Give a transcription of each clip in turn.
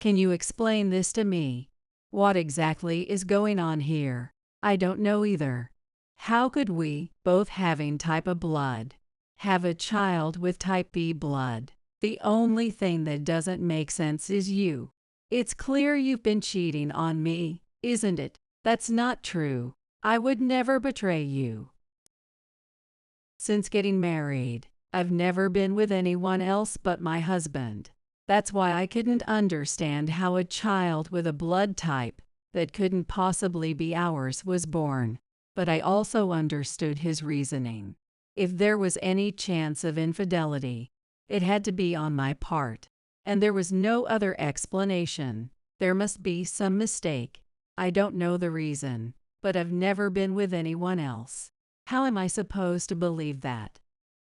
Can you explain this to me? What exactly is going on here? I don't know either. How could we, both having type A blood, have a child with type B blood? The only thing that doesn't make sense is you. It's clear you've been cheating on me, isn't it? That's not true. I would never betray you. Since getting married, I've never been with anyone else but my husband. That's why I couldn't understand how a child with a blood type that couldn't possibly be ours was born. But I also understood his reasoning. If there was any chance of infidelity, it had to be on my part. And there was no other explanation. There must be some mistake. I don't know the reason, but I've never been with anyone else. How am I supposed to believe that?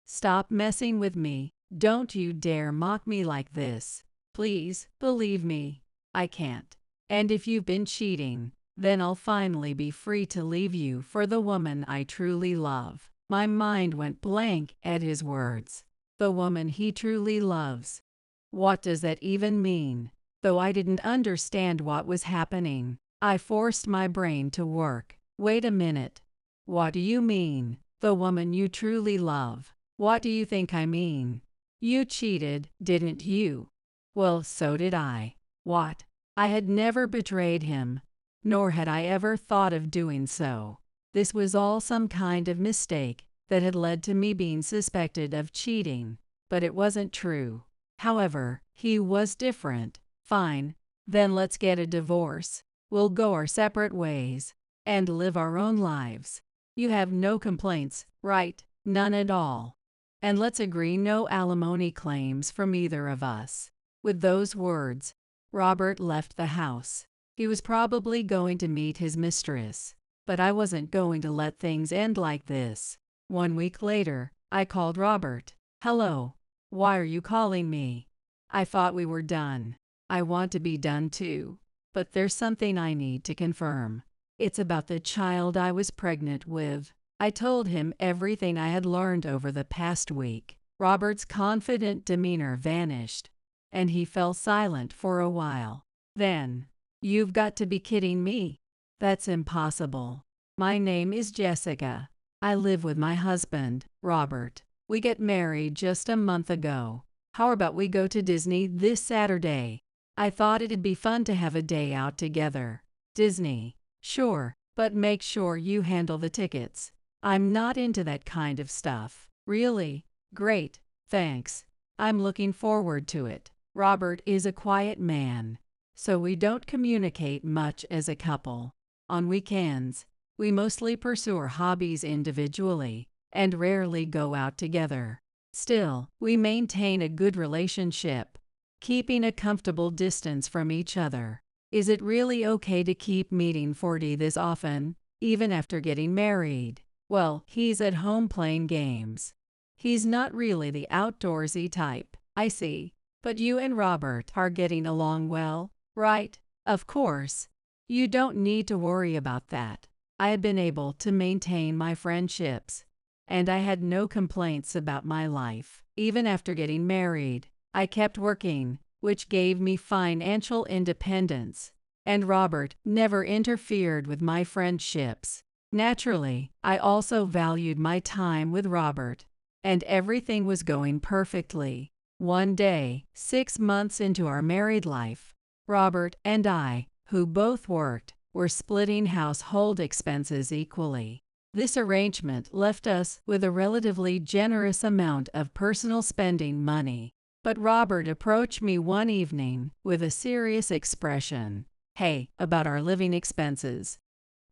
Stop messing with me. Don't you dare mock me like this. Please, believe me. I can't. And if you've been cheating, then I'll finally be free to leave you for the woman I truly love. My mind went blank at his words. The woman he truly loves. What does that even mean? Though I didn't understand what was happening, I forced my brain to work. Wait a minute. What do you mean, the woman you truly love? What do you think I mean? You cheated, didn't you? Well, so did I. What? I had never betrayed him, nor had I ever thought of doing so. This was all some kind of mistake that had led to me being suspected of cheating, but it wasn't true. However, he was different. Fine, then let's get a divorce. We'll go our separate ways and live our own lives. You have no complaints, right? None at all. And let's agree no alimony claims from either of us. With those words, Robert left the house. He was probably going to meet his mistress, but I wasn't going to let things end like this. 1 week later, I called Robert. Hello. Why are you calling me? I thought we were done. I want to be done too, but there's something I need to confirm. It's about the child I was pregnant with. I told him everything I had learned over the past week. Robert's confident demeanor vanished, and he fell silent for a while. Then, you've got to be kidding me. That's impossible. My name is Jessica. I live with my husband, Robert. We get married just a month ago. How about we go to Disney this Saturday? I thought it'd be fun to have a day out together. Disney. Sure, but make sure you handle the tickets. I'm not into that kind of stuff. Really? Great, thanks. I'm looking forward to it. Robert is a quiet man, so we don't communicate much as a couple. On weekends, we mostly pursue our hobbies individually and rarely go out together. Still, we maintain a good relationship, keeping a comfortable distance from each other. Is it really okay to keep meeting 40 this often, even after getting married? Well, he's at home playing games. He's not really the outdoorsy type. I see. But you and Robert are getting along well, right? Of course. You don't need to worry about that. I had been able to maintain my friendships, and I had no complaints about my life. Even after getting married, I kept working, which gave me financial independence, and Robert never interfered with my friendships. Naturally, I also valued my time with Robert, and everything was going perfectly. One day, 6 months into our married life, Robert and I, who both worked, were splitting household expenses equally. This arrangement left us with a relatively generous amount of personal spending money. But Robert approached me one evening with a serious expression. Hey, about our living expenses.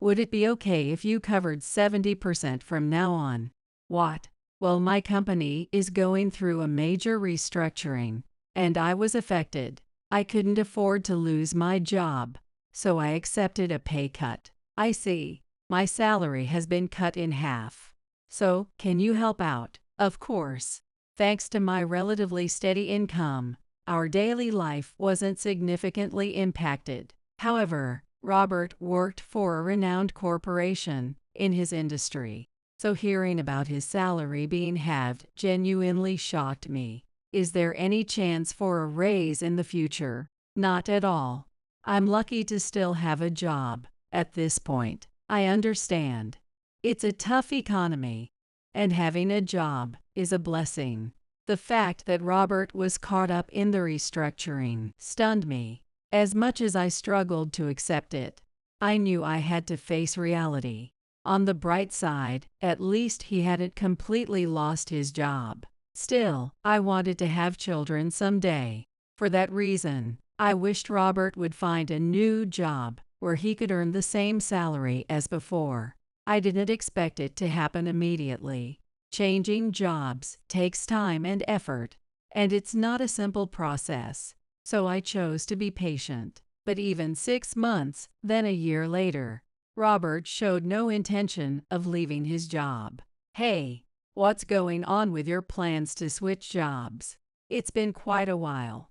Would it be okay if you covered 70% from now on? What? Well, my company is going through a major restructuring, and I was affected. I couldn't afford to lose my job, so I accepted a pay cut. I see. My salary has been cut in half. So, can you help out? Of course. Thanks to my relatively steady income, our daily life wasn't significantly impacted. However, Robert worked for a renowned corporation in his industry, so hearing about his salary being halved genuinely shocked me. Is there any chance for a raise in the future? Not at all. I'm lucky to still have a job at this point. I understand. It's a tough economy, and having a job is a blessing. The fact that Robert was caught up in the restructuring stunned me. As much as I struggled to accept it, I knew I had to face reality. On the bright side, at least he hadn't completely lost his job. Still, I wanted to have children someday. For that reason, I wished Robert would find a new job where he could earn the same salary as before. I didn't expect it to happen immediately. Changing jobs takes time and effort, and it's not a simple process. So I chose to be patient. But even 6 months, then a year later, Robert showed no intention of leaving his job. Hey, what's going on with your plans to switch jobs? It's been quite a while.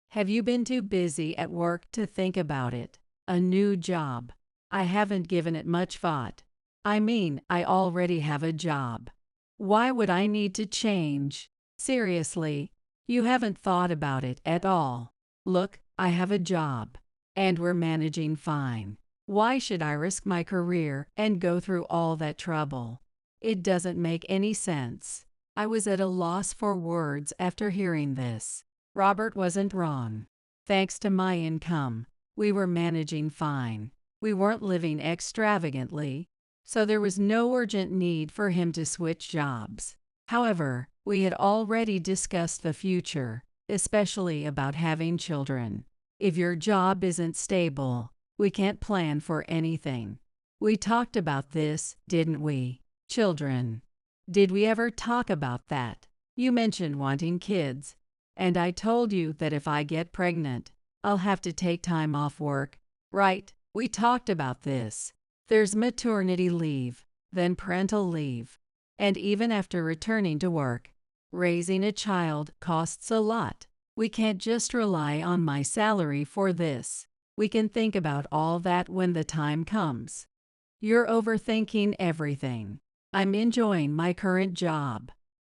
Have you been too busy at work to think about it? A new job. I haven't given it much thought. I mean, I already have a job. Why would I need to change? Seriously, you haven't thought about it at all. Look, I have a job, and we're managing fine. Why should I risk my career and go through all that trouble? It doesn't make any sense. I was at a loss for words after hearing this. Robert wasn't wrong. Thanks to my income, we were managing fine. We weren't living extravagantly, so there was no urgent need for him to switch jobs. However, we had already discussed the future, especially about having children. If your job isn't stable, we can't plan for anything. We talked about this, didn't we? Children. Did we ever talk about that? You mentioned wanting kids, and I told you that if I get pregnant, I'll have to take time off work. Right, we talked about this. There's maternity leave, then parental leave, and even after returning to work, raising a child costs a lot. We can't just rely on my salary for this. We can think about all that when the time comes. You're overthinking everything. I'm enjoying my current job,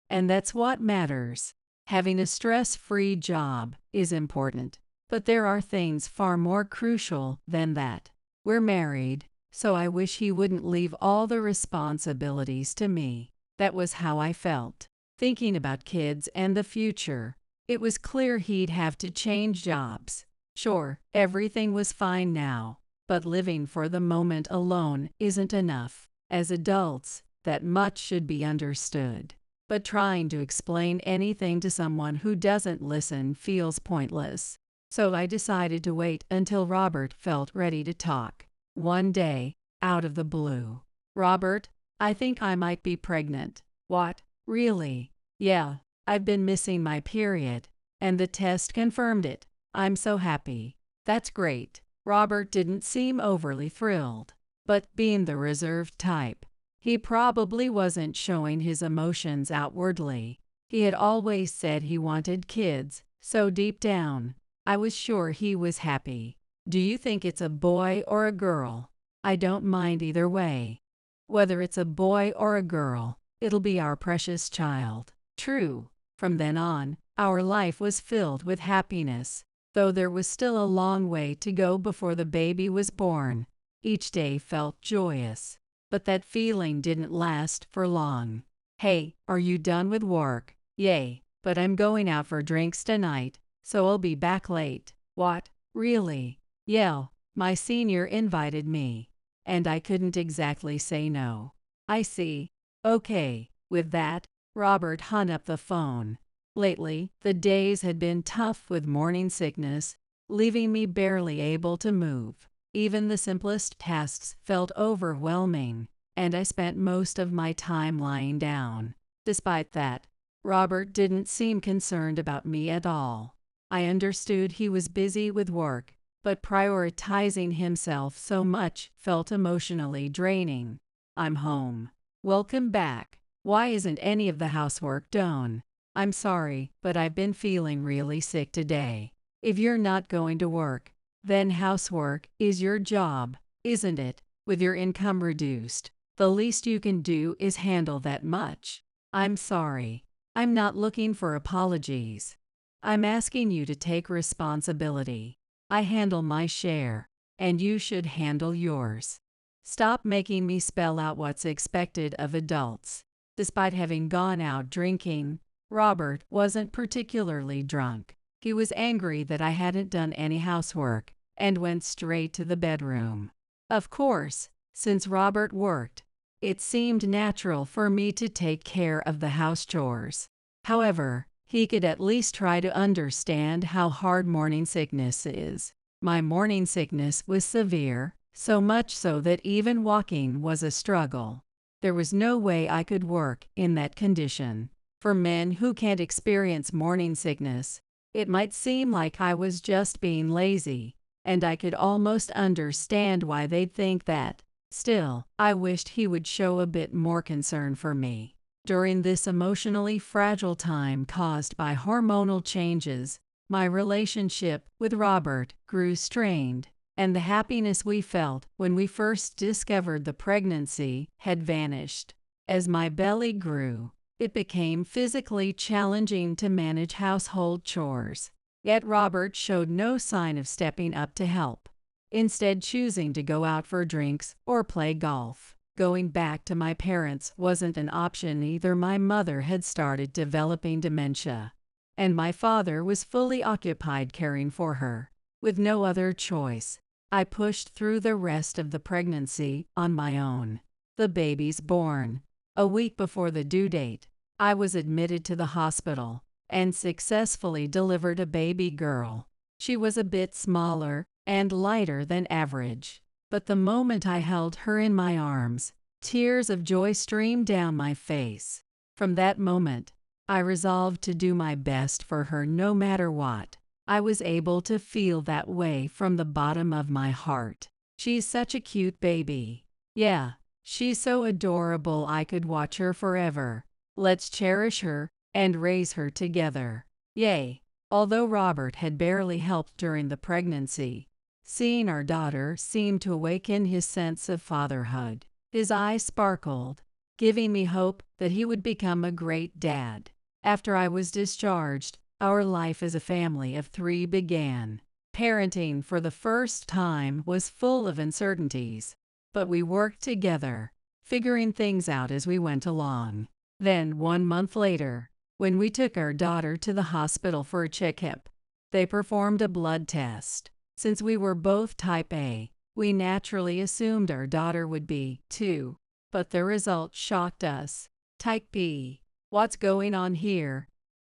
and that's what matters. Having a stress-free job is important, but there are things far more crucial than that. We're married, so I wish he wouldn't leave all the responsibilities to me. That was how I felt. Thinking about kids and the future, it was clear he'd have to change jobs. Sure, everything was fine now, but living for the moment alone isn't enough. As adults, that much should be understood. But trying to explain anything to someone who doesn't listen feels pointless. So I decided to wait until Robert felt ready to talk. One day, out of the blue, "Robert, I think I might be pregnant." "What? Really?" "Yeah, I've been missing my period, and the test confirmed it. I'm so happy." "That's great." Robert didn't seem overly thrilled, but being the reserved type, he probably wasn't showing his emotions outwardly. He had always said he wanted kids, so deep down, I was sure he was happy. "Do you think it's a boy or a girl?" "I don't mind either way. Whether it's a boy or a girl, it'll be our precious child." True. From then on, our life was filled with happiness, though there was still a long way to go before the baby was born. Each day felt joyous, but that feeling didn't last for long. "Hey, are you done with work?" "Yay, but I'm going out for drinks tonight, so I'll be back late." "What? Really?" "Yeah, my senior invited me, and I couldn't exactly say no." "I see. Okay." With that, Robert hung up the phone. Lately, the days had been tough with morning sickness, leaving me barely able to move. Even the simplest tasks felt overwhelming, and I spent most of my time lying down. Despite that, Robert didn't seem concerned about me at all. I understood he was busy with work, but prioritizing himself so much felt emotionally draining. "I'm home." "Welcome back. Why isn't any of the housework done?" "I'm sorry, but I've been feeling really sick today." If you're not going to work, then housework is your job, isn't it? With your income reduced, the least you can do is handle that much. I'm sorry. I'm not looking for apologies. I'm asking you to take responsibility. I handle my share, and you should handle yours. Stop making me spell out what's expected of adults. Despite having gone out drinking, Robert wasn't particularly drunk. He was angry that I hadn't done any housework and went straight to the bedroom. Of course, since Robert worked, it seemed natural for me to take care of the house chores. However, he could at least try to understand how hard morning sickness is. My morning sickness was severe, so much so that even walking was a struggle. There was no way I could work in that condition. For men who can't experience morning sickness, it might seem like I was just being lazy, and I could almost understand why they'd think that. Still, I wished he would show a bit more concern for me. During this emotionally fragile time caused by hormonal changes, my relationship with Robert grew strained, and the happiness we felt when we first discovered the pregnancy had vanished. As my belly grew, it became physically challenging to manage household chores. Yet Robert showed no sign of stepping up to help, instead choosing to go out for drinks or play golf. Going back to my parents wasn't an option either. My mother had started developing dementia, and my father was fully occupied caring for her. With no other choice, I pushed through the rest of the pregnancy on my own. The baby's born. A week before the due date, I was admitted to the hospital and successfully delivered a baby girl. She was a bit smaller and lighter than average, but the moment I held her in my arms, tears of joy streamed down my face. From that moment, I resolved to do my best for her no matter what. I was able to feel that way from the bottom of my heart. She's such a cute baby. Yeah, she's so adorable. I could watch her forever. Let's cherish her and raise her together. Yay! Although Robert had barely helped during the pregnancy, seeing our daughter seemed to awaken his sense of fatherhood. His eyes sparkled, giving me hope that he would become a great dad. After I was discharged, our life as a family of 3 began. Parenting for the first time was full of uncertainties, but we worked together, figuring things out as we went along. Then 1 month later, when we took our daughter to the hospital for a checkup, they performed a blood test. Since we were both type A, we naturally assumed our daughter would be, too. But the result shocked us. Type B. What's going on here?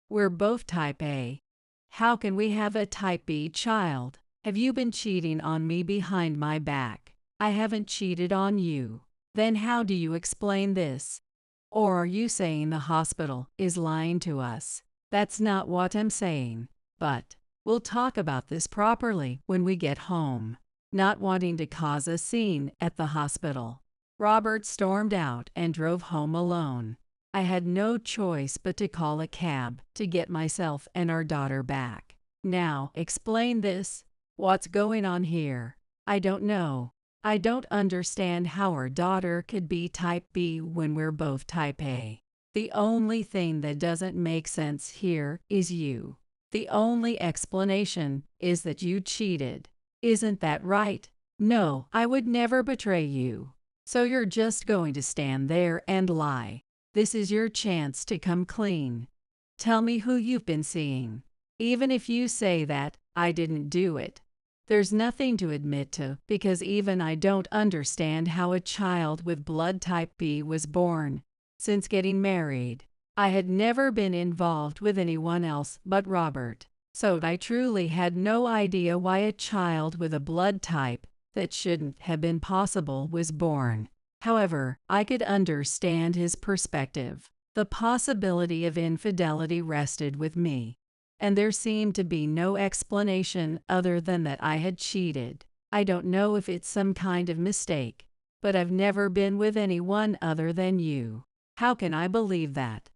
We're both type A. How can we have a type B child? Have you been cheating on me behind my back? I haven't cheated on you. Then how do you explain this? Or are you saying the hospital is lying to us? That's not what I'm saying, but we'll talk about this properly when we get home. Not wanting to cause a scene at the hospital, Robert stormed out and drove home alone. I had no choice but to call a cab to get myself and our daughter back. Now, explain this. What's going on here? I don't know. I don't understand how our daughter could be type B when we're both type A. The only thing that doesn't make sense here is you. The only explanation is that you cheated. Isn't that right? No, I would never betray you. So you're just going to stand there and lie. This is your chance to come clean. Tell me who you've been seeing. Even if you say that I didn't do it, there's nothing to admit to, because even I don't understand how a child with blood type B was born. Since getting married, I had never been involved with anyone else but Robert, so I truly had no idea why a child with a blood type that shouldn't have been possible was born. However, I could understand his perspective. The possibility of infidelity rested with me, and there seemed to be no explanation other than that I had cheated. I don't know if it's some kind of mistake, but I've never been with anyone other than you. How can I believe that?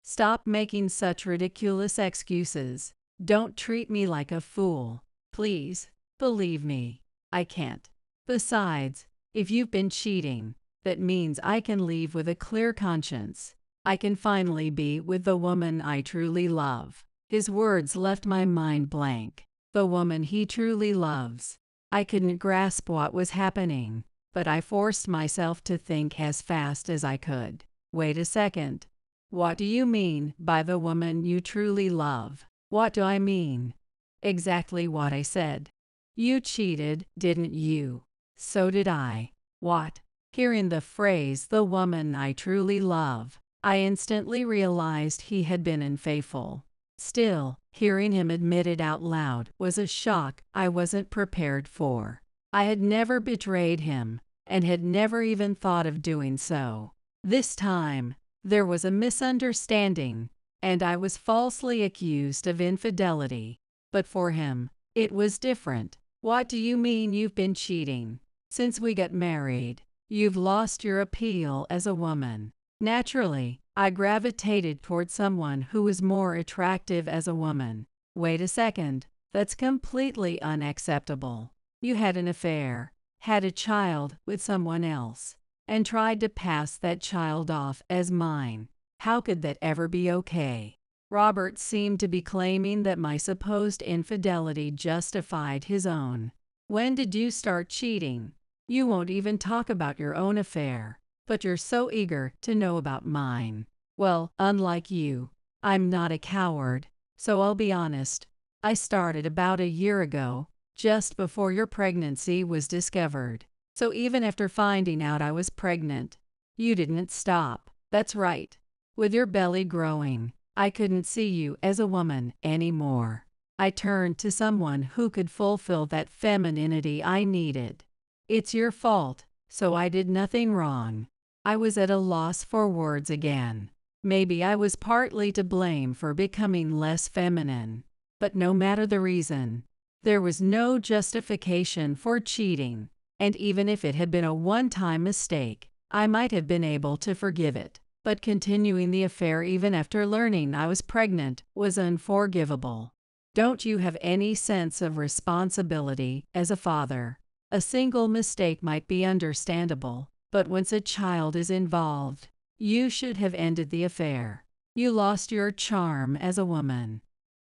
Stop making such ridiculous excuses. Don't treat me like a fool. Please, believe me. I can't. Besides, if you've been cheating, that means I can leave with a clear conscience. I can finally be with the woman I truly love. His words left my mind blank. the woman he truly loves. I couldn't grasp what was happening, but I forced myself to think as fast as I could. Wait a second. What do you mean by the woman you truly love? What do I mean? Exactly what I said. You cheated, didn't you? So did I. What? Hearing the phrase, the woman I truly love, I instantly realized he had been unfaithful. Still, hearing him admit it out loud was a shock I wasn't prepared for. I had never betrayed him, and had never even thought of doing so. This time, there was a misunderstanding, and I was falsely accused of infidelity. But for him, it was different. What do you mean you've been cheating? Since we got married, you've lost your appeal as a woman. Naturally, I gravitated toward someone who was more attractive as a woman. Wait a second, that's completely unacceptable. You had an affair, had a child with someone else, and tried to pass that child off as mine. How could that ever be okay? Robert seemed to be claiming that my supposed infidelity justified his own. When did you start cheating? You won't even talk about your own affair, but you're so eager to know about mine. Well, unlike you, I'm not a coward, so I'll be honest. I started about a year ago, just before your pregnancy was discovered. So even after finding out I was pregnant, you didn't stop. That's right. With your belly growing, I couldn't see you as a woman anymore. I turned to someone who could fulfill that femininity I needed. It's your fault, so I did nothing wrong. I was at a loss for words again. Maybe I was partly to blame for becoming less feminine. But no matter the reason, there was no justification for cheating, and even if it had been a one-time mistake, I might have been able to forgive it. But continuing the affair even after learning I was pregnant was unforgivable. Don't you have any sense of responsibility as a father? A single mistake might be understandable, but once a child is involved, you should have ended the affair. You lost your charm as a woman.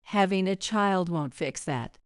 Having a child won't fix that.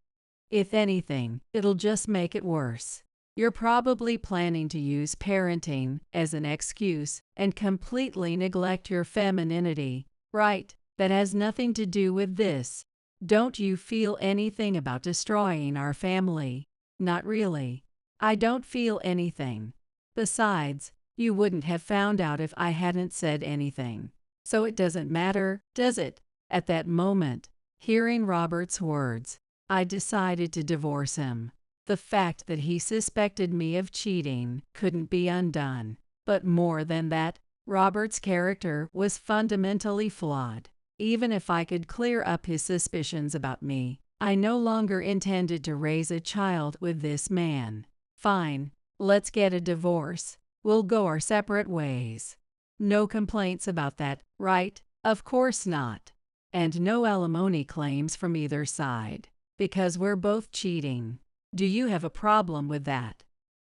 If anything, it'll just make it worse. You're probably planning to use parenting as an excuse and completely neglect your femininity, right? That has nothing to do with this. Don't you feel anything about destroying our family? Not really. I don't feel anything. Besides, you wouldn't have found out if I hadn't said anything. So it doesn't matter, does it? At that moment, hearing Robert's words, I decided to divorce him. The fact that he suspected me of cheating couldn't be undone. But more than that, Robert's character was fundamentally flawed. Even if I could clear up his suspicions about me, I no longer intended to raise a child with this man. Fine, let's get a divorce. We'll go our separate ways. No complaints about that, right? Of course not. And no alimony claims from either side, because we're both cheating. Do you have a problem with that?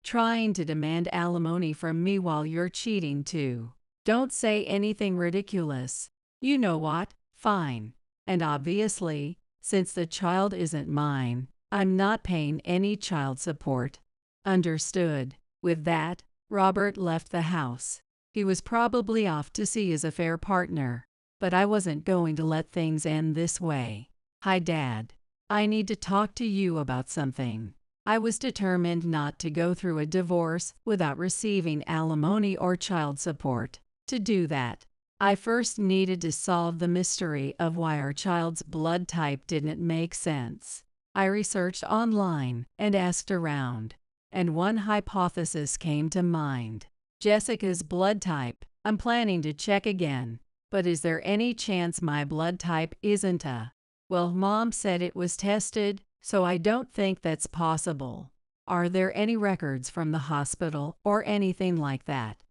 Trying to demand alimony from me while you're cheating too. Don't say anything ridiculous. You know what? Fine. And obviously, since the child isn't mine, I'm not paying any child support. Understood. With that, Robert left the house. He was probably off to see his affair partner. But I wasn't going to let things end this way. Hi, Dad. I need to talk to you about something. I was determined not to go through a divorce without receiving alimony or child support. To do that, I first needed to solve the mystery of why our child's blood type didn't make sense. I researched online and asked around, and one hypothesis came to mind. Jessica's blood type. I'm planning to check again, but is there any chance my blood type isn't A? Well, Mom said it was tested, so I don't think that's possible. Are there any records from the hospital or anything like that?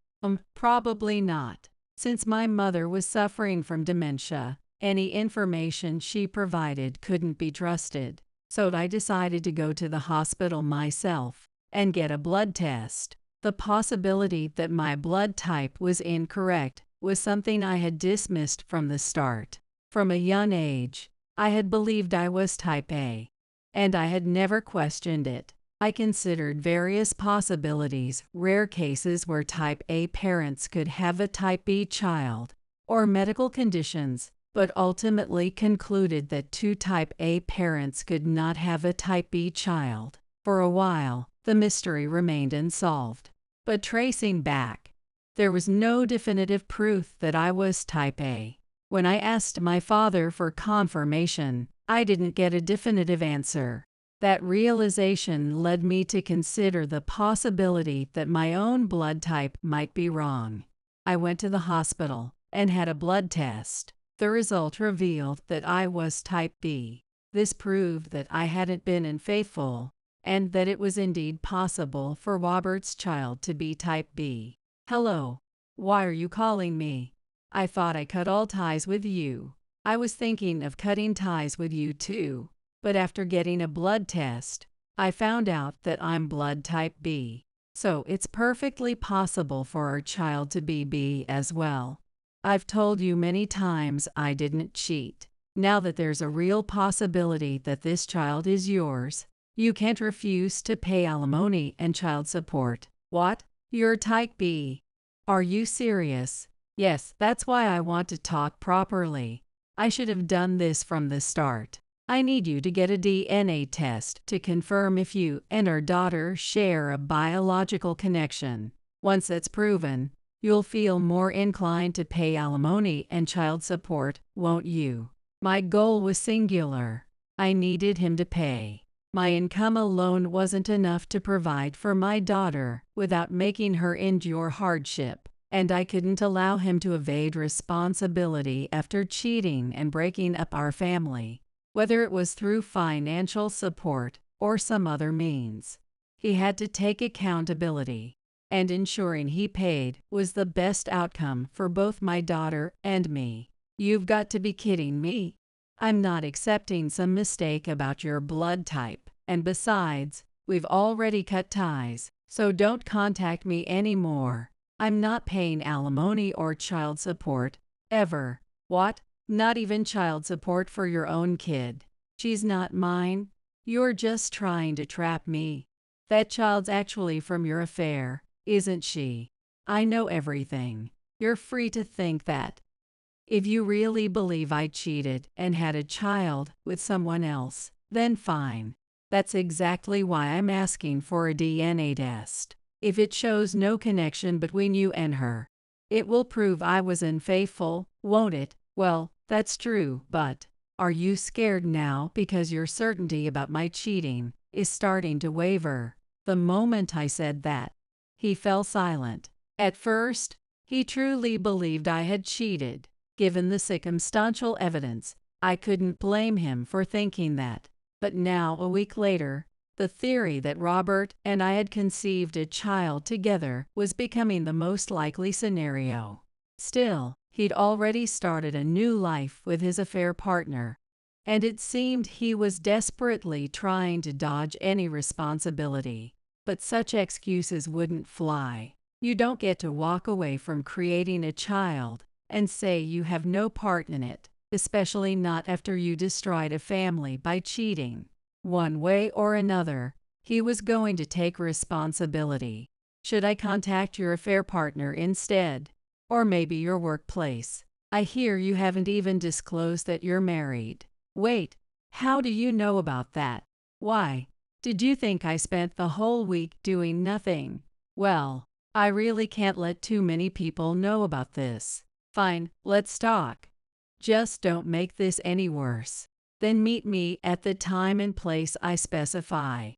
Probably not. Since my mother was suffering from dementia, any information she provided couldn't be trusted, so I decided to go to the hospital myself and get a blood test. The possibility that my blood type was incorrect was something I had dismissed from the start. From a young age, I had believed I was type A. and I had never questioned it. I considered various possibilities, rare cases where type A parents could have a type B child, or medical conditions, but ultimately concluded that two type A parents could not have a type B child. For a while, the mystery remained unsolved. But tracing back, there was no definitive proof that I was type A. When I asked my father for confirmation, I didn't get a definitive answer. That realization led me to consider the possibility that my own blood type might be wrong. I went to the hospital and had a blood test. The result revealed that I was type B. This proved that I hadn't been unfaithful, and that it was indeed possible for Robert's child to be type B. Hello. Why are you calling me? I thought I cut all ties with you. I was thinking of cutting ties with you too, but after getting a blood test, I found out that I'm blood type B. So it's perfectly possible for our child to be B as well. I've told you many times I didn't cheat. Now that there's a real possibility that this child is yours, you can't refuse to pay alimony and child support. What? You're type B. Are you serious? Yes, that's why I want to talk properly. I should have done this from the start. I need you to get a DNA test to confirm if you and our daughter share a biological connection. Once it's proven, you'll feel more inclined to pay alimony and child support, won't you? My goal was singular. I needed him to pay. My income alone wasn't enough to provide for my daughter without making her endure hardship, and I couldn't allow him to evade responsibility after cheating and breaking up our family, whether it was through financial support or some other means. He had to take accountability, and ensuring he paid was the best outcome for both my daughter and me. You've got to be kidding me. I'm not accepting some mistake about your blood type, and besides, we've already cut ties, so don't contact me anymore. I'm not paying alimony or child support, ever. What? Not even child support for your own kid? She's not mine? You're just trying to trap me. That child's actually from your affair, isn't she? I know everything. You're free to think that. If you really believe I cheated and had a child with someone else, then fine. That's exactly why I'm asking for a DNA test. If it shows no connection between you and her, it will prove I was unfaithful, won't it? Well, that's true, but are you scared now because your certainty about my cheating is starting to waver? The moment I said that, he fell silent. At first, he truly believed I had cheated. Given the circumstantial evidence, I couldn't blame him for thinking that. But now, a week later, the theory that Robert and I had conceived a child together was becoming the most likely scenario. Still, he'd already started a new life with his affair partner, and it seemed he was desperately trying to dodge any responsibility. But such excuses wouldn't fly. You don't get to walk away from creating a child and say you have no part in it, especially not after you destroyed a family by cheating. One way or another, he was going to take responsibility. Should I contact your affair partner instead? Or maybe your workplace? I hear you haven't even disclosed that you're married. Wait, how do you know about that? Why? Did you think I spent the whole week doing nothing? Well, I really can't let too many people know about this. Fine, let's talk. Just don't make this any worse. Then meet me at the time and place I specify.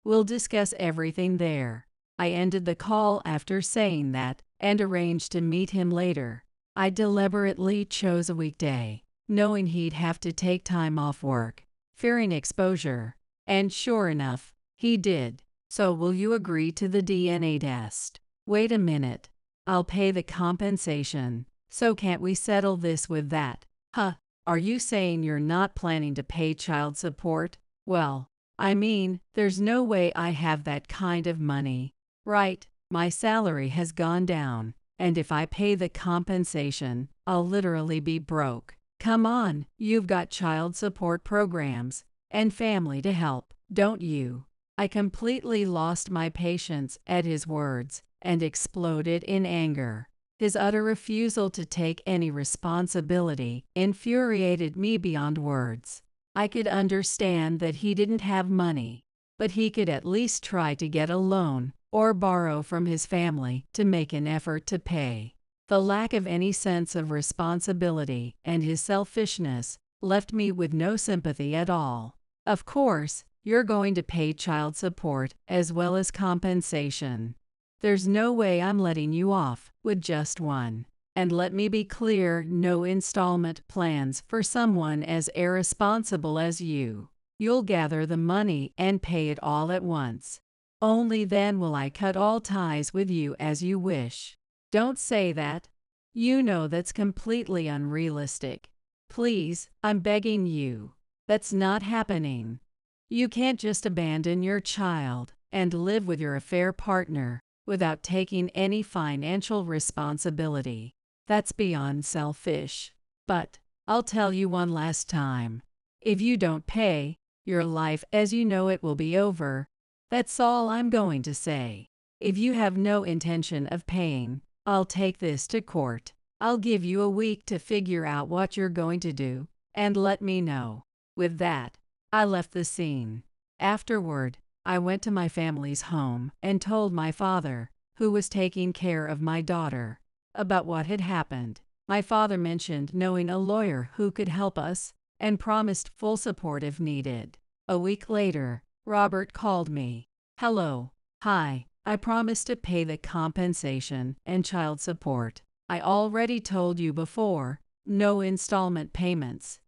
We'll discuss everything there. I ended the call after saying that and arranged to meet him later. I deliberately chose a weekday, knowing he'd have to take time off work, fearing exposure. And sure enough, he did. So will you agree to the DNA test? Wait a minute. I'll pay the compensation. So can't we settle this with that? Huh, are you saying you're not planning to pay child support? Well, I mean, there's no way I have that kind of money. Right, my salary has gone down, and if I pay the compensation, I'll literally be broke. Come on, you've got child support programs. and family to help, don't you?" I completely lost my patience at his words and exploded in anger. His utter refusal to take any responsibility infuriated me beyond words. I could understand that he didn't have money, but he could at least try to get a loan or borrow from his family to make an effort to pay. The lack of any sense of responsibility and his selfishness left me with no sympathy at all. "Of course, you're going to pay child support as well as compensation. There's no way I'm letting you off with just one. And let me be clear, no installment plans for someone as irresponsible as you. You'll gather the money and pay it all at once. Only then will I cut all ties with you as you wish." "Don't say that. You know that's completely unrealistic. Please, I'm begging you. That's not happening. You can't just abandon your child and live with your affair partner without taking any financial responsibility. That's beyond selfish. But I'll tell you one last time. If you don't pay, your life as you know it will be over. That's all I'm going to say. If you have no intention of paying, I'll take this to court. I'll give you a week to figure out what you're going to do, and let me know." With that, I left the scene. Afterward, I went to my family's home and told my father, who was taking care of my daughter, about what had happened. My father mentioned knowing a lawyer who could help us and promised full support if needed. A week later, Robert called me. "Hello. Hi. I promised to pay the compensation and child support. I already told you before, no installment payments.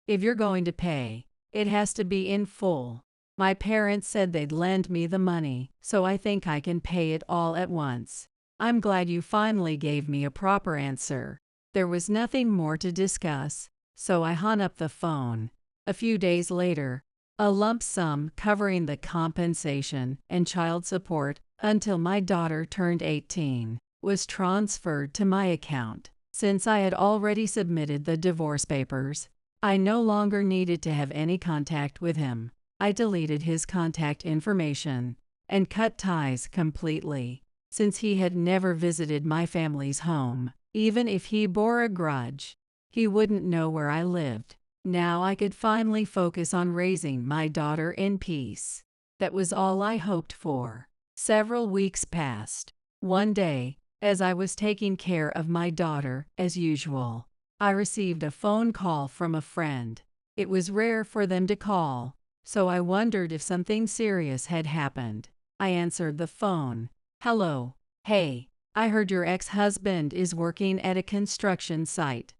If you're going to pay, it has to be in full. My parents said they'd lend me the money, so I think I can pay it all at once." I'm glad you finally gave me a proper answer. There was nothing more to discuss, so I hung up the phone. A few days later, a lump sum covering the compensation and child support until my daughter turned 18 was transferred to my account. Since I had already submitted the divorce papers, I no longer needed to have any contact with him. I deleted his contact information and cut ties completely. Since he had never visited my family's home, even if he bore a grudge, he wouldn't know where I lived. Now I could finally focus on raising my daughter in peace. That was all I hoped for. Several weeks passed. One day, as I was taking care of my daughter as usual, I received a phone call from a friend. It was rare for them to call, so I wondered if something serious had happened. I answered the phone. "Hello. Hey, I heard your ex-husband is working at a construction site.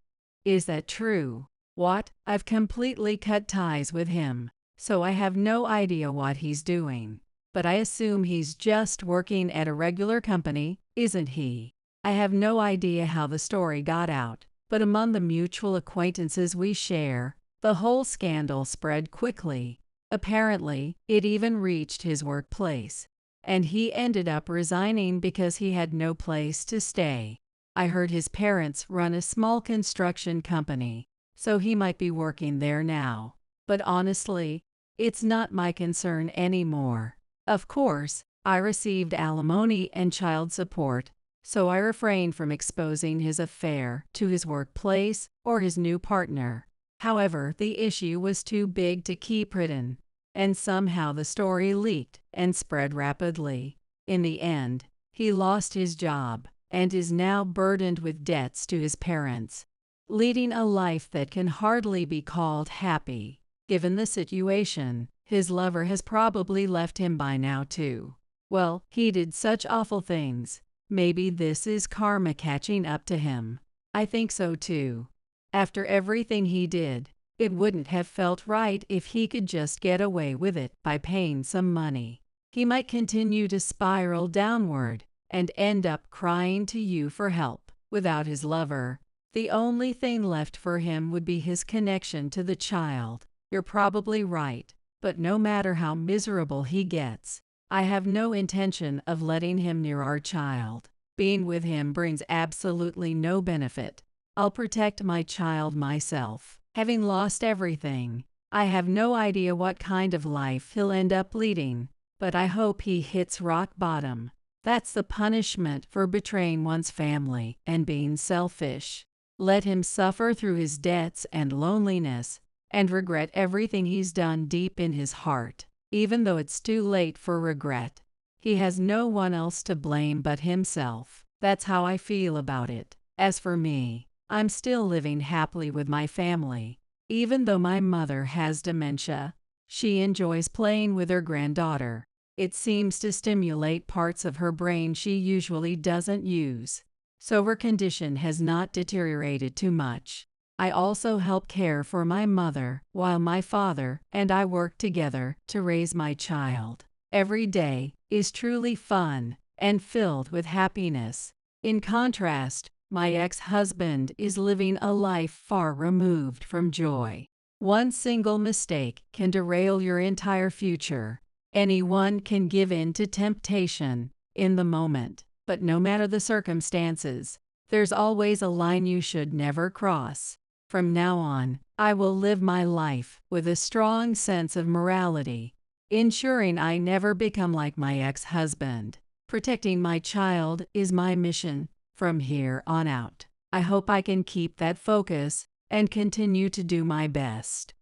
Is that true?" "What?" "I've completely cut ties with him, so I have no idea what he's doing. But I assume he's just working at a regular company, isn't he?" I have no idea how the story got out, but among the mutual acquaintances we share, the whole scandal spread quickly. Apparently, it even reached his workplace, and he ended up resigning because he had no place to stay. I heard his parents run a small construction company, so he might be working there now. But honestly, it's not my concern anymore. Of course, I received alimony and child support, so I refrained from exposing his affair to his workplace or his new partner. However, the issue was too big to keep hidden, and somehow the story leaked and spread rapidly. In the end, he lost his job and is now burdened with debts to his parents, leading a life that can hardly be called happy. Given the situation, his lover has probably left him by now too. Well, he did such awful things. Maybe this is karma catching up to him. I think so too. After everything he did, it wouldn't have felt right if he could just get away with it by paying some money. He might continue to spiral downward and end up crying to you for help. Without his lover, the only thing left for him would be his connection to the child. You're probably right, but no matter how miserable he gets, I have no intention of letting him near our child. Being with him brings absolutely no benefit. I'll protect my child myself. Having lost everything, I have no idea what kind of life he'll end up leading, but I hope he hits rock bottom. That's the punishment for betraying one's family and being selfish. Let him suffer through his debts and loneliness, and regret everything he's done deep in his heart, even though it's too late for regret. He has no one else to blame but himself. That's how I feel about it. As for me, I'm still living happily with my family. Even though my mother has dementia, she enjoys playing with her granddaughter. It seems to stimulate parts of her brain she usually doesn't use, so her condition has not deteriorated too much. I also help care for my mother while my father and I work together to raise my child. Every day is truly fun and filled with happiness. In contrast, my ex-husband is living a life far removed from joy. One single mistake can derail your entire future. Anyone can give in to temptation in the moment, but no matter the circumstances, there's always a line you should never cross. From now on, I will live my life with a strong sense of morality, ensuring I never become like my ex-husband. Protecting my child is my mission from here on out. I hope I can keep that focus and continue to do my best.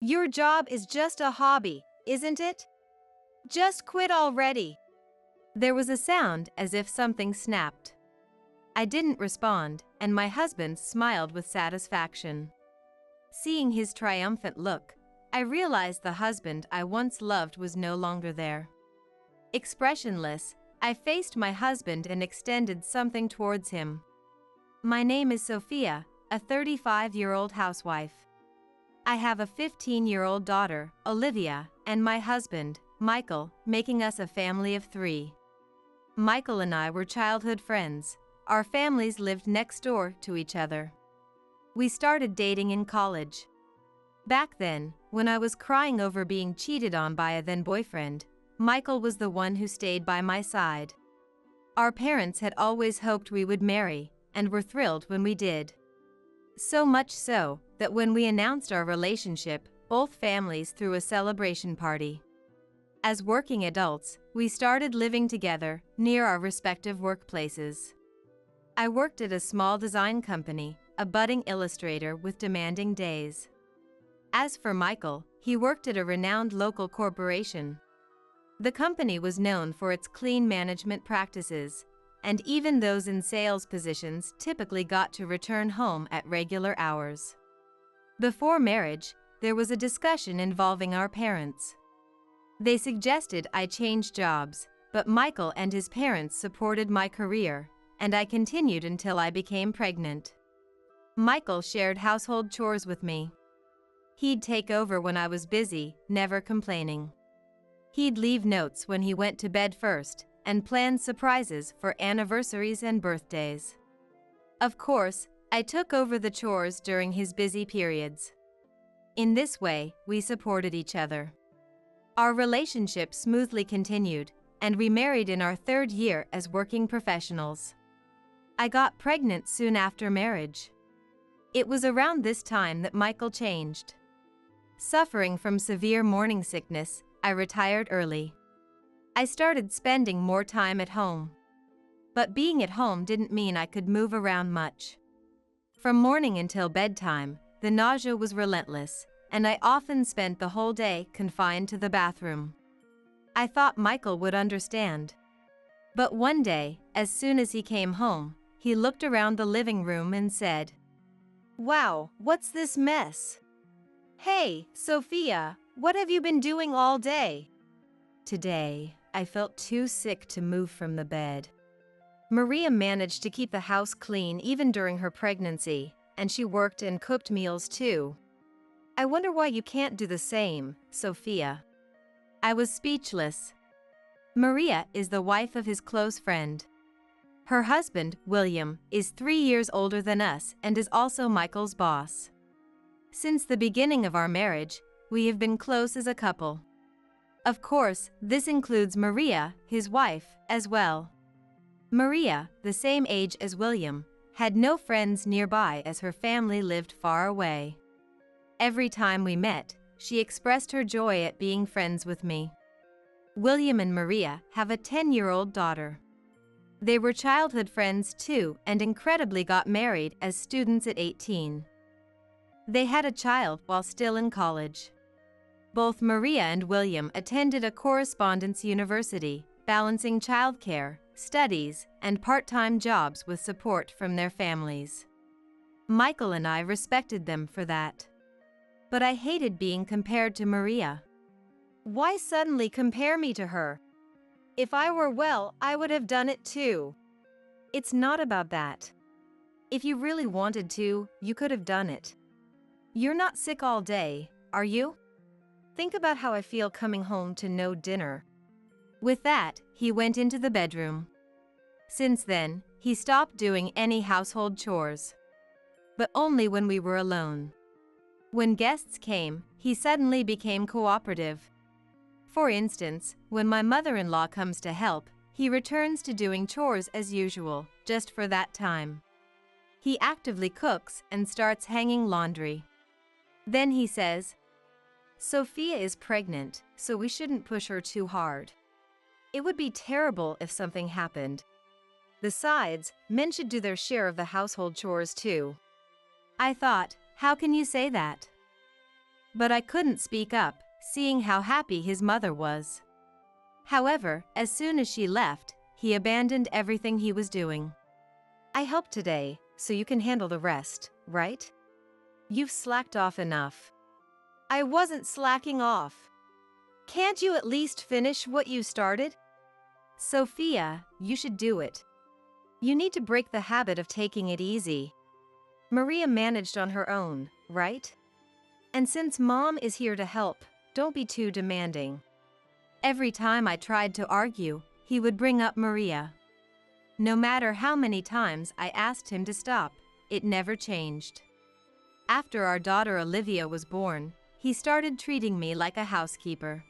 Your job is just a hobby, isn't it? Just quit already. There was a sound as if something snapped. I didn't respond, and my husband smiled with satisfaction. Seeing his triumphant look, I realized the husband I once loved was no longer there. Expressionless, I faced my husband and extended something towards him. My name is Sophia, a 35-year-old housewife. I have a 15-year-old daughter, Olivia, and my husband, Michael, making us a family of 3. Michael and I were childhood friends. Our families lived next door to each other. We started dating in college. Back then, when I was crying over being cheated on by a then-boyfriend, Michael was the one who stayed by my side. Our parents had always hoped we would marry, and were thrilled when we did. So much so, that when we announced our relationship, both families threw a celebration party. As working adults, we started living together, near our respective workplaces. I worked at a small design company, a budding illustrator with demanding days. As for Michael, he worked at a renowned local corporation. The company was known for its clean management practices, and even those in sales positions typically got to return home at regular hours. Before marriage, there was a discussion involving our parents. They suggested I change jobs, but Michael and his parents supported my career, and I continued until I became pregnant. Michael shared household chores with me. He'd take over when I was busy, never complaining. He'd leave notes when he went to bed first, and plan surprises for anniversaries and birthdays. Of course, I took over the chores during his busy periods. In this way, we supported each other. Our relationship smoothly continued, and we married in our 3rd year as working professionals. I got pregnant soon after marriage. It was around this time that Michael changed. Suffering from severe morning sickness, I retired early. I started spending more time at home. But being at home didn't mean I could move around much. From morning until bedtime, the nausea was relentless, and I often spent the whole day confined to the bathroom. I thought Michael would understand. But one day, as soon as he came home, he looked around the living room and said, "Wow, what's this mess? Hey, Sophia, what have you been doing all day?" Today, I felt too sick to move from the bed. Maria managed to keep the house clean even during her pregnancy, and she worked and cooked meals too. I wonder why you can't do the same, Sophia. I was speechless. Maria is the wife of his close friend. Her husband, William, is 3 years older than us and is also Michael's boss. Since the beginning of our marriage, we have been close as a couple. Of course, this includes Maria, his wife, as well. Maria, the same age as William, had no friends nearby as her family lived far away. Every time we met, she expressed her joy at being friends with me. William and Maria have a 10-year-old daughter. They were childhood friends too and incredibly got married as students at 18. They had a child while still in college. Both Maria and William attended a correspondence university, balancing childcare, studies, and part-time jobs with support from their families. Michael and I respected them for that. But I hated being compared to Maria. Why suddenly compare me to her? If I were well, I would have done it too. It's not about that. If you really wanted to, you could have done it. You're not sick all day, are you? Think about how I feel coming home to no dinner. With that, he went into the bedroom. Since then, he stopped doing any household chores. But only when we were alone. When guests came, he suddenly became cooperative. For instance, when my mother-in-law comes to help, he returns to doing chores as usual, just for that time. He actively cooks and starts hanging laundry. Then he says, "Sophia is pregnant, so we shouldn't push her too hard. It would be terrible if something happened. Besides, men should do their share of the household chores too." I thought, how can you say that? But I couldn't speak up, seeing how happy his mother was. However, as soon as she left, he abandoned everything he was doing. "I helped today, so you can handle the rest, right? You've slacked off enough." I wasn't slacking off. Can't you at least finish what you started? Sophia, you should do it. You need to break the habit of taking it easy. Maria managed on her own, right? And since Mom is here to help, don't be too demanding. Every time I tried to argue, he would bring up Maria. No matter how many times I asked him to stop, it never changed. After our daughter Olivia was born, he started treating me like a housekeeper.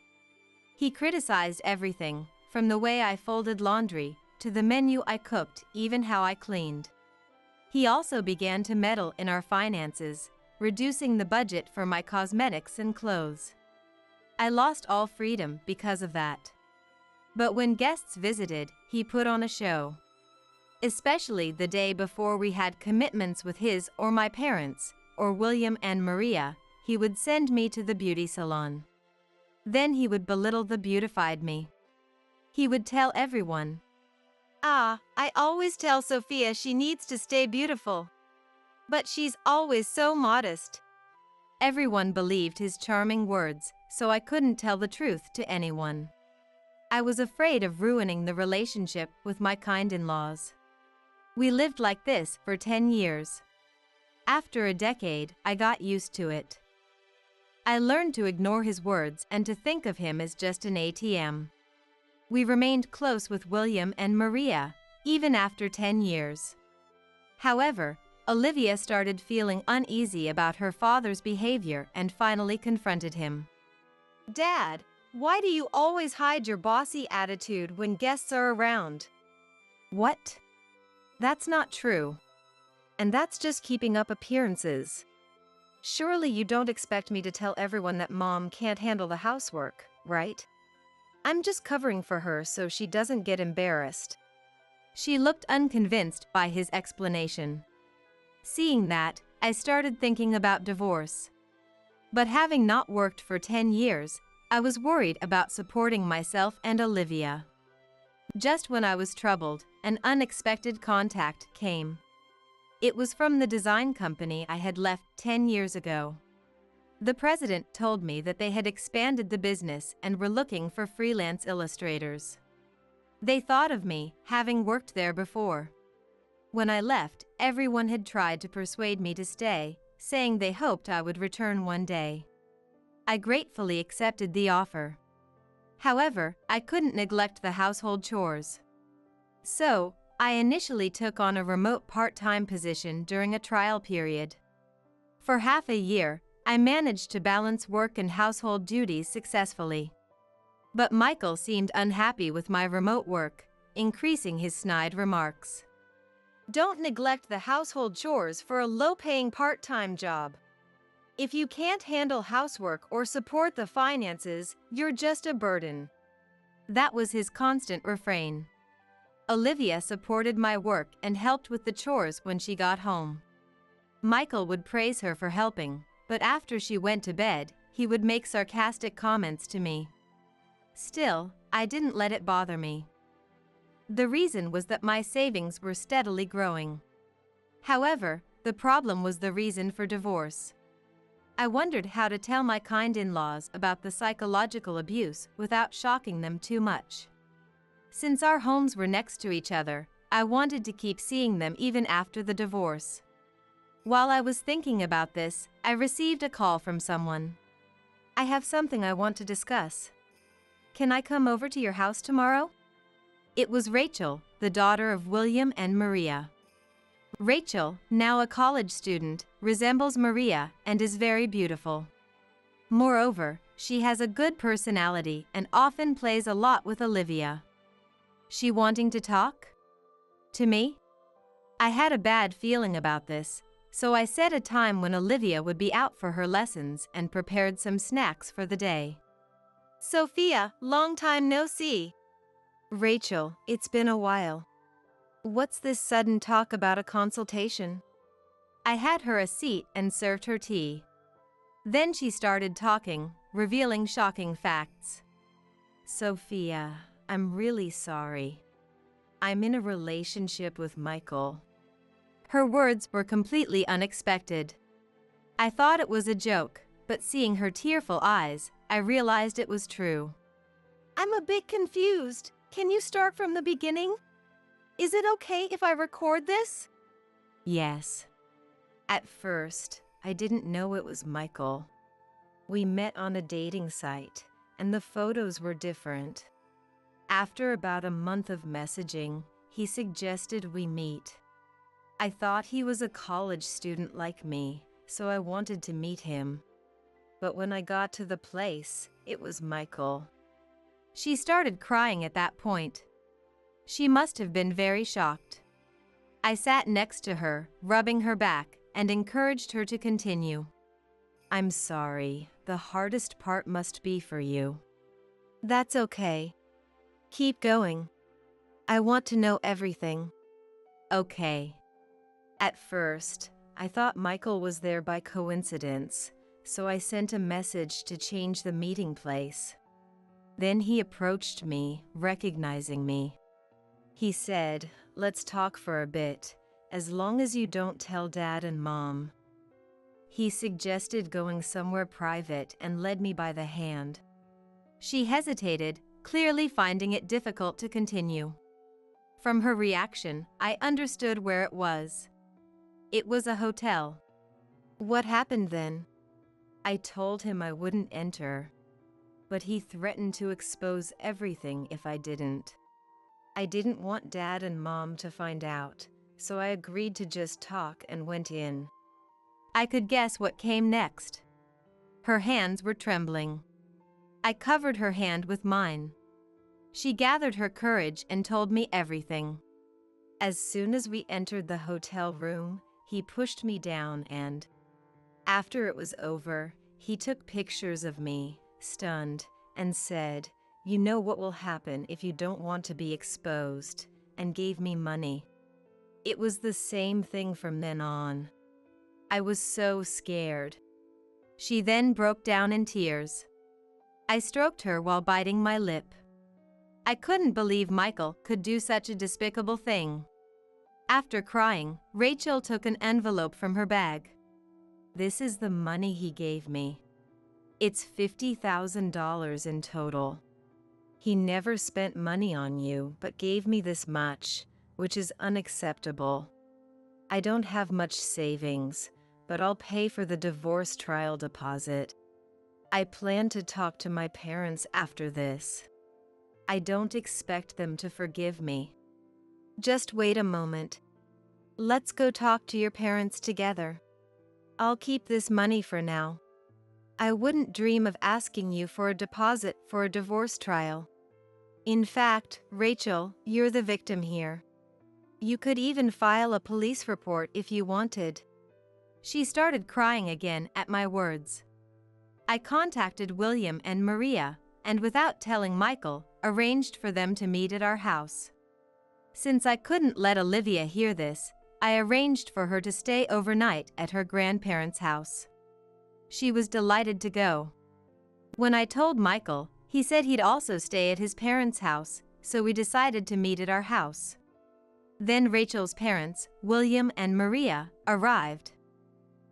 He criticized everything, from the way I folded laundry, to the menu I cooked, even how I cleaned. He also began to meddle in our finances, reducing the budget for my cosmetics and clothes. I lost all freedom because of that. But when guests visited, he put on a show. Especially the day before we had commitments with his or my parents, or William and Maria, he would send me to the beauty salon. Then he would belittle the beautified me. He would tell everyone, "I always tell Sophia she needs to stay beautiful. But she's always so modest." Everyone believed his charming words, so I couldn't tell the truth to anyone. I was afraid of ruining the relationship with my kind-in-laws. We lived like this for 10 years. After a decade, I got used to it. I learned to ignore his words and to think of him as just an ATM. We remained close with William and Maria, even after 10 years. However, Olivia started feeling uneasy about her father's behavior and finally confronted him. "Dad, why do you always hide your bossy attitude when guests are around?" "What? That's not true. And that's just keeping up appearances. Surely you don't expect me to tell everyone that Mom can't handle the housework, right? I'm just covering for her so she doesn't get embarrassed." She looked unconvinced by his explanation. Seeing that, I started thinking about divorce. But having not worked for 10 years, I was worried about supporting myself and Olivia. Just when I was troubled, an unexpected contact came. It was from the design company I had left 10 years ago. The president told me that they had expanded the business and were looking for freelance illustrators. They thought of me, having worked there before. When I left, everyone had tried to persuade me to stay, saying they hoped I would return one day. I gratefully accepted the offer. However, I couldn't neglect the household chores. So, I initially took on a remote part-time position during a trial period. For half a year, I managed to balance work and household duties successfully. But Michael seemed unhappy with my remote work, increasing his snide remarks. "Don't neglect the household chores for a low-paying part-time job. If you can't handle housework or support the finances, you're just a burden. That was his constant refrain. Olivia supported my work and helped with the chores when she got home. Michael would praise her for helping, but after she went to bed, he would make sarcastic comments to me. Still, I didn't let it bother me. The reason was that my savings were steadily growing. However, the problem was the reason for divorce. I wondered how to tell my kind in-laws about the psychological abuse without shocking them too much. Since our homes were next to each other, I wanted to keep seeing them even after the divorce. While I was thinking about this, I received a call from someone. "I have something I want to discuss. Can I come over to your house tomorrow?" It was Rachel, the daughter of William and Maria. Rachel, now a college student, resembles Maria and is very beautiful. Moreover, she has a good personality and often plays a lot with Olivia. She wanting to talk? To me? I had a bad feeling about this, so I set a time when Olivia would be out for her lessons and prepared some snacks for the day. "Sophia, long time no see." "Rachel, it's been a while. What's this sudden talk about a consultation?" I had her a seat and served her tea. Then she started talking, revealing shocking facts. "Sophia, I'm really sorry. I'm in a relationship with Michael." Her words were completely unexpected. I thought it was a joke, but seeing her tearful eyes, I realized it was true. "I'm a bit confused. Can you start from the beginning? Is it okay if I record this?" "Yes. At first, I didn't know it was Michael. We met on a dating site, and the photos were different. After about a month of messaging, he suggested we meet. I thought he was a college student like me, so I wanted to meet him. But when I got to the place, it was Michael." She started crying at that point. She must have been very shocked. I sat next to her, rubbing her back, and encouraged her to continue. "I'm sorry, the hardest part must be for you." "That's okay. Keep going. I want to know everything." "Okay. At first, I thought Michael was there by coincidence, so I sent a message to change the meeting place. Then he approached me, recognizing me. He said, 'Let's talk for a bit, as long as you don't tell Dad and Mom.' He suggested going somewhere private and led me by the hand." She hesitated, clearly finding it difficult to continue. From her reaction, I understood where it was. It was a hotel. "What happened then?" "I told him I wouldn't enter, but he threatened to expose everything if I didn't. I didn't want Dad and Mom to find out, so I agreed to just talk and went in." I could guess what came next. Her hands were trembling. I covered her hand with mine. She gathered her courage and told me everything. "As soon as we entered the hotel room, he pushed me down and, after it was over, he took pictures of me, stunned, and said, 'You know what will happen if you don't want to be exposed,' and gave me money. It was the same thing from then on. I was so scared." She then broke down in tears. I stroked her while biting my lip. I couldn't believe Michael could do such a despicable thing. After crying, Rachel took an envelope from her bag. "This is the money he gave me. It's $50,000 in total. He never spent money on you but gave me this much, which is unacceptable. I don't have much savings, but I'll pay for the divorce trial deposit. I plan to talk to my parents after this. I don't expect them to forgive me." "Just wait a moment. Let's go talk to your parents together. I'll keep this money for now. I wouldn't dream of asking you for a deposit for a divorce trial. In fact, Rachel, you're the victim here. You could even file a police report if you wanted." She started crying again at my words. I contacted William and Maria, and without telling Michael, arranged for them to meet at our house. Since I couldn't let Olivia hear this, I arranged for her to stay overnight at her grandparents' house. She was delighted to go. When I told Michael, he said he'd also stay at his parents' house, so we decided to meet at our house. Then Rachel's parents, William and Maria, arrived.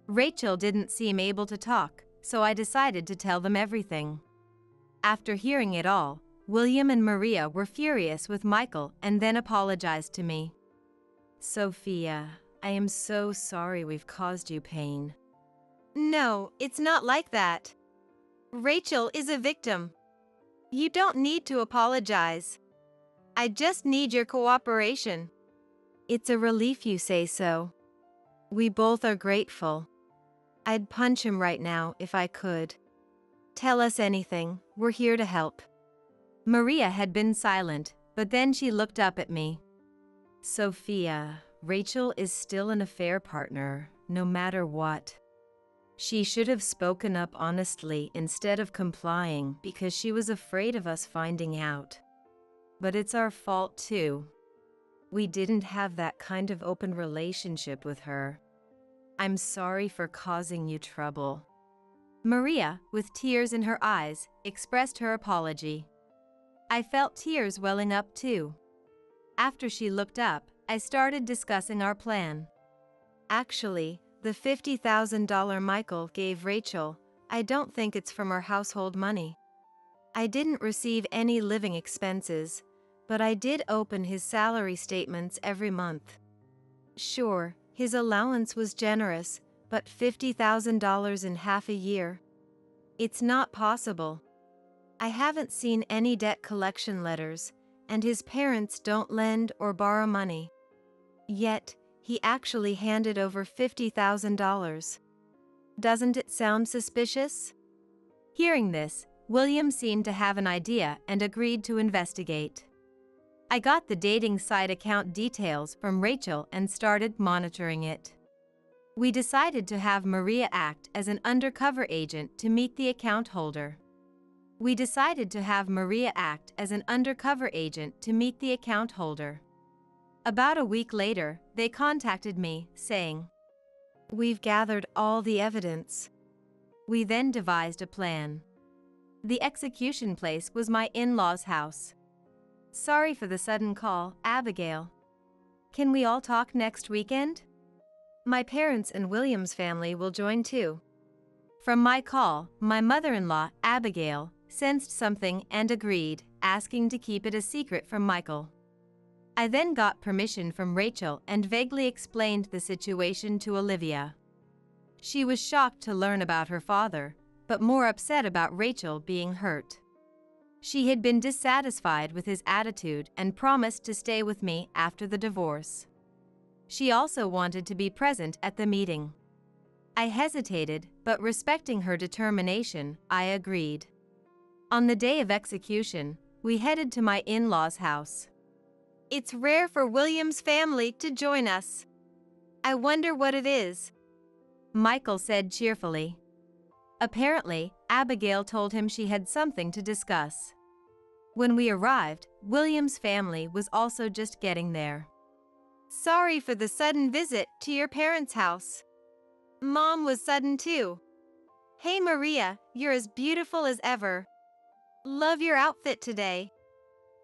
Rachel didn't seem able to talk, so I decided to tell them everything. After hearing it all, William and Maria were furious with Michael and then apologized to me. Sophia, I am so sorry we've caused you pain. No, it's not like that. Rachel is a victim. You don't need to apologize. I just need your cooperation. It's a relief you say so. We both are grateful. I'd punch him right now if I could. Tell us anything, we're here to help. Maria had been silent, but then she looked up at me. Sophia, Rachel is still an affair partner, no matter what. She should have spoken up honestly instead of complying because she was afraid of us finding out. But it's our fault too. We didn't have that kind of open relationship with her. I'm sorry for causing you trouble. Maria, with tears in her eyes, expressed her apology. I felt tears welling up too. After she looked up, I started discussing our plan. Actually, the $50,000 Michael gave Rachel, I don't think it's from our household money. I didn't receive any living expenses, but I did open his salary statements every month. Sure, his allowance was generous, but $50,000 in half a year? It's not possible. I haven't seen any debt collection letters, and his parents don't lend or borrow money. Yet, he actually handed over $50,000. Doesn't it sound suspicious? Hearing this, William seemed to have an idea and agreed to investigate. I got the dating site account details from Rachel and started monitoring it. We decided to have Maria act as an undercover agent to meet the account holder. About a week later, they contacted me, saying, "We've gathered all the evidence." We then devised a plan. The execution place was my in-laws' house. Sorry for the sudden call, Abigail. Can we all talk next weekend? My parents and William's family will join too. From my call, my mother-in-law, Abigail, sensed something and agreed, asking to keep it a secret from Michael. I then got permission from Rachel and vaguely explained the situation to Olivia. She was shocked to learn about her father, but more upset about Rachel being hurt. She had been dissatisfied with his attitude and promised to stay with me after the divorce. She also wanted to be present at the meeting. I hesitated, but respecting her determination, I agreed. On the day of execution, we headed to my in-laws' house. It's rare for William's family to join us. I wonder what it is. Michael said cheerfully. Apparently, Abigail told him she had something to discuss. When we arrived, William's family was also just getting there. Sorry for the sudden visit to your parents' house. Mom was sudden too. Hey Maria, you're as beautiful as ever. Love your outfit today.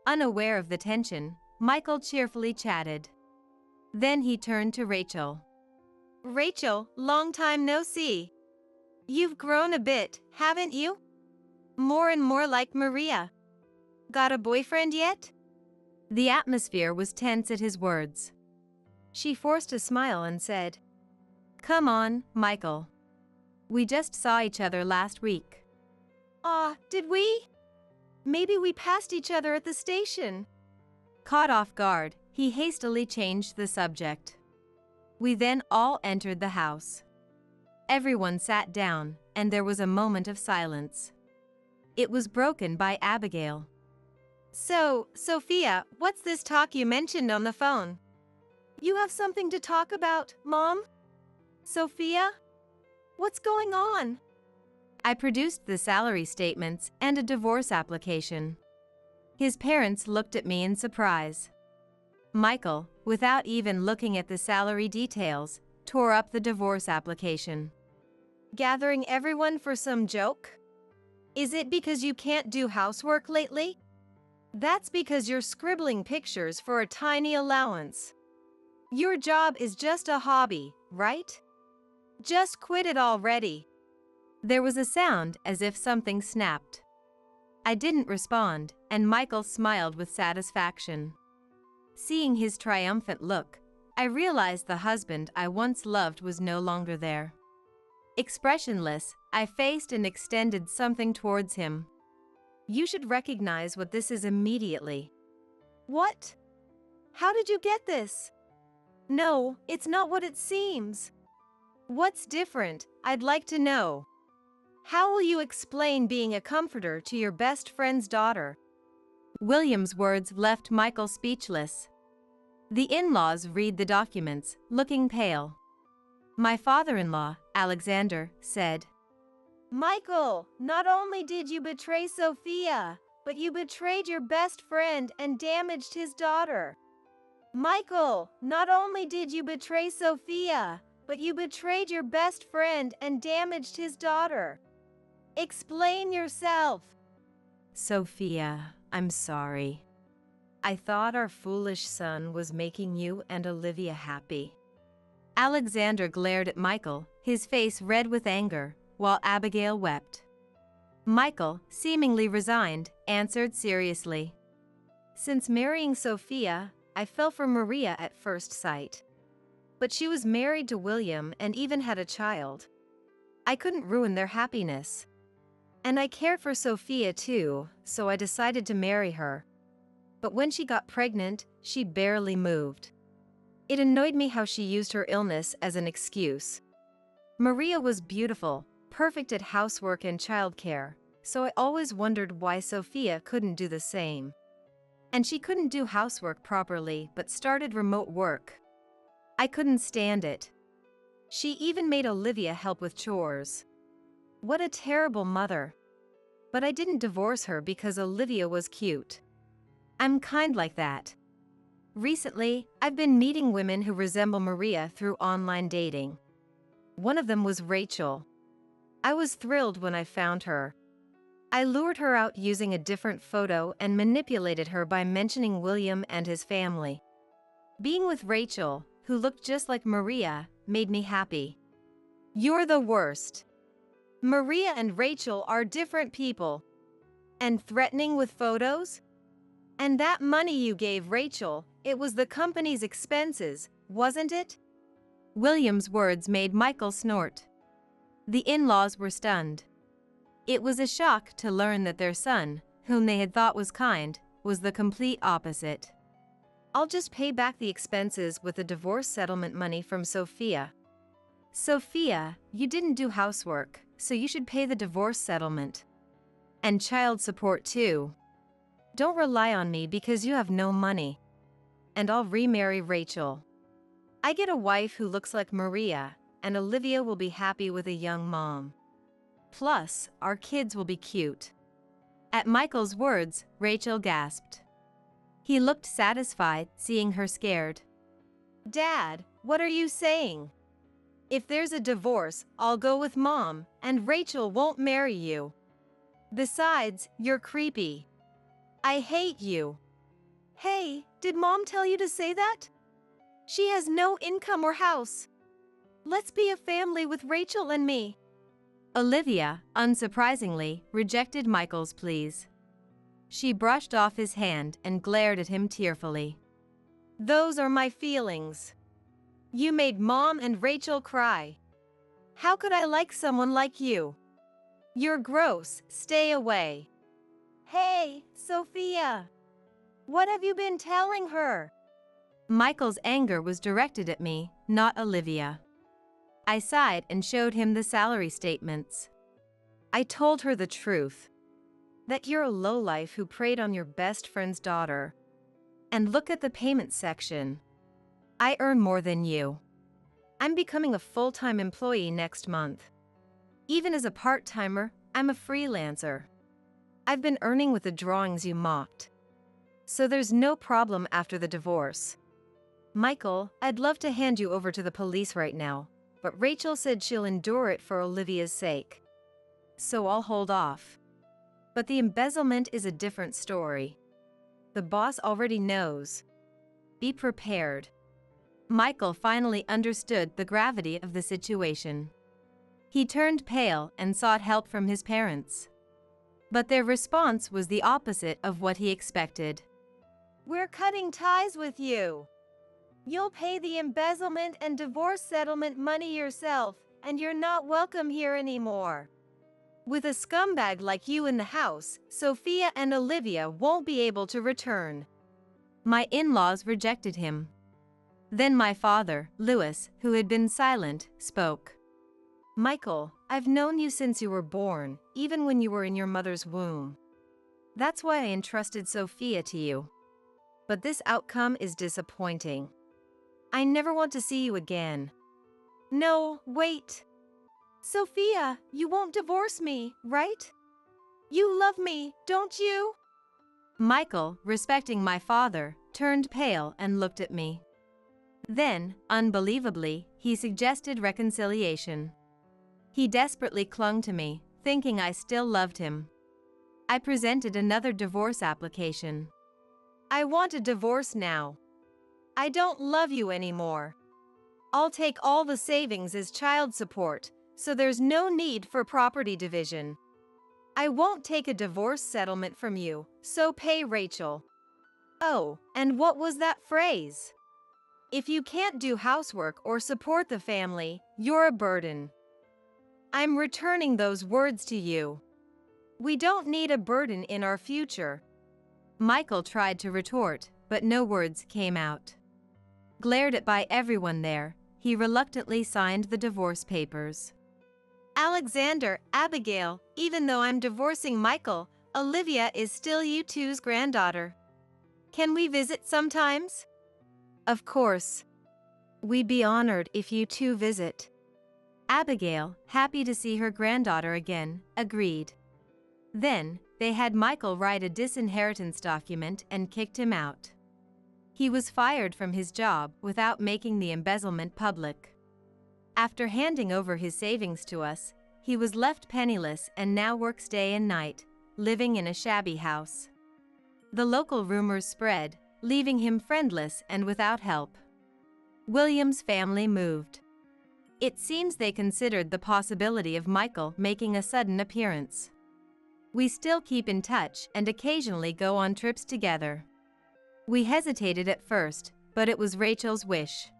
Unaware of the tension, Michael cheerfully chatted. Then he turned to Rachel. Rachel, long time no see. You've grown a bit, haven't you? More and more like Maria. Got a boyfriend yet? The atmosphere was tense at his words. She forced a smile and said, "Come on, Michael. We just saw each other last week." Did we? Maybe we passed each other at the station. Caught off guard, he hastily changed the subject. We then all entered the house. Everyone sat down, and there was a moment of silence. It was broken by Abigail. So, Sophia, what's this talk you mentioned on the phone? You have something to talk about, Mom? Sophia? What's going on? I produced the salary statements and a divorce application. His parents looked at me in surprise. Michael, without even looking at the salary details, tore up the divorce application. Gathering everyone for some joke? Is it because you can't do housework lately? That's because you're scribbling pictures for a tiny allowance. Your job is just a hobby, right? Just quit it already. There was a sound as if something snapped. I didn't respond, and Michael smiled with satisfaction. Seeing his triumphant look, I realized the husband I once loved was no longer there. Expressionless, I faced and extended something towards him. You should recognize what this is immediately. What? How did you get this? No, it's not what it seems. What's different? I'd like to know. How will you explain being a comforter to your best friend's daughter? William's words left Michael speechless. The in-laws read the documents, looking pale. My father-in-law, Alexander, said, Michael, not only did you betray Sophia, but you betrayed your best friend and damaged his daughter. Michael, not only did you betray Sophia, but you betrayed your best friend and damaged his daughter. Explain yourself. Sophia, I'm sorry. I thought our foolish son was making you and Olivia happy. Alexander glared at Michael, his face red with anger, while Abigail wept. Michael, seemingly resigned, answered seriously. Since marrying Sophia, I fell for Maria at first sight. But she was married to William and even had a child. I couldn't ruin their happiness. And I cared for Sophia too, so I decided to marry her. But when she got pregnant, she barely moved. It annoyed me how she used her illness as an excuse. Maria was beautiful, perfect at housework and childcare, so I always wondered why Sophia couldn't do the same. And she couldn't do housework properly but started remote work. I couldn't stand it. She even made Olivia help with chores. What a terrible mother. But I didn't divorce her because Olivia was cute. I'm kind like that. Recently, I've been meeting women who resemble Maria through online dating. One of them was Rachel. I was thrilled when I found her. I lured her out using a different photo and manipulated her by mentioning William and his family. Being with Rachel, who looked just like Maria, made me happy. You're the worst. Maria and Rachel are different people. And threatening with photos? And that money you gave Rachel, it was the company's expenses, wasn't it? William's words made Michael snort. The in-laws were stunned. It was a shock to learn that their son, whom they had thought was kind, was the complete opposite. I'll just pay back the expenses with the divorce settlement money from Sophia. Sophia, you didn't do housework, so you should pay the divorce settlement. And child support too. Don't rely on me because you have no money. And I'll remarry Rachel. I get a wife who looks like Maria, and Olivia will be happy with a young mom. Plus, our kids will be cute. At Michael's words, Rachel gasped. He looked satisfied, seeing her scared. Dad, what are you saying? If there's a divorce, I'll go with Mom, and Rachel won't marry you. Besides, you're creepy. I hate you. Hey, did Mom tell you to say that? She has no income or house. Let's be a family with Rachel and me. Olivia, unsurprisingly, rejected Michael's pleas. She brushed off his hand and glared at him tearfully. Those are my feelings. You made Mom and Rachel cry. How could I like someone like you? You're gross, stay away. Hey, Sophia. What have you been telling her? Michael's anger was directed at me, not Olivia. I sighed and showed him the salary statements. I told her the truth. That you're a lowlife who preyed on your best friend's daughter. And look at the payment section. I earn more than you. I'm becoming a full-time employee next month. Even as a part-timer, I'm a freelancer. I've been earning with the drawings you mocked. So there's no problem after the divorce. Michael, I'd love to hand you over to the police right now, but Rachel said she'll endure it for Olivia's sake. So I'll hold off. But the embezzlement is a different story. The boss already knows. Be prepared. Michael finally understood the gravity of the situation. He turned pale and sought help from his parents. But their response was the opposite of what he expected. We're cutting ties with you. You'll pay the embezzlement and divorce settlement money yourself, and you're not welcome here anymore. With a scumbag like you in the house, Sophia and Olivia won't be able to return. My in-laws rejected him. Then my father, Louis, who had been silent, spoke. Michael, I've known you since you were born, even when you were in your mother's womb. That's why I entrusted Sophia to you. But this outcome is disappointing. I never want to see you again. No, wait. Sophia, you won't divorce me, right? You love me, don't you? Michael, respecting my father, turned pale and looked at me. Then, unbelievably, he suggested reconciliation. He desperately clung to me, thinking I still loved him. I presented another divorce application. I want a divorce now. I don't love you anymore. I'll take all the savings as child support, so there's no need for property division. I won't take a divorce settlement from you, so pay Rachel. Oh, and what was that phrase? If you can't do housework or support the family, you're a burden. I'm returning those words to you. We don't need a burden in our future. Michael tried to retort, but no words came out. Glared at by everyone there, he reluctantly signed the divorce papers. Alexander, Abigail, even though I'm divorcing Michael, Olivia is still you two's granddaughter. Can we visit sometimes? Of course. We'd be honored if you two visit. Abigail, happy to see her granddaughter again, agreed. Then, they had Michael write a disinheritance document and kicked him out. He was fired from his job without making the embezzlement public. After handing over his savings to us, he was left penniless and now works day and night, living in a shabby house. The local rumors spread, leaving him friendless and without help. William's family moved. It seems they considered the possibility of Michael making a sudden appearance. We still keep in touch and occasionally go on trips together. We hesitated at first, but it was Rachel's wish.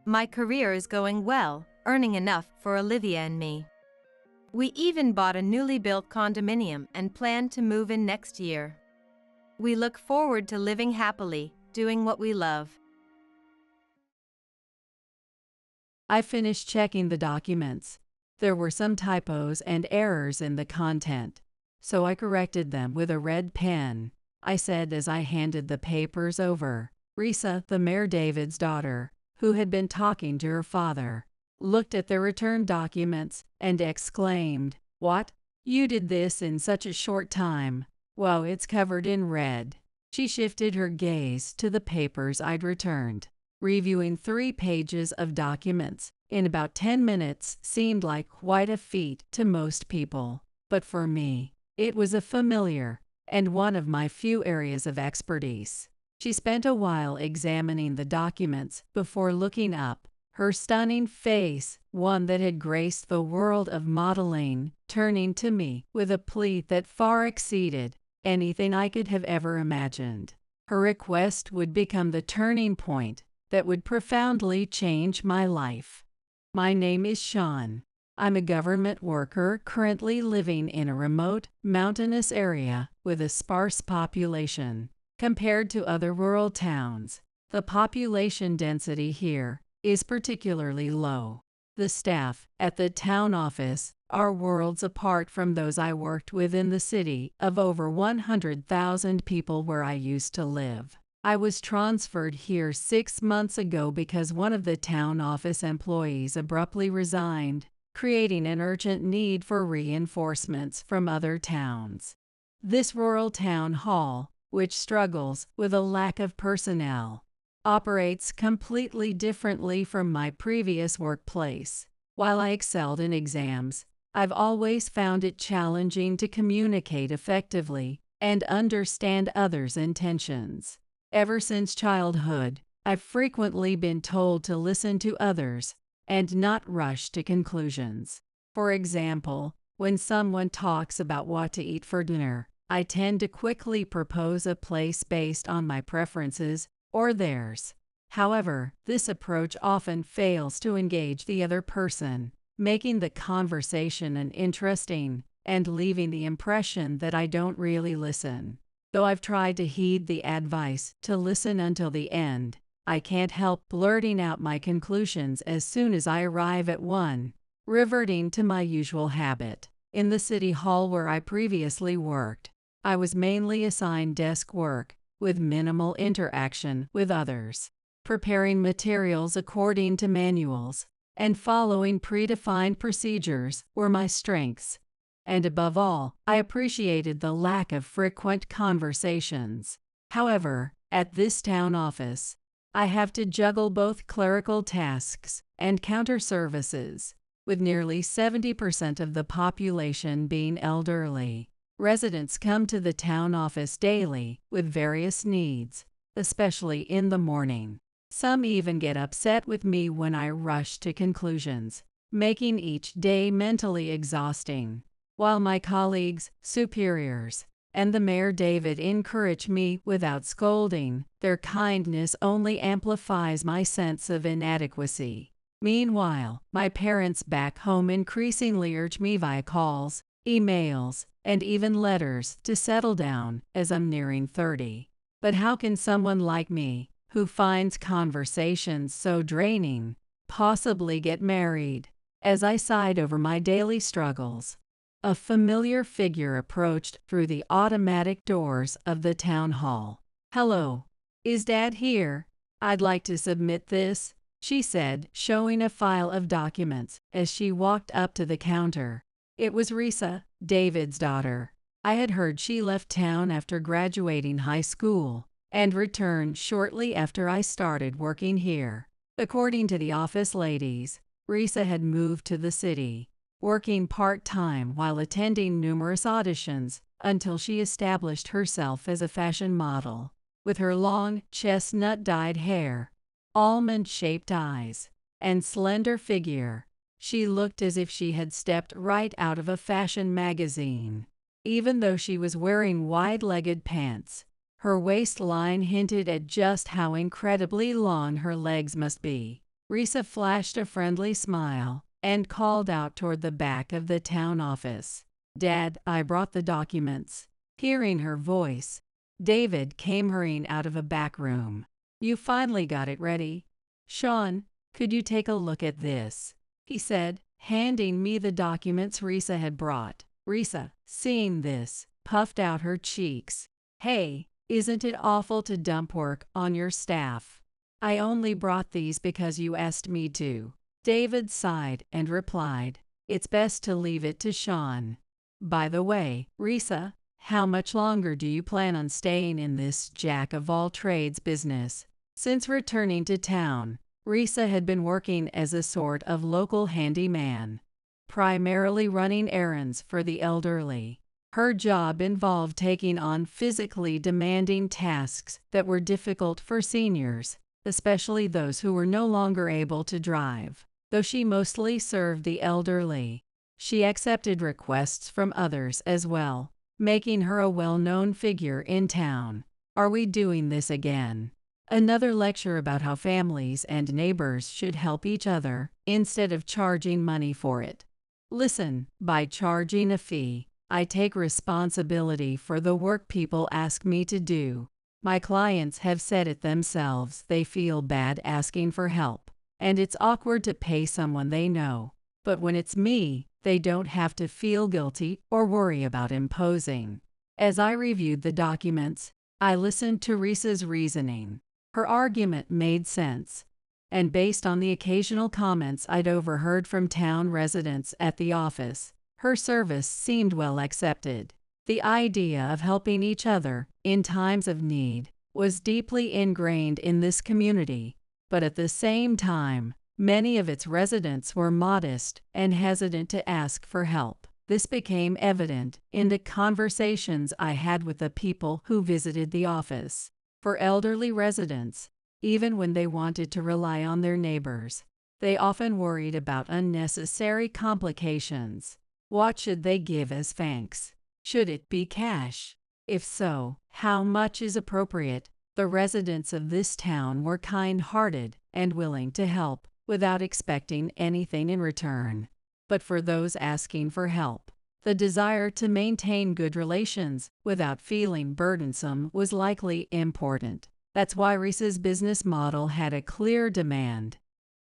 My career is going well, earning enough for Olivia and me. We even bought a newly built condominium and plan to move in next year. We look forward to living happily, doing what we love. I finished checking the documents. There were some typos and errors in the content, so I corrected them with a red pen. I said as I handed the papers over. Risa, the Mayor David's daughter, who had been talking to her father, looked at the returned documents and exclaimed, "What? You did this in such a short time? Well, it's covered in red." She shifted her gaze to the papers I'd returned. Reviewing 3 pages of documents in about 10 minutes seemed like quite a feat to most people, but for me, it was a familiar and one of my few areas of expertise. She spent a while examining the documents before looking up, her stunning face, one that had graced the world of modeling, turning to me with a plea that far exceeded anything I could have ever imagined. Her request would become the turning point that would profoundly change my life. My name is Sean. I'm a government worker currently living in a remote, mountainous area with a sparse population. Compared to other rural towns, the population density here is particularly low. The staff at the town office are worlds apart from those I worked with in the city of over 100,000 people where I used to live. I was transferred here 6 months ago because one of the town office employees abruptly resigned, creating an urgent need for reinforcements from other towns. This rural town hall, which struggles with a lack of personnel, operates completely differently from my previous workplace. While I excelled in exams, I've always found it challenging to communicate effectively and understand others' intentions. Ever since childhood, I've frequently been told to listen to others and not rush to conclusions. For example, when someone talks about what to eat for dinner, I tend to quickly propose a place based on my preferences or theirs. However, this approach often fails to engage the other person, making the conversation uninteresting and leaving the impression that I don't really listen. Though I've tried to heed the advice to listen until the end, I can't help blurting out my conclusions as soon as I arrive at one, reverting to my usual habit. In the city hall where I previously worked, I was mainly assigned desk work, with minimal interaction with others. Preparing materials according to manuals and following predefined procedures were my strengths. And above all, I appreciated the lack of frequent conversations. However, at this town office, I have to juggle both clerical tasks and counter services, with nearly 70% of the population being elderly. Residents come to the town office daily with various needs, especially in the morning. Some even get upset with me when I rush to conclusions, making each day mentally exhausting. While my colleagues, superiors, and the Mayor David encourage me without scolding, their kindness only amplifies my sense of inadequacy. Meanwhile, my parents back home increasingly urge me via calls, emails, and even letters to settle down as I'm nearing 30. But how can someone like me, who finds conversations so draining, possibly get married? As I sighed over my daily struggles, a familiar figure approached through the automatic doors of the town hall. "Hello. Is Dad here? I'd like to submit this," she said, showing a file of documents as she walked up to the counter. It was Risa, David's daughter. I had heard she left town after graduating high school and returned shortly after I started working here. According to the office ladies, Risa had moved to the city, working part-time while attending numerous auditions until she established herself as a fashion model. With her long, chestnut-dyed hair, almond-shaped eyes, and slender figure, she looked as if she had stepped right out of a fashion magazine. Even though she was wearing wide-legged pants, her waistline hinted at just how incredibly long her legs must be. Risa flashed a friendly smile and called out toward the back of the town office. "Dad, I brought the documents." Hearing her voice, David came hurrying out of a back room. "You finally got it ready. Sean, could you take a look at this?" he said, handing me the documents Risa had brought. Risa, seeing this, puffed out her cheeks. "Hey, isn't it awful to dump work on your staff? I only brought these because you asked me to." David sighed and replied, "It's best to leave it to Sean. By the way, Risa, how much longer do you plan on staying in this jack-of-all-trades business?" Since returning to town, Risa had been working as a sort of local handyman, primarily running errands for the elderly. Her job involved taking on physically demanding tasks that were difficult for seniors, especially those who were no longer able to drive. Though she mostly served the elderly, she accepted requests from others as well, making her a well-known figure in town. "Are we doing this again?" Another lecture about how families and neighbors should help each other instead of charging money for it. Listen, by charging a fee, I take responsibility for the work people ask me to do. My clients have said it themselves, they feel bad asking for help, and it's awkward to pay someone they know. But when it's me, they don't have to feel guilty or worry about imposing. As I reviewed the documents, I listened to Risa's reasoning. Her argument made sense, and based on the occasional comments I'd overheard from town residents at the office, her service seemed well accepted. The idea of helping each other in times of need was deeply ingrained in this community, but at the same time, many of its residents were modest and hesitant to ask for help. This became evident in the conversations I had with the people who visited the office. For elderly residents, even when they wanted to rely on their neighbors, they often worried about unnecessary complications. What should they give as thanks? Should it be cash? If so, how much is appropriate? The residents of this town were kind-hearted and willing to help without expecting anything in return. But for those asking for help, the desire to maintain good relations without feeling burdensome was likely important. That's why Risa's business model had a clear demand,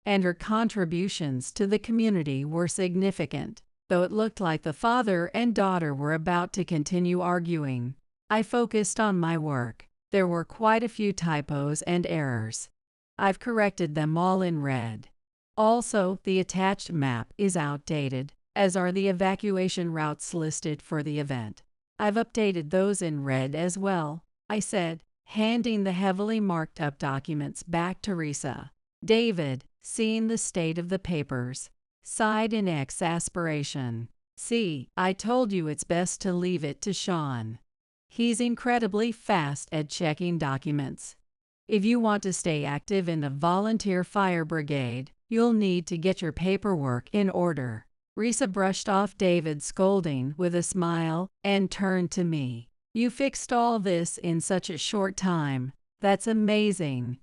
and her contributions to the community were significant. Though it looked like the father and daughter were about to continue arguing, I focused on my work. There were quite a few typos and errors. I've corrected them all in red. Also, the attached map is outdated, as are the evacuation routes listed for the event. I've updated those in red as well, I said, handing the heavily marked up documents back to Risa. David, seeing the state of the papers, sighed in exasperation. See, I told you it's best to leave it to Sean. He's incredibly fast at checking documents. If you want to stay active in the volunteer fire brigade, you'll need to get your paperwork in order. Risa brushed off David's scolding with a smile and turned to me. You fixed all this in such a short time. That's amazing.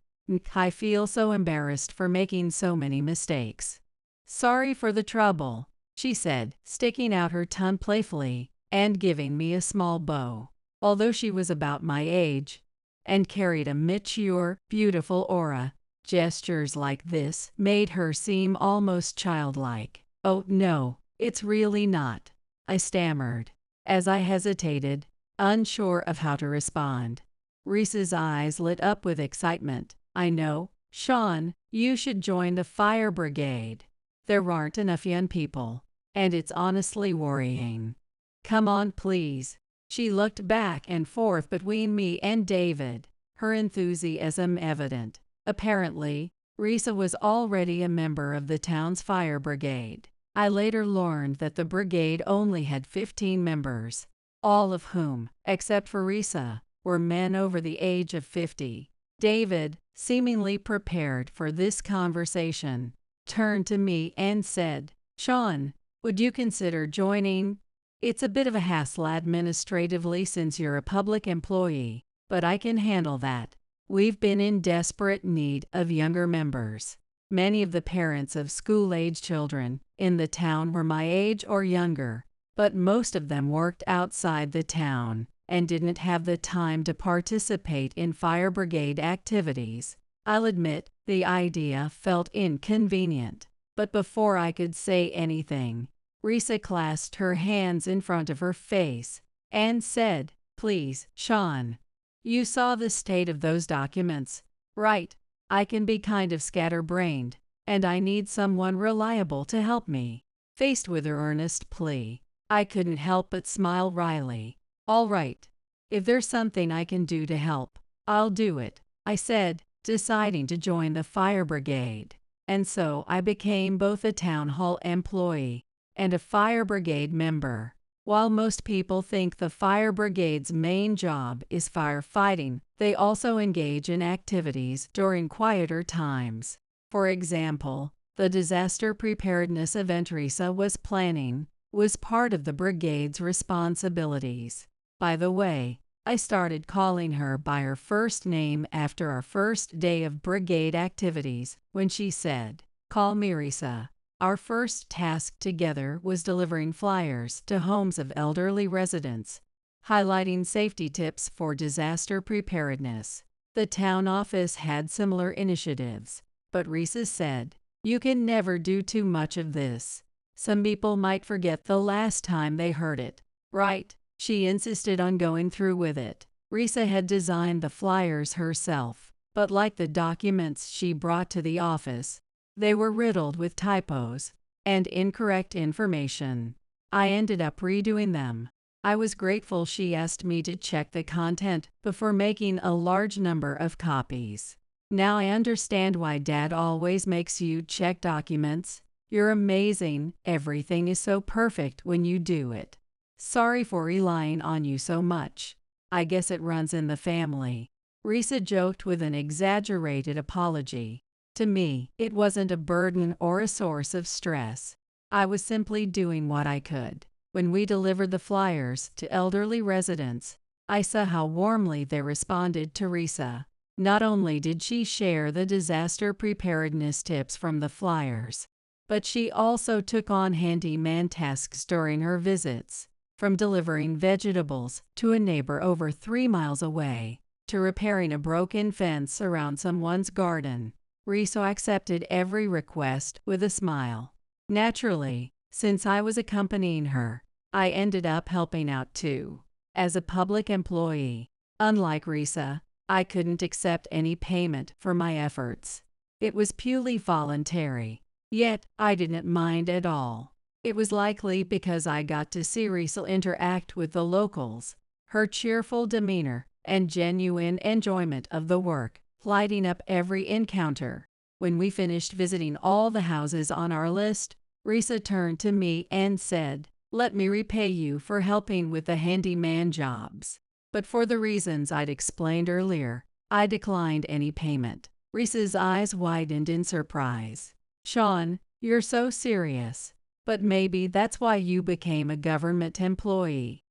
I feel so embarrassed for making so many mistakes. Sorry for the trouble, she said, sticking out her tongue playfully and giving me a small bow. Although she was about my age and carried a mature, beautiful aura, gestures like this made her seem almost childlike. Oh no, it's really not, I stammered, as I hesitated, unsure of how to respond. Risa's eyes lit up with excitement. I know, Sean, you should join the fire brigade. There aren't enough young people, and it's honestly worrying. Come on, please. She looked back and forth between me and David, her enthusiasm evident. Apparently, Risa was already a member of the town's fire brigade. I later learned that the brigade only had 15 members, all of whom, except for Risa, were men over the age of 50. David, seemingly prepared for this conversation, turned to me and said, Sean, would you consider joining? It's a bit of a hassle administratively since you're a public employee, but I can handle that. We've been in desperate need of younger members. Many of the parents of school-age children in the town were my age or younger, but most of them worked outside the town and didn't have the time to participate in fire brigade activities. I'll admit, the idea felt inconvenient, but before I could say anything, Risa clasped her hands in front of her face and said, Please, Sean. You saw the state of those documents, right? I can be kind of scatterbrained, and I need someone reliable to help me. Faced with her earnest plea, I couldn't help but smile wryly. All right. If there's something I can do to help, I'll do it, I said, deciding to join the fire brigade. And so I became both a town hall employee and a fire brigade member. While most people think the fire brigade's main job is firefighting, they also engage in activities during quieter times. For example, the disaster preparedness event Risa was planning was part of the brigade's responsibilities. By the way, I started calling her by her first name after our first day of brigade activities when she said, Call me Risa. Our first task together was delivering flyers to homes of elderly residents, highlighting safety tips for disaster preparedness. The town office had similar initiatives, but Risa said, You can never do too much of this. Some people might forget the last time they heard it. Right, she insisted on going through with it. Risa had designed the flyers herself, but like the documents she brought to the office, they were riddled with typos and incorrect information. I ended up redoing them. I was grateful she asked me to check the content before making a large number of copies. Now I understand why Dad always makes you check documents. You're amazing. Everything is so perfect when you do it. Sorry for relying on you so much. I guess it runs in the family. Risa joked with an exaggerated apology. To me, it wasn't a burden or a source of stress. I was simply doing what I could. When we delivered the flyers to elderly residents, I saw how warmly they responded to Risa. Not only did she share the disaster preparedness tips from the flyers, but she also took on handyman tasks during her visits, from delivering vegetables to a neighbor over 3 miles away, to repairing a broken fence around someone's garden. Risa accepted every request with a smile. Naturally, since I was accompanying her, I ended up helping out too. As a public employee, unlike Risa, I couldn't accept any payment for my efforts. It was purely voluntary. Yet, I didn't mind at all. It was likely because I got to see Risa interact with the locals. Her cheerful demeanor and genuine enjoyment of the work lighting up every encounter. When we finished visiting all the houses on our list, Risa turned to me and said, "Let me repay you for helping with the handyman jobs." But for the reasons I'd explained earlier, I declined any payment. Risa's eyes widened in surprise. "Sean, you're so serious. But maybe that's why you became a government employee.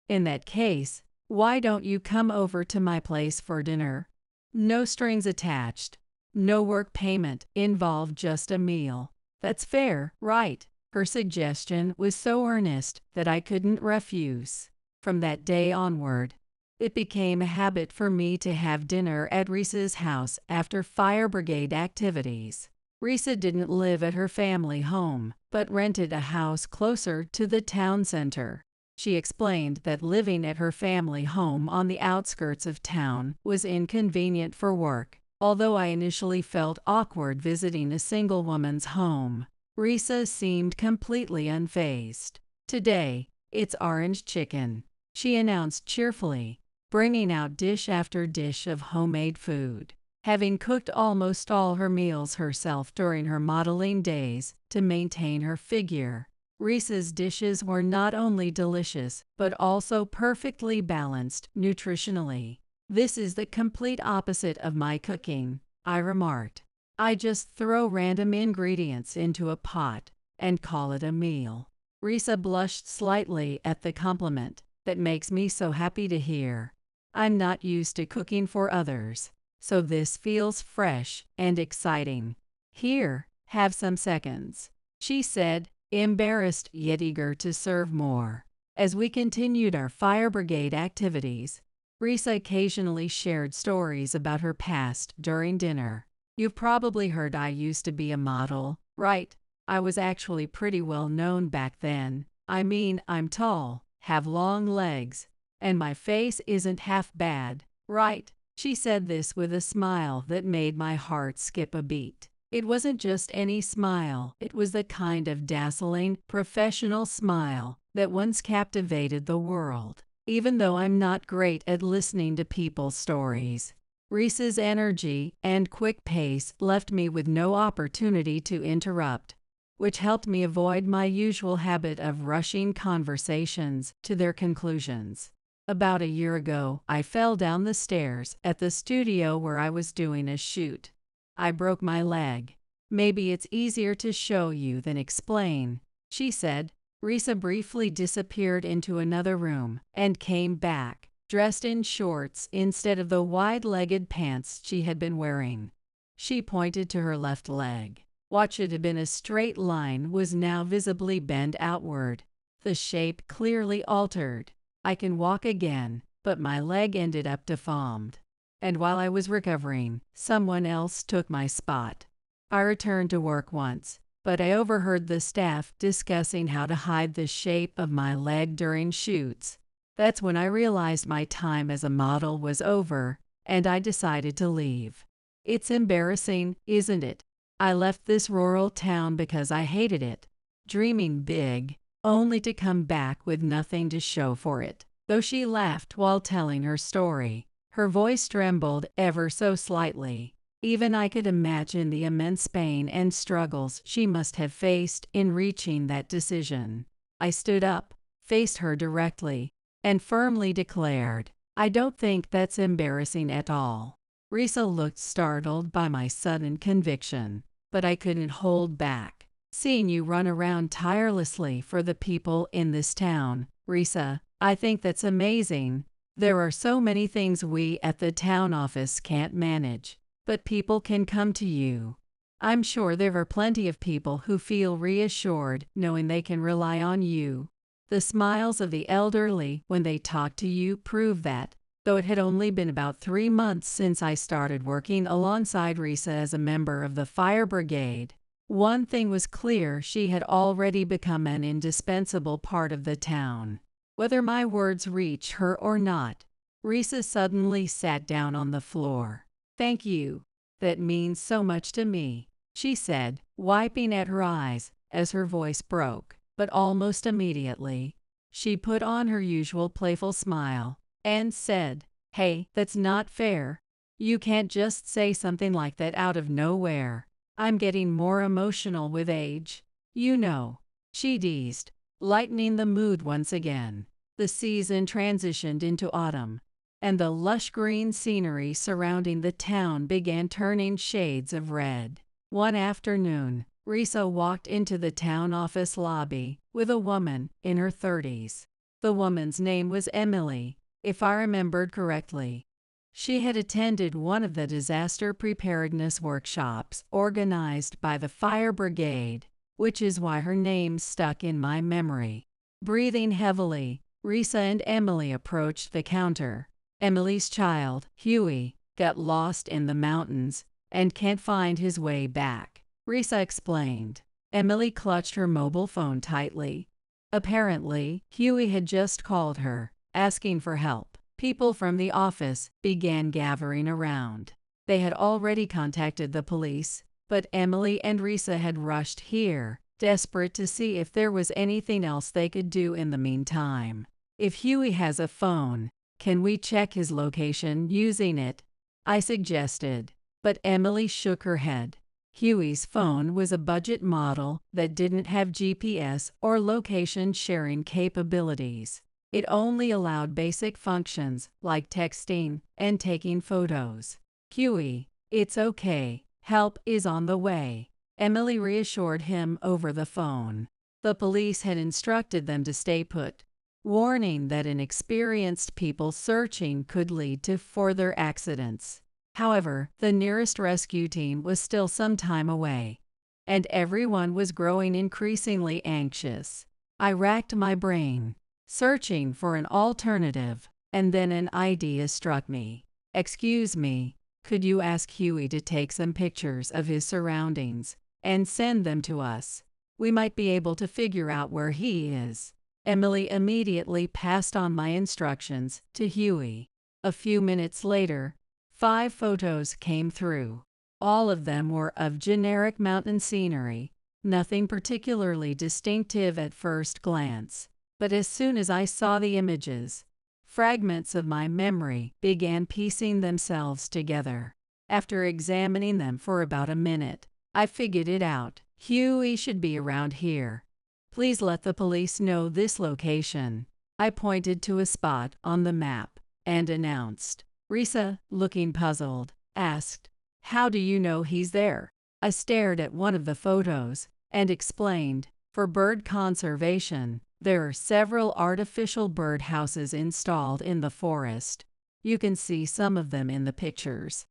In that case, why don't you come over to my place for dinner? No strings attached. No work payment involved, just a meal. That's fair, right?" Her suggestion was so earnest that I couldn't refuse. From that day onward, it became a habit for me to have dinner at Risa's house after fire brigade activities. Risa didn't live at her family home, but rented a house closer to the town center. She explained that living at her family home on the outskirts of town was inconvenient for work. Although I initially felt awkward visiting a single woman's home, Risa seemed completely unfazed. "Today, it's orange chicken," she announced cheerfully, bringing out dish after dish of homemade food. Having cooked almost all her meals herself during her modeling days to maintain her figure, Risa's dishes were not only delicious but also perfectly balanced nutritionally. "This is the complete opposite of my cooking," I remarked. "I just throw random ingredients into a pot and call it a meal." Risa blushed slightly at the compliment. "That makes me so happy to hear. I'm not used to cooking for others, so this feels fresh and exciting. Here, have some seconds," she said, embarrassed yet eager to serve more. As we continued our fire brigade activities, Risa occasionally shared stories about her past during dinner. "You've probably heard I used to be a model, right? I was actually pretty well known back then. I mean, I'm tall, have long legs, and my face isn't half bad, right?" She said this with a smile that made my heart skip a beat. It wasn't just any smile, it was the kind of dazzling, professional smile that once captivated the world. Even though I'm not great at listening to people's stories, Risa's energy and quick pace left me with no opportunity to interrupt, which helped me avoid my usual habit of rushing conversations to their conclusions. About a year ago, I fell down the stairs at the studio where I was doing a shoot. I broke my leg. "Maybe it's easier to show you than explain," she said. Risa briefly disappeared into another room and came back, dressed in shorts instead of the wide-legged pants she had been wearing. She pointed to her left leg. What should have been a straight line was now visibly bent outward, the shape clearly altered. "I can walk again, but my leg ended up deformed. And while I was recovering, someone else took my spot. I returned to work once, but I overheard the staff discussing how to hide the shape of my leg during shoots. That's when I realized my time as a model was over, and I decided to leave. It's embarrassing, isn't it? I left this rural town because I hated it, dreaming big, only to come back with nothing to show for it. Though she laughed while telling her story, her voice trembled ever so slightly. Even I could imagine the immense pain and struggles she must have faced in reaching that decision. I stood up, faced her directly, and firmly declared, "I don't think that's embarrassing at all." Risa looked startled by my sudden conviction, but I couldn't hold back. "Seeing you run around tirelessly for the people in this town, Risa, I think that's amazing. There are so many things we at the town office can't manage, but people can come to you. I'm sure there are plenty of people who feel reassured knowing they can rely on you." The smiles of the elderly when they talk to you prove that, though it had only been about 3 months since I started working alongside Risa as a member of the fire brigade, one thing was clear: she had already become an indispensable part of the town. Whether my words reached her or not, Risa suddenly sat down on the floor. "Thank you. That means so much to me," she said, wiping at her eyes as her voice broke. But almost immediately, she put on her usual playful smile and said, "Hey, that's not fair. You can't just say something like that out of nowhere. I'm getting more emotional with age. You know." She teased, lightening the mood once again. The season transitioned into autumn, and the lush green scenery surrounding the town began turning shades of red. One afternoon, Risa walked into the town office lobby with a woman in her 30s. The woman's name was Emily, if I remembered correctly. She had attended one of the disaster preparedness workshops organized by the fire brigade, which is why her name stuck in my memory. Breathing heavily, Risa and Emily approached the counter. Emily's child, Huey, got lost in the mountains and can't find his way back, Risa explained. Emily clutched her mobile phone tightly. Apparently, Huey had just called her, asking for help. People from the office began gathering around. They had already contacted the police, but Emily and Risa had rushed here, desperate to see if there was anything else they could do in the meantime. "If Huey has a phone, can we check his location using it?" I suggested, but Emily shook her head. Huey's phone was a budget model that didn't have GPS or location sharing capabilities. It only allowed basic functions like texting and taking photos. "Huey, it's okay. Help is on the way," Emily reassured him over the phone. The police had instructed them to stay put, warning that inexperienced people searching could lead to further accidents. However, the nearest rescue team was still some time away, and everyone was growing increasingly anxious. I racked my brain, searching for an alternative, and then an idea struck me. "Excuse me, could you ask Huey to take some pictures of his surroundings and send them to us? We might be able to figure out where he is." Emily immediately passed on my instructions to Huey. A few minutes later, 5 photos came through. All of them were of generic mountain scenery, nothing particularly distinctive at first glance. But as soon as I saw the images, fragments of my memory began piecing themselves together. After examining them for about a minute, I figured it out. "Huey should be around here. Please let the police know this location." I pointed to a spot on the map and announced. Risa, looking puzzled, asked, "How do you know he's there?" I stared at one of the photos and explained, "For bird conservation, there are several artificial bird houses installed in the forest. You can see some of them in the pictures.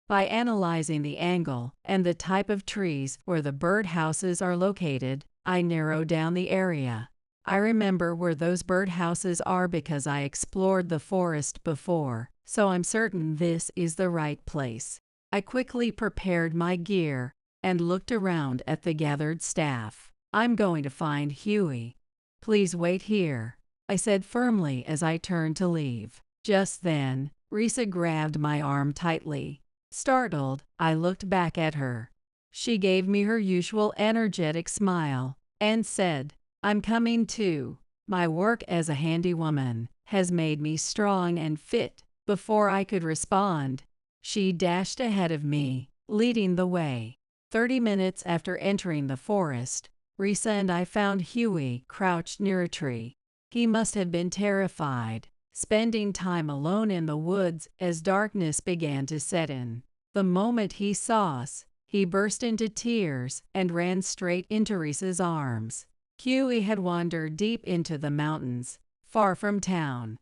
By analyzing the angle and the type of trees where the bird houses are located, I narrowed down the area. I remember where those bird houses are because I explored the forest before, so I'm certain this is the right place." I quickly prepared my gear and looked around at the gathered staff. "I'm going to find Huey. Please wait here." I said firmly as I turned to leave. Just then, Risa grabbed my arm tightly. Startled, I looked back at her. She gave me her usual energetic smile and said, "I'm coming too. My work as a handywoman has made me strong and fit." Before I could respond, she dashed ahead of me, leading the way. 30 minutes after entering the forest, Risa and I found Huey crouched near a tree. He must have been terrified, spending time alone in the woods as darkness began to set in. The moment he saw us, he burst into tears and ran straight into Risa's arms. Huey had wandered deep into the mountains, far from town.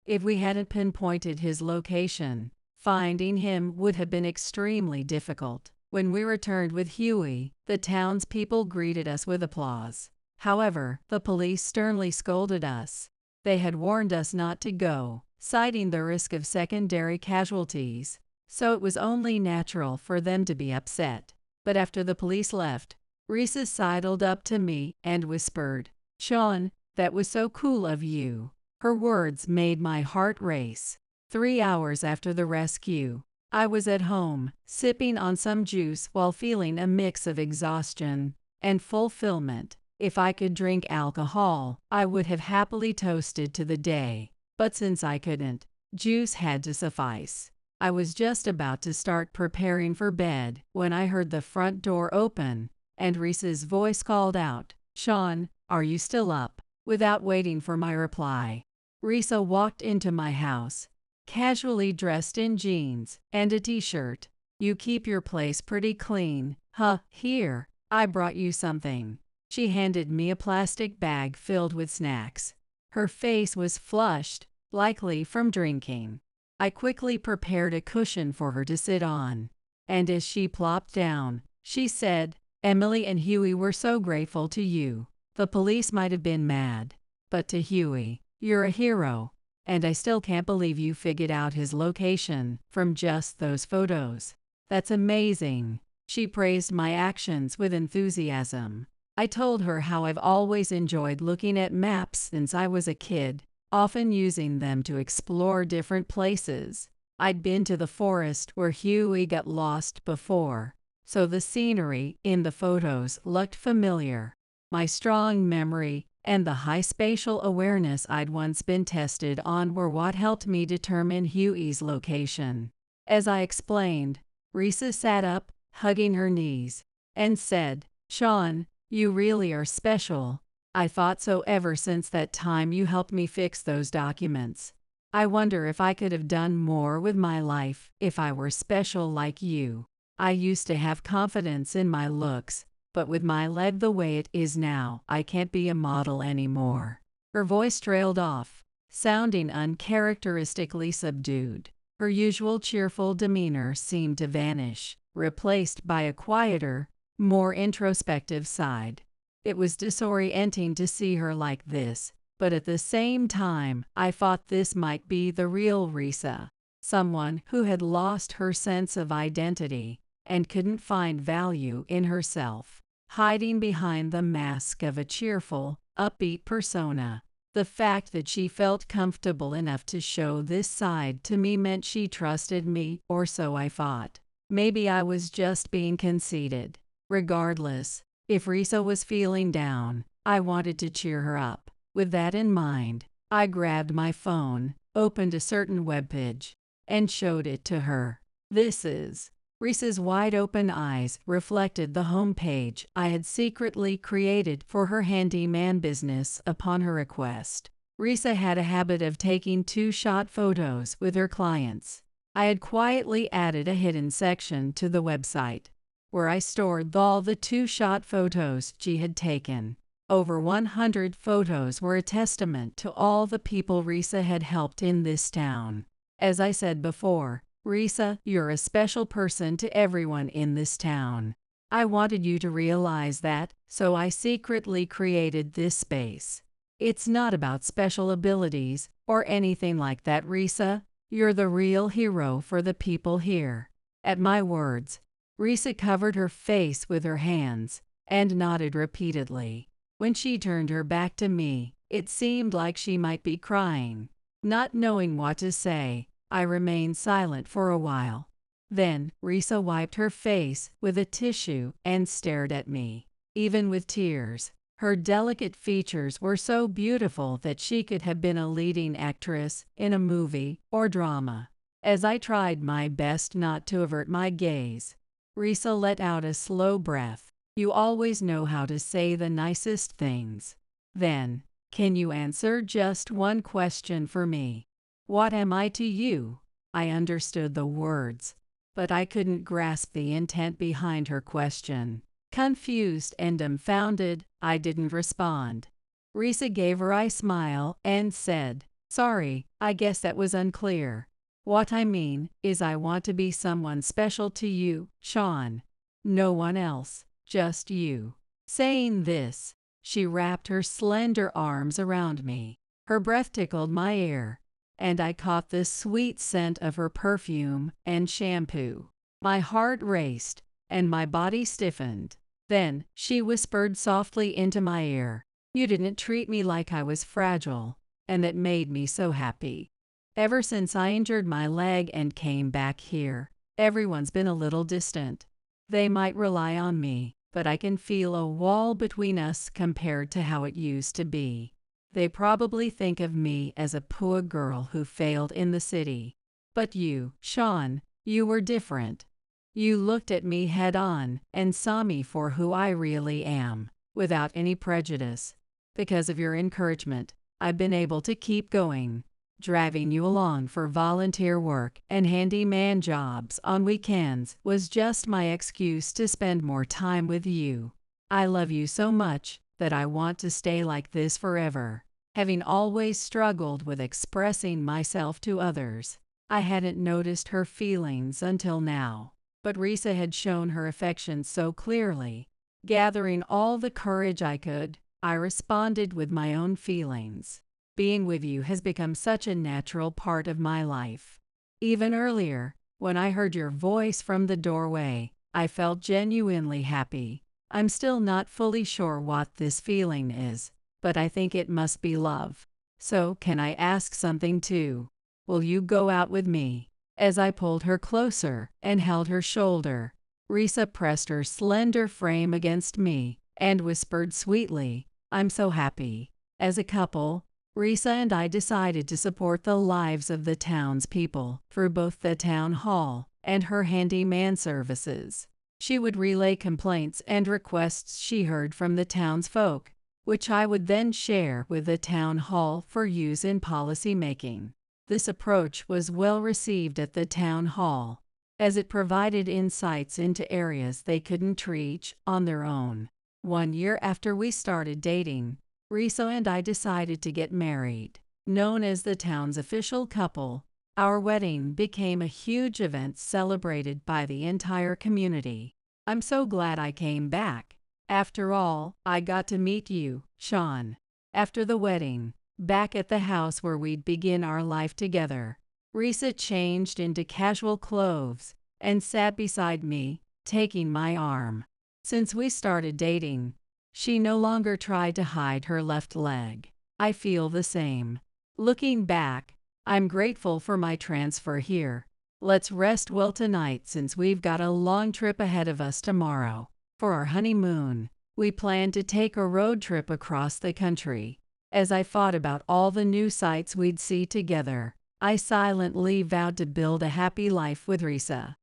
If we hadn't pinpointed his location, finding him would have been extremely difficult. When we returned with Huey, the townspeople greeted us with applause. However, the police sternly scolded us. They had warned us not to go, citing the risk of secondary casualties, so it was only natural for them to be upset. But after the police left, Risa sidled up to me and whispered, "Sean, that was so cool of you." Her words made my heart race. 3 hours after the rescue, I was at home, sipping on some juice while feeling a mix of exhaustion and fulfillment. If I could drink alcohol, I would have happily toasted to the day. But since I couldn't, juice had to suffice. I was just about to start preparing for bed when I heard the front door open, and Risa's voice called out, "Sean, are you still up?" Without waiting for my reply, Risa walked into my house, casually dressed in jeans and a t-shirt. "You keep your place pretty clean, huh? Here, I brought you something." She handed me a plastic bag filled with snacks. Her face was flushed, likely from drinking. I quickly prepared a cushion for her to sit on, and as she plopped down, she said, "Emily and Huey were so grateful to you. The police might have been mad, but to Huey, you're a hero, and I still can't believe you figured out his location from just those photos. That's amazing." She praised my actions with enthusiasm. I told her how I've always enjoyed looking at maps since I was a kid, often using them to explore different places. I'd been to the forest where Huey got lost before, so the scenery in the photos looked familiar. My strong memory and the high spatial awareness I'd once been tested on were what helped me determine Huey's location. As I explained, Risa sat up, hugging her knees, and said, "Sean, you really are special. I thought so ever since that time you helped me fix those documents. I wonder if I could have done more with my life if I were special like you. I used to have confidence in my looks, but with my leg the way it is now, I can't be a model anymore." Her voice trailed off, sounding uncharacteristically subdued. Her usual cheerful demeanor seemed to vanish, replaced by a quieter, more introspective side. It was disorienting to see her like this, but at the same time, I thought this might be the real Risa, someone who had lost her sense of identity and couldn't find value in herself, hiding behind the mask of a cheerful, upbeat persona. The fact that she felt comfortable enough to show this side to me meant she trusted me, or so I thought. Maybe I was just being conceited. Regardless, if Risa was feeling down, I wanted to cheer her up. With that in mind, I grabbed my phone, opened a certain webpage, and showed it to her. "This is..." Risa's wide-open eyes reflected the homepage I had secretly created for her handyman business upon her request. Risa had a habit of taking two-shot photos with her clients. I had quietly added a hidden section to the website, where I stored all the two-shot photos she had taken. Over 100 photos were a testament to all the people Risa had helped in this town. As I said before, "Risa, you're a special person to everyone in this town. I wanted you to realize that, so I secretly created this space. It's not about special abilities or anything like that, Risa. You're the real hero for the people here." At my words, Risa covered her face with her hands and nodded repeatedly. When she turned her back to me, It seemed like she might be crying. Not knowing what to say, I remained silent for a while. Then, Risa wiped her face with a tissue and stared at me. Even with tears, her delicate features were so beautiful that she could have been a leading actress in a movie or drama. As I tried my best not to avert my gaze, Risa let out a slow breath. You always know how to say the nicest things. Then, can you answer just one question for me? What am I to you? I understood the words, but I couldn't grasp the intent behind her question. Confused and dumbfounded, I didn't respond. Risa gave her a smile and said, "Sorry, I guess that was unclear. What I mean is I want to be someone special to you, Sean. No one else, just you." Saying this, she wrapped her slender arms around me. Her breath tickled my ear, and I caught the sweet scent of her perfume and shampoo. My heart raced, and my body stiffened. Then, she whispered softly into my ear, "You didn't treat me like I was fragile, and that made me so happy. Ever since I injured my leg and came back here, everyone's been a little distant. They might rely on me, but I can feel a wall between us compared to how it used to be. They probably think of me as a poor girl who failed in the city. But you, Sean, you were different. You looked at me head on and saw me for who I really am, without any prejudice. Because of your encouragement, I've been able to keep going. Driving you along for volunteer work and handyman jobs on weekends was just my excuse to spend more time with you. I love you so much that I want to stay like this forever." Having always struggled with expressing myself to others, I hadn't noticed her feelings until now. But Risa had shown her affection so clearly. Gathering all the courage I could, I responded with my own feelings. Being with you has become such a natural part of my life. Even earlier, when I heard your voice from the doorway, I felt genuinely happy. I'm still not fully sure what this feeling is, but I think it must be love. So, can I ask something too? Will you go out with me? As I pulled her closer and held her shoulder, Risa pressed her slender frame against me and whispered sweetly, "I'm so happy." As a couple, Risa and I decided to support the lives of the town's people through both the town hall and her handyman services. She would relay complaints and requests she heard from the townsfolk, which I would then share with the town hall for use in policy making. This approach was well received at the town hall, as it provided insights into areas they couldn't reach on their own. 1 year after we started dating, Risa and I decided to get married. Known as the town's official couple, our wedding became a huge event celebrated by the entire community. I'm so glad I came back. After all, I got to meet you, Sean. After the wedding, back at the house where we'd begin our life together, Risa changed into casual clothes and sat beside me, taking my arm. Since we started dating, she no longer tried to hide her left leg. I feel the same. Looking back, I'm grateful for my transfer here. Let's rest well tonight since we've got a long trip ahead of us tomorrow. For our honeymoon, we plan to take a road trip across the country. As I thought about all the new sights we'd see together, I silently vowed to build a happy life with Risa.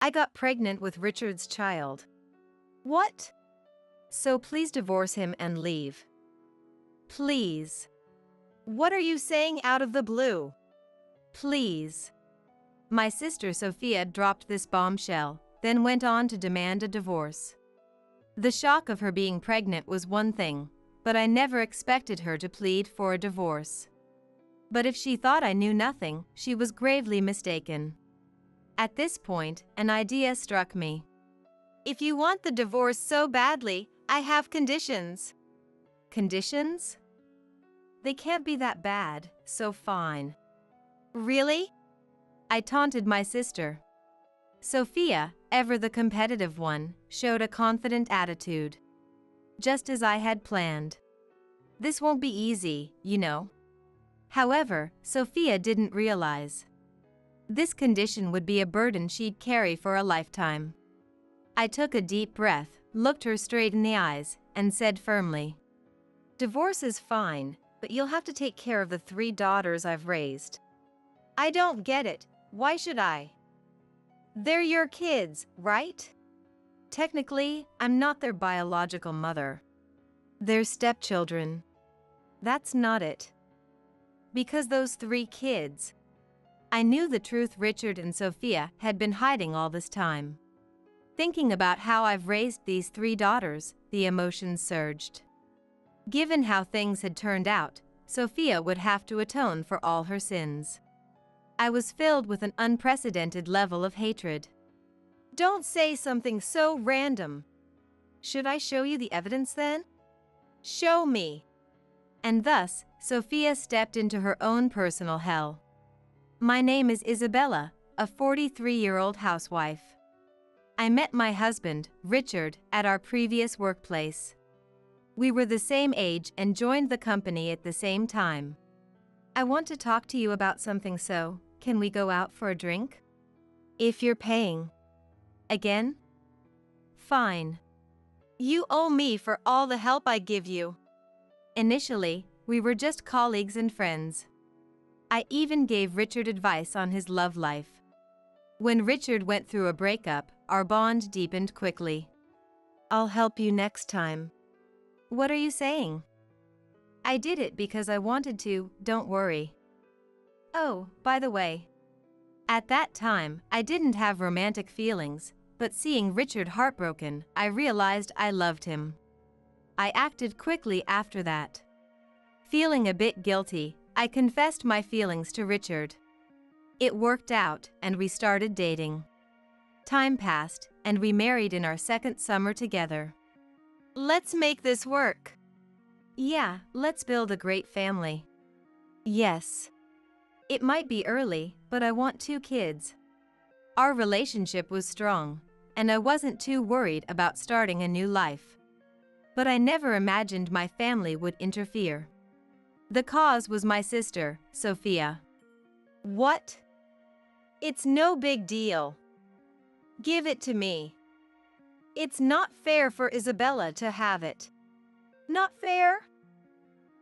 I got pregnant with Richard's child. What? So please divorce him and leave. Please. What are you saying out of the blue? Please. My sister Sophia dropped this bombshell, then went on to demand a divorce. The shock of her being pregnant was one thing, but I never expected her to plead for a divorce. But if she thought I knew nothing, she was gravely mistaken. At this point, an idea struck me. If you want the divorce so badly, I have conditions. Conditions? They can't be that bad, so fine. Really? I taunted my sister. Sophia, ever the competitive one, showed a confident attitude. Just as I had planned. This won't be easy, you know. However, Sophia didn't realize this condition would be a burden she'd carry for a lifetime. I took a deep breath, looked her straight in the eyes, and said firmly, "Divorce is fine, but you'll have to take care of the 3 daughters I've raised." I don't get it. Why should I? They're your kids, right? Technically, I'm not their biological mother. They're stepchildren. That's not it. Because those 3 kids. I knew the truth Richard and Sophia had been hiding all this time. Thinking about how I've raised these 3 daughters, the emotions surged. Given how things had turned out, Sophia would have to atone for all her sins. I was filled with an unprecedented level of hatred. Don't say something so random. Should I show you the evidence then? Show me. And thus, Sophia stepped into her own personal hell. My name is Isabella, a 43-year-old housewife. I met my husband, Richard, at our previous workplace. We were the same age and joined the company at the same time. I want to talk to you about something, so can we go out for a drink? If you're paying. Again? Fine. You owe me for all the help I give you. Initially, we were just colleagues and friends. I even gave Richard advice on his love life. When Richard went through a breakup, our bond deepened quickly. I'll help you next time. What are you saying? I did it because I wanted to, don't worry. Oh, by the way. At that time, I didn't have romantic feelings, but seeing Richard heartbroken, I realized I loved him. I acted quickly after that. Feeling a bit guilty, I confessed my feelings to Richard. It worked out, and we started dating. Time passed, and we married in our 2nd summer together. Let's make this work. Yeah, let's build a great family. Yes. It might be early, but I want 2 kids. Our relationship was strong, and I wasn't too worried about starting a new life. But I never imagined my family would interfere. The cause was my sister, Sophia. What? It's no big deal. Give it to me. It's not fair for Isabella to have it. Not fair?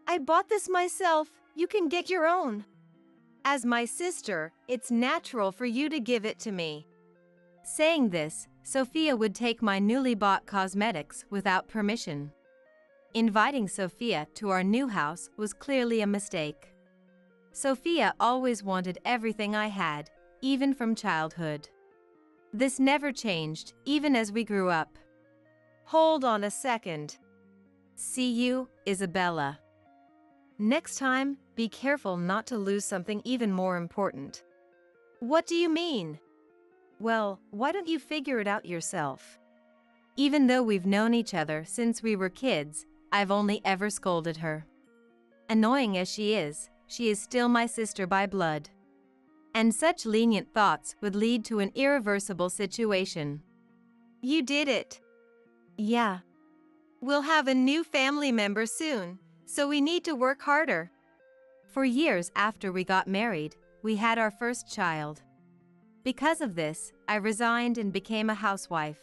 I bought this myself, you can get your own. As my sister, it's natural for you to give it to me. Saying this, Sophia would take my newly bought cosmetics without permission. Inviting Sophia to our new house was clearly a mistake. Sophia always wanted everything I had, even from childhood. This never changed, even as we grew up. Hold on a second. See you, Isabella. Next time, be careful not to lose something even more important. What do you mean? Well, why don't you figure it out yourself? Even though we've known each other since we were kids, I've only ever scolded her. Annoying as she is still my sister by blood. And such lenient thoughts would lead to an irreversible situation. You did it. Yeah. We'll have a new family member soon, so we need to work harder. For years after we got married, we had our first child. Because of this, I resigned and became a housewife.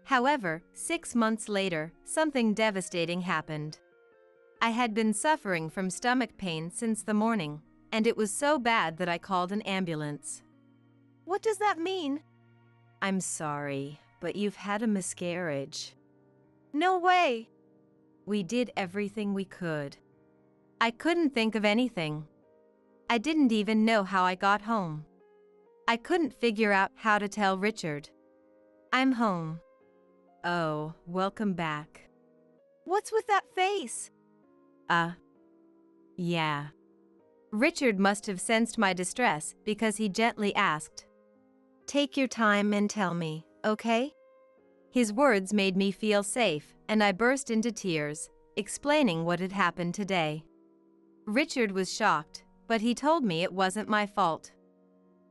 However, 6 months later, something devastating happened. I had been suffering from stomach pain since the morning, and it was so bad that I called an ambulance. What does that mean? I'm sorry, but you've had a miscarriage. No way! We did everything we could. I couldn't think of anything. I didn't even know how I got home. I couldn't figure out how to tell Richard. I'm home. Oh, welcome back. What's with that face? Yeah. Richard must have sensed my distress because he gently asked, "Take your time and tell me, okay?" His words made me feel safe, and I burst into tears, explaining what had happened today. Richard was shocked, but he told me it wasn't my fault.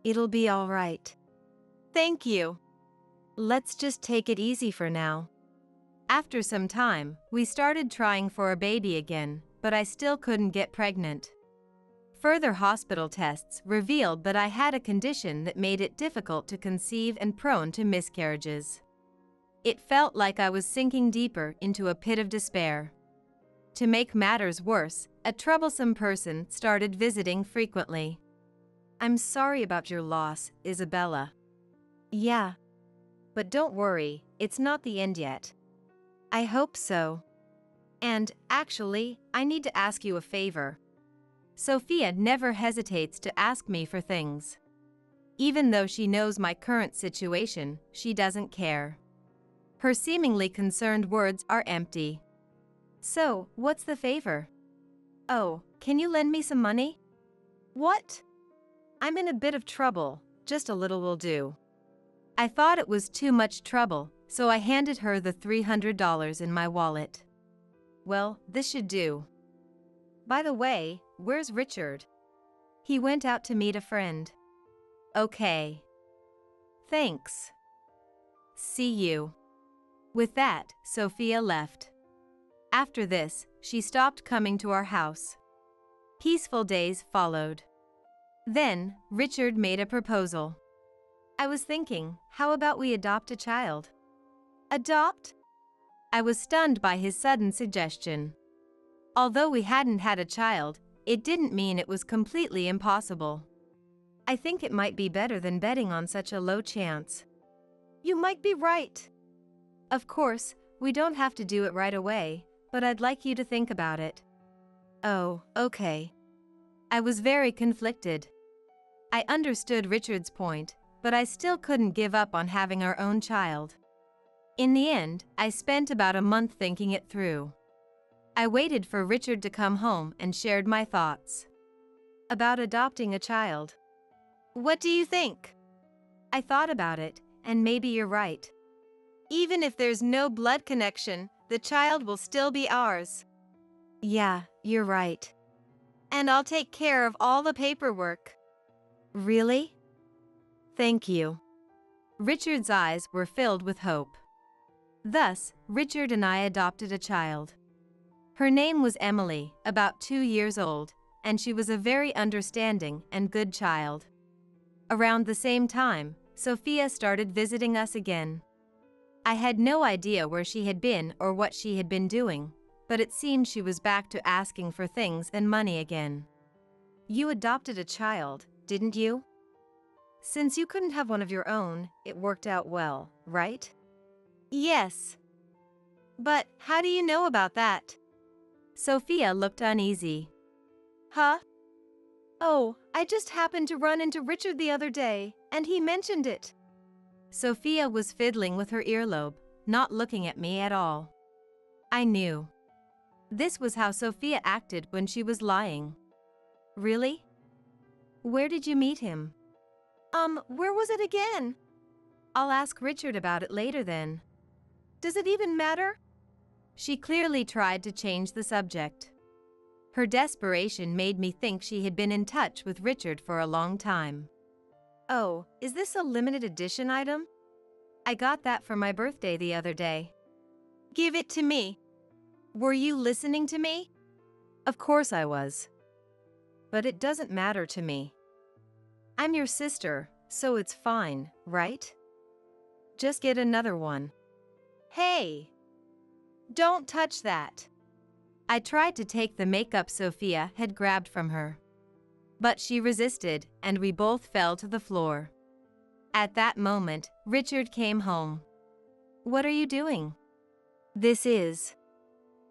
It'll be all right. Thank you. Let's just take it easy for now. After some time, we started trying for a baby again, but I still couldn't get pregnant. Further hospital tests revealed that I had a condition that made it difficult to conceive and prone to miscarriages. It felt like I was sinking deeper into a pit of despair. To make matters worse, a troublesome person started visiting frequently. "I'm sorry about your loss, Isabella." "Yeah. But don't worry, it's not the end yet." "I hope so. And, actually, I need to ask you a favor." Sophia never hesitates to ask me for things. Even though she knows my current situation, she doesn't care. Her seemingly concerned words are empty. "So, what's the favor?" "Oh, can you lend me some money?" "What?" "I'm in a bit of trouble, just a little will do." I thought it was too much trouble, so I handed her the $300 in my wallet. "Well, this should do. By the way, where's Richard?" "He went out to meet a friend." "Okay. Thanks. See you." With that, Sophia left. After this, she stopped coming to our house. Peaceful days followed. Then, Richard made a proposal. I was thinking, how about we adopt a child? "Adopt?" I was stunned by his sudden suggestion. Although we hadn't had a child, it didn't mean it was completely impossible. "I think it might be better than betting on such a low chance." "You might be right." "Of course, we don't have to do it right away, but I'd like you to think about it." "Oh, okay." I was very conflicted. I understood Richard's point, but I still couldn't give up on having our own child. In the end, I spent about a month thinking it through. I waited for Richard to come home and shared my thoughts about adopting a child. What do you think? I thought about it, and maybe you're right. Even if there's no blood connection, the child will still be ours. Yeah, you're right. And I'll take care of all the paperwork. Really? Thank you. Richard's eyes were filled with hope. Thus, Richard and I adopted a child. Her name was Emily, about 2 years old, and she was a very understanding and good child. Around the same time, Sophia started visiting us again. I had no idea where she had been or what she had been doing, but it seemed she was back to asking for things and money again. You adopted a child, didn't you? Since you couldn't have one of your own, it worked out well, right? Yes. But how do you know about that? Sophia looked uneasy. Huh? Oh, I just happened to run into Richard the other day, and he mentioned it. Sophia was fiddling with her earlobe, not looking at me at all. I knew. This was how Sophia acted when she was lying. Really? Where did you meet him? Where was it again? I'll ask Richard about it later then. Does it even matter? She clearly tried to change the subject. Her desperation made me think she had been in touch with Richard for a long time. Oh, is this a limited edition item? I got that for my birthday the other day. Give it to me. Were you listening to me? Of course I was. But it doesn't matter to me. I'm your sister, so it's fine, right? Just get another one. Hey! Don't touch that. I tried to take the makeup Sophia had grabbed from her. But she resisted, and we both fell to the floor. At that moment, Richard came home. What are you doing? This is.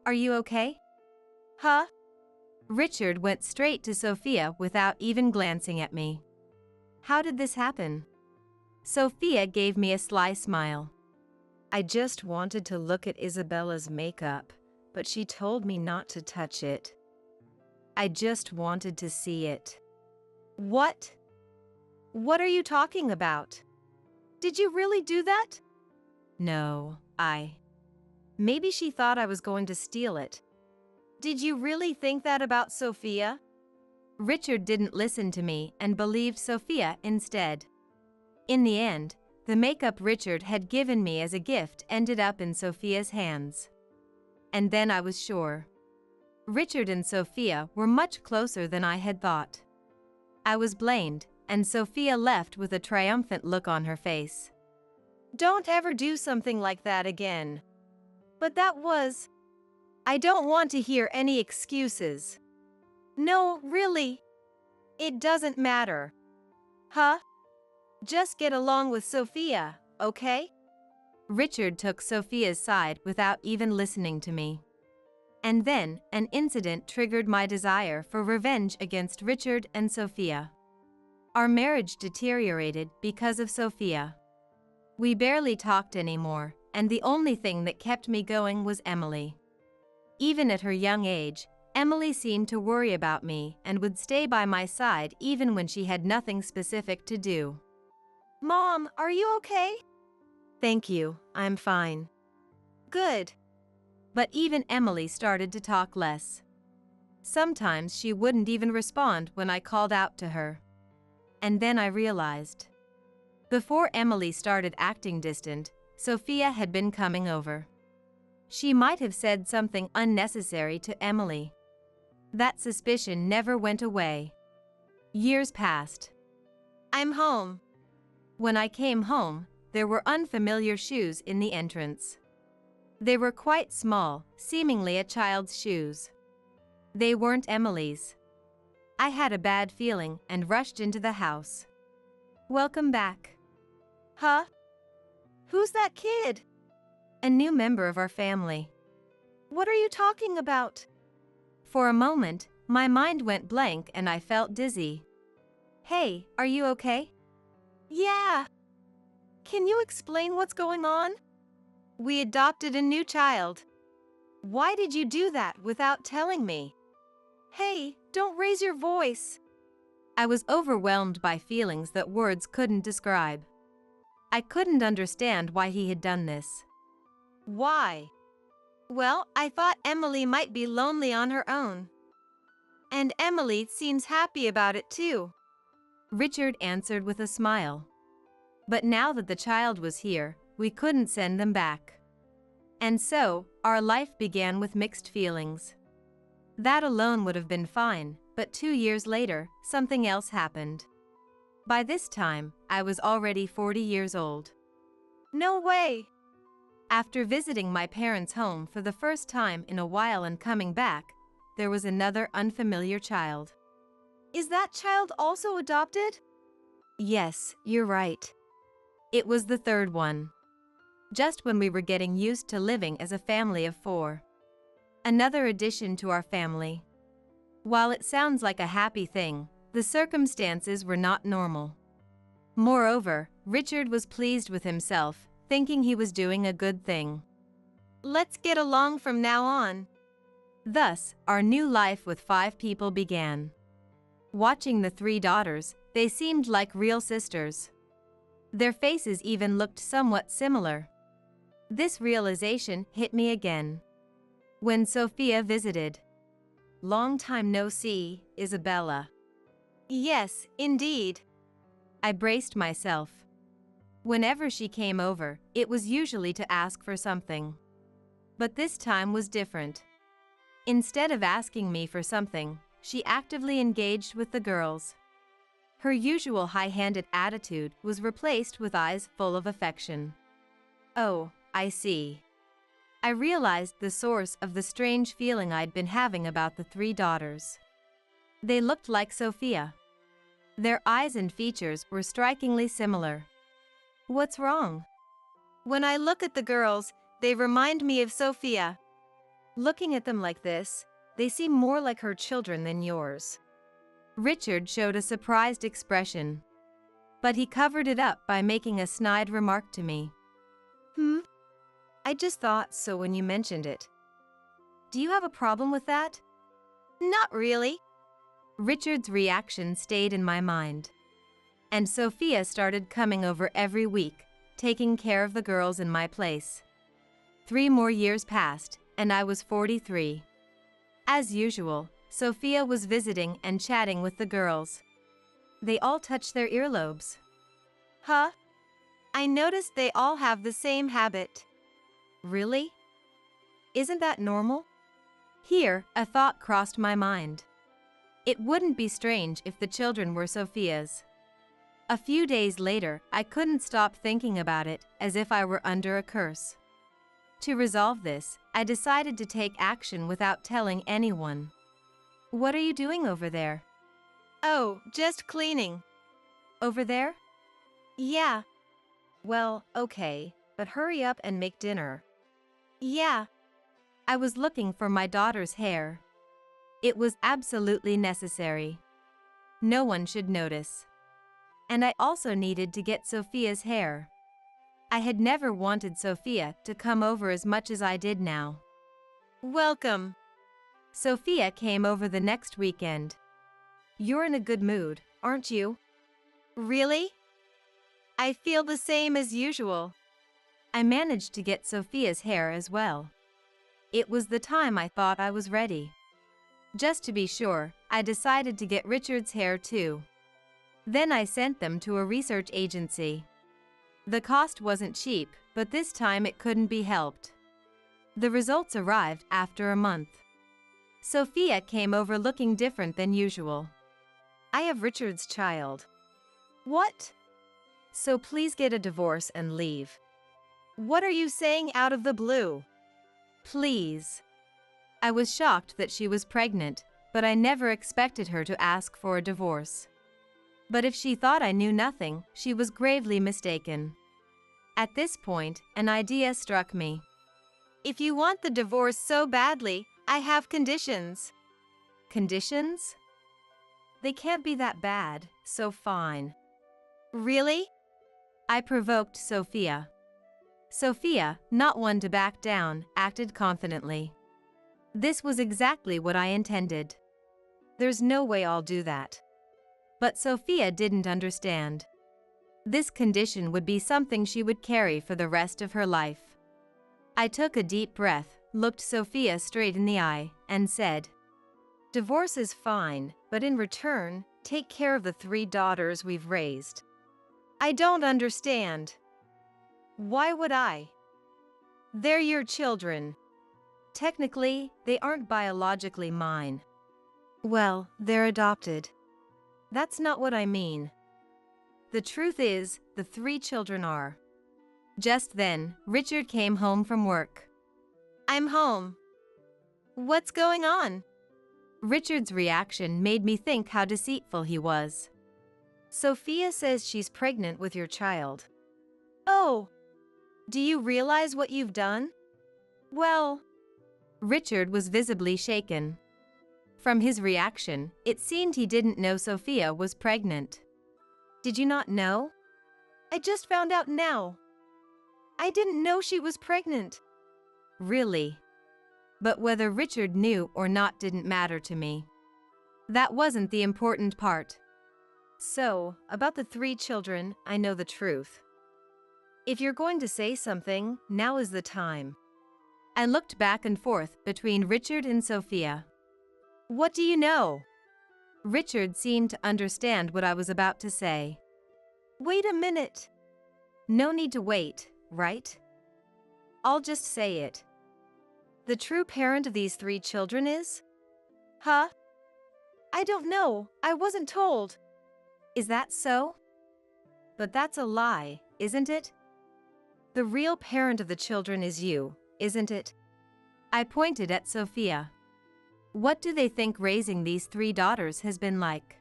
Are you okay? Huh? Richard went straight to Sophia without even glancing at me. How did this happen? Sophia gave me a sly smile. I just wanted to look at Isabella's makeup, but she told me not to touch it. I just wanted to see it. What? What are you talking about? Did you really do that? No, Maybe she thought I was going to steal it. Did you really think that about Sophia? Richard didn't listen to me and believed Sophia instead. In the end, the makeup Richard had given me as a gift ended up in Sophia's hands. And then I was sure. Richard and Sophia were much closer than I had thought. I was blamed, and Sophia left with a triumphant look on her face. Don't ever do something like that again. But that was... I don't want to hear any excuses. No, really. It doesn't matter. Huh? Just get along with Sophia, okay? Richard took Sophia's side without even listening to me. And then, an incident triggered my desire for revenge against Richard and Sophia. Our marriage deteriorated because of Sophia. We barely talked anymore, and the only thing that kept me going was Emily. Even at her young age, Emily seemed to worry about me and would stay by my side even when she had nothing specific to do. Mom, are you okay? Thank you, I'm fine. Good. But even Emily started to talk less. Sometimes she wouldn't even respond when I called out to her. And then I realized. Before Emily started acting distant, Sophia had been coming over. She might have said something unnecessary to Emily. That suspicion never went away. Years passed. I'm home. When I came home, there were unfamiliar shoes in the entrance. They were quite small, seemingly a child's shoes. They weren't Emily's. I had a bad feeling and rushed into the house. Welcome back. Huh? Who's that kid? A new member of our family. What are you talking about? For a moment, my mind went blank and I felt dizzy. Hey, are you okay? Yeah. Can you explain what's going on? We adopted a new child. Why did you do that without telling me? Hey, don't raise your voice. I was overwhelmed by feelings that words couldn't describe. I couldn't understand why he had done this. Why? Well, I thought Emily might be lonely on her own. And Emily seems happy about it too. Richard answered with a smile. But now that the child was here, we couldn't send them back. And so, our life began with mixed feelings. That alone would have been fine, but 2 years later, something else happened. By this time, I was already 40 years old. No way! After visiting my parents' home for the first time in a while and coming back, there was another unfamiliar child. Is that child also adopted? Yes, you're right. It was the third one. Just when we were getting used to living as a family of 4. Another addition to our family. While it sounds like a happy thing, the circumstances were not normal. Moreover, Richard was pleased with himself, thinking he was doing a good thing. Let's get along from now on. Thus, our new life with 5 people began. Watching the 3 daughters, they seemed like real sisters. Their faces even looked somewhat similar. This realization hit me again. When Sophia visited. Long time no see, Isabella. Yes, indeed. I braced myself. Whenever she came over, it was usually to ask for something. But this time was different. Instead of asking me for something, she actively engaged with the girls. Her usual high-handed attitude was replaced with eyes full of affection. Oh, I see. I realized the source of the strange feeling I'd been having about the 3 daughters. They looked like Sophia. Their eyes and features were strikingly similar. What's wrong? When I look at the girls, they remind me of Sophia. Looking at them like this, they seem more like her children than yours. Richard showed a surprised expression. But he covered it up by making a snide remark to me. I just thought so when you mentioned it. Do you have a problem with that? Not really. Richard's reaction stayed in my mind. And Sophia started coming over every week, taking care of the girls in my place. 3 more years passed, and I was 43. As usual, Sophia was visiting and chatting with the girls. They all touched their earlobes. Huh? I noticed they all have the same habit. Really? Isn't that normal? Here, a thought crossed my mind. It wouldn't be strange if the children were Sophia's. A few days later, I couldn't stop thinking about it, as if I were under a curse. To resolve this, I decided to take action without telling anyone. What are you doing over there? Oh, just cleaning. Over there? Yeah, Well, okay, but hurry up and make dinner. yeah. I was looking for my daughter's hair. It was absolutely necessary. No one should notice. And I also needed to get Sophia's hair. I had never wanted Sophia to come over as much as I did now. Welcome. Sophia came over the next weekend. You're in a good mood, aren't you? Really? I feel the same as usual. I managed to get Sophia's hair as well. It was the time I thought I was ready. Just to be sure, I decided to get Richard's hair too. Then I sent them to a research agency. The cost wasn't cheap, but this time it couldn't be helped. The results arrived after a month. Sophia came over looking different than usual. I have Richard's child. What? So please get a divorce and leave. What are you saying out of the blue? Please. I was shocked that she was pregnant, but I never expected her to ask for a divorce. But if she thought I knew nothing, she was gravely mistaken. At this point, an idea struck me. If you want the divorce so badly, I have conditions. Conditions? They can't be that bad, so fine. Really? I provoked Sophia. Sophia, not one to back down, acted confidently. This was exactly what I intended. There's no way I'll do that. But Sophia didn't understand. This condition would be something she would carry for the rest of her life. I took a deep breath, looked Sophia straight in the eye, and said, "Divorce is fine, but in return, take care of the 3 daughters we've raised." I don't understand. Why would I? They're your children. Technically, they aren't biologically mine. Well, they're adopted. That's not what I mean. The truth is, the 3 children are. Just then, Richard came home from work. I'm home. What's going on? Richard's reaction made me think how deceitful he was. Sophia says she's pregnant with your child. Oh. Do you realize what you've done? Well, Richard was visibly shaken. From his reaction, it seemed he didn't know Sophia was pregnant. Did you not know? I just found out now. I didn't know she was pregnant. Really? But whether Richard knew or not didn't matter to me. That wasn't the important part. So, about the 3 children, I know the truth. If you're going to say something, now is the time. I looked back and forth between Richard and Sophia. What do you know? Richard seemed to understand what I was about to say. Wait a minute. No need to wait, right? I'll just say it. The true parent of these 3 children is? Huh? I don't know. I wasn't told. Is that so? But that's a lie, isn't it? The real parent of the children is you, isn't it? I pointed at Sophia. What do they think raising these 3 daughters has been like?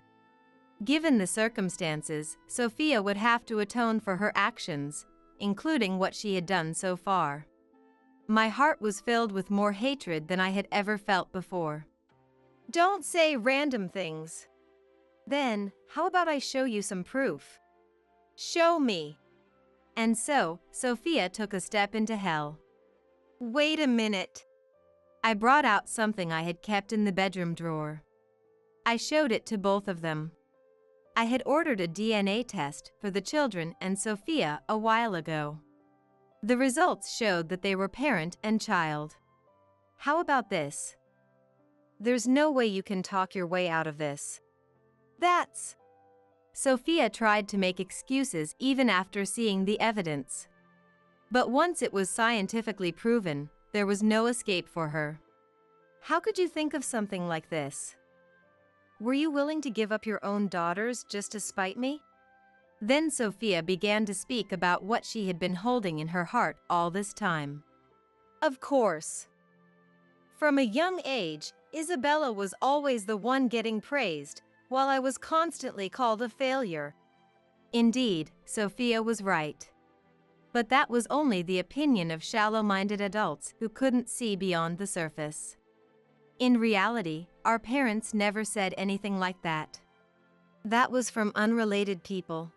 Given the circumstances, Sophia would have to atone for her actions, including what she had done so far. My heart was filled with more hatred than I had ever felt before. Don't say random things. Then, how about I show you some proof? Show me. And so, Sophia took a step into hell. Wait a minute. I brought out something I had kept in the bedroom drawer. I showed it to both of them. I had ordered a DNA test for the children and Sophia a while ago. The results showed that they were parent and child. How about this? There's no way you can talk your way out of this. That's... Sophia tried to make excuses even after seeing the evidence. But once it was scientifically proven, there was no escape for her. How could you think of something like this? Were you willing to give up your own daughters just to spite me? Then Sophia began to speak about what she had been holding in her heart all this time. Of course. From a young age, Isabella was always the one getting praised, while I was constantly called a failure. Indeed, Sophia was right. But that was only the opinion of shallow-minded adults who couldn't see beyond the surface. In reality, our parents never said anything like that. That was from unrelated people.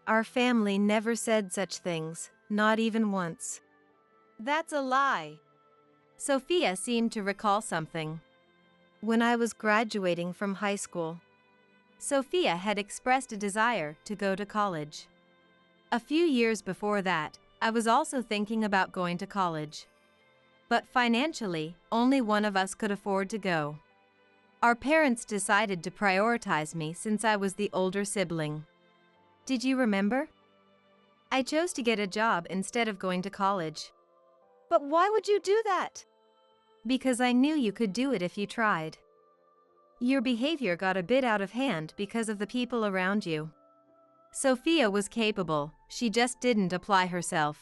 Our family never said such things, not even once. That's a lie. Sophia seemed to recall something. When I was graduating from high school, Sophia had expressed a desire to go to college. A few years before that, I was also thinking about going to college. But financially, only one of us could afford to go. Our parents decided to prioritize me since I was the older sibling. Did you remember? I chose to get a job instead of going to college. But why would you do that? Because I knew you could do it if you tried. Your behavior got a bit out of hand because of the people around you. Sophia was capable, she just didn't apply herself.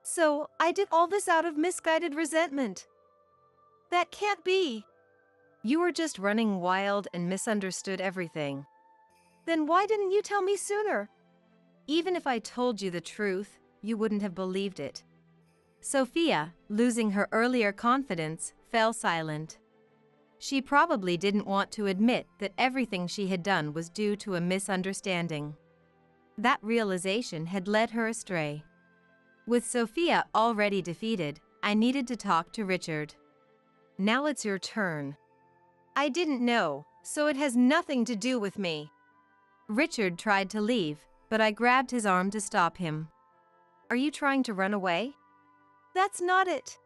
So, I did all this out of misguided resentment. That can't be. You were just running wild and misunderstood everything. Then why didn't you tell me sooner? Even if I told you the truth, you wouldn't have believed it. Sophia, losing her earlier confidence, fell silent. She probably didn't want to admit that everything she had done was due to a misunderstanding. That realization had led her astray. With Sophia already defeated, I needed to talk to Richard. Now it's your turn. I didn't know, so it has nothing to do with me. Richard tried to leave, but I grabbed his arm to stop him. Are you trying to run away? That's not it.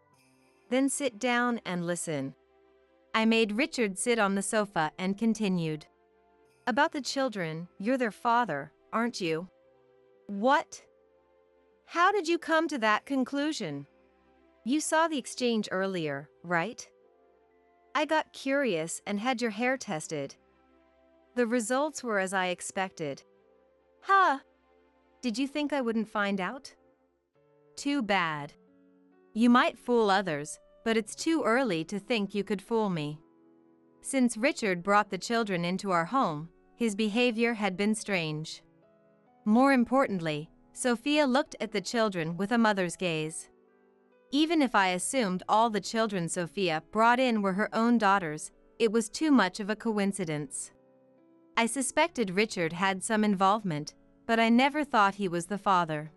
Then sit down and listen. I made Richard sit on the sofa and continued. About the children, you're their father, aren't you? What? How did you come to that conclusion? You saw the exchange earlier, right? I got curious and had your hair tested. The results were as I expected. Huh? Did you think I wouldn't find out? Too bad. You might fool others, but it's too early to think you could fool me. Since Richard brought the children into our home, his behavior had been strange. More importantly, Sophia looked at the children with a mother's gaze. Even if I assumed all the children Sophia brought in were her own daughters, it was too much of a coincidence. I suspected Richard had some involvement, but I never thought he was the father.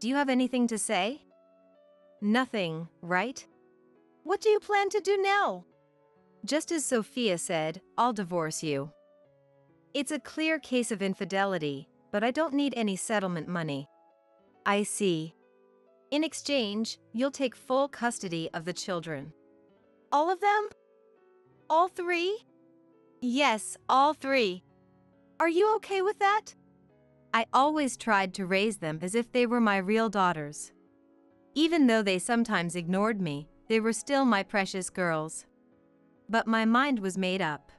Do you have anything to say? Nothing, right? What do you plan to do now? Just as Sophia said, I'll divorce you. It's a clear case of infidelity, but I don't need any settlement money. I see. In exchange, you'll take full custody of the children. All of them? All three? Yes, all three. Are you okay with that? I always tried to raise them as if they were my real daughters. Even though they sometimes ignored me, they were still my precious girls. But my mind was made up.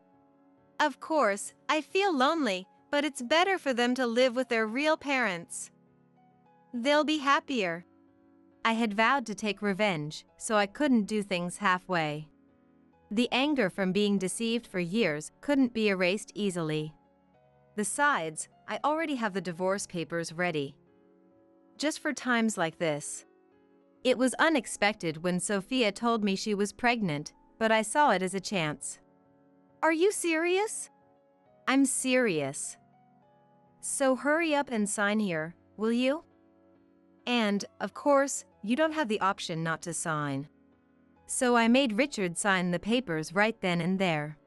Of course, I feel lonely, but it's better for them to live with their real parents. They'll be happier. I had vowed to take revenge, so I couldn't do things halfway. The anger from being deceived for years couldn't be erased easily. Besides, I already have the divorce papers ready. Just for times like this. It was unexpected when Sophia told me she was pregnant, but I saw it as a chance. Are you serious? I'm serious. So hurry up and sign here, will you? And, of course, you don't have the option not to sign. So I made Richard sign the papers right then and there.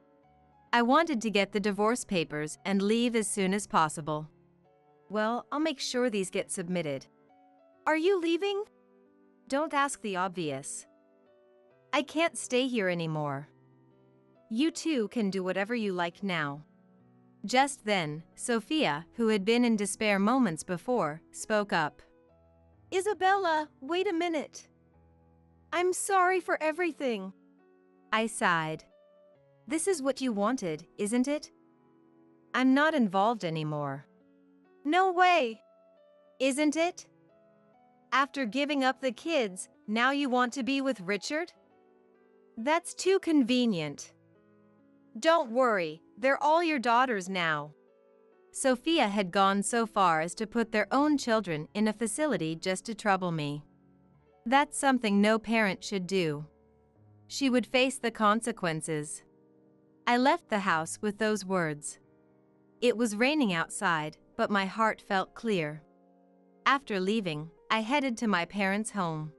I wanted to get the divorce papers and leave as soon as possible. Well, I'll make sure these get submitted. Are you leaving? Don't ask the obvious. I can't stay here anymore. You two can do whatever you like now. Just then, Sophia, who had been in despair moments before, spoke up. Isabella, wait a minute. I'm sorry for everything. I sighed. This is what you wanted, isn't it? I'm not involved anymore. No way! Isn't it? After giving up the kids, now you want to be with Richard? That's too convenient. Don't worry, they're all your daughters now. Sophia had gone so far as to put their own children in a facility just to trouble me. That's something no parent should do. She would face the consequences. I left the house with those words. It was raining outside, but my heart felt clear. After leaving, I headed to my parents' home.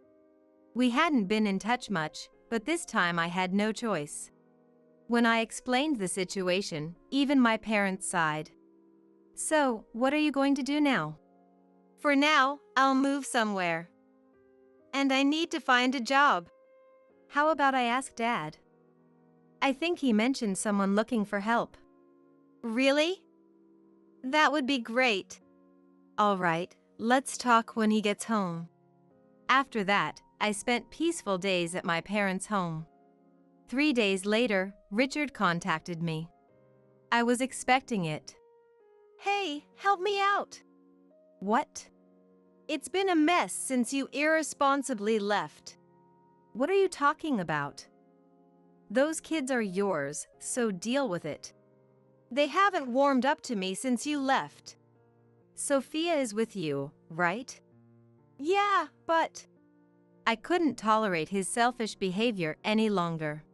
We hadn't been in touch much, but this time I had no choice. When I explained the situation, even my parents sighed. So, what are you going to do now? For now, I'll move somewhere. And I need to find a job. How about I ask Dad? I think he mentioned someone looking for help. Really? That would be great. All right, let's talk when he gets home. After that, I spent peaceful days at my parents' home. 3 days later, Richard contacted me. I was expecting it. Hey, help me out. What? It's been a mess since you irresponsibly left. What are you talking about? Those kids are yours, so deal with it. They haven't warmed up to me since you left. Sophia is with you, right? Yeah, but I couldn't tolerate his selfish behavior any longer.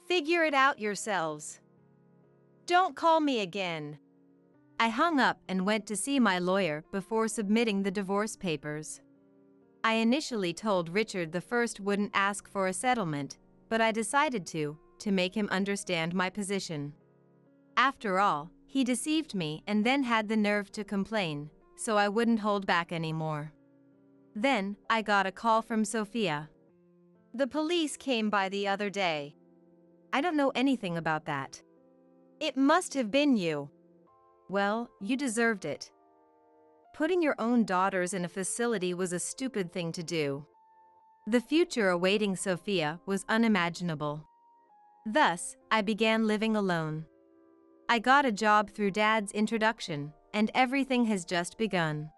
Figure it out yourselves. Don't call me again. I hung up and went to see my lawyer before submitting the divorce papers. I initially told Richard the first wouldn't ask for a settlement, but I decided to make him understand my position. After all, he deceived me and then had the nerve to complain, so I wouldn't hold back anymore. Then, I got a call from Sophia. The police came by the other day. I don't know anything about that. It must have been you. Well, you deserved it. Putting your own daughters in a facility was a stupid thing to do. The future awaiting Sophia was unimaginable. Thus, I began living alone. I got a job through Dad's introduction, and everything has just begun.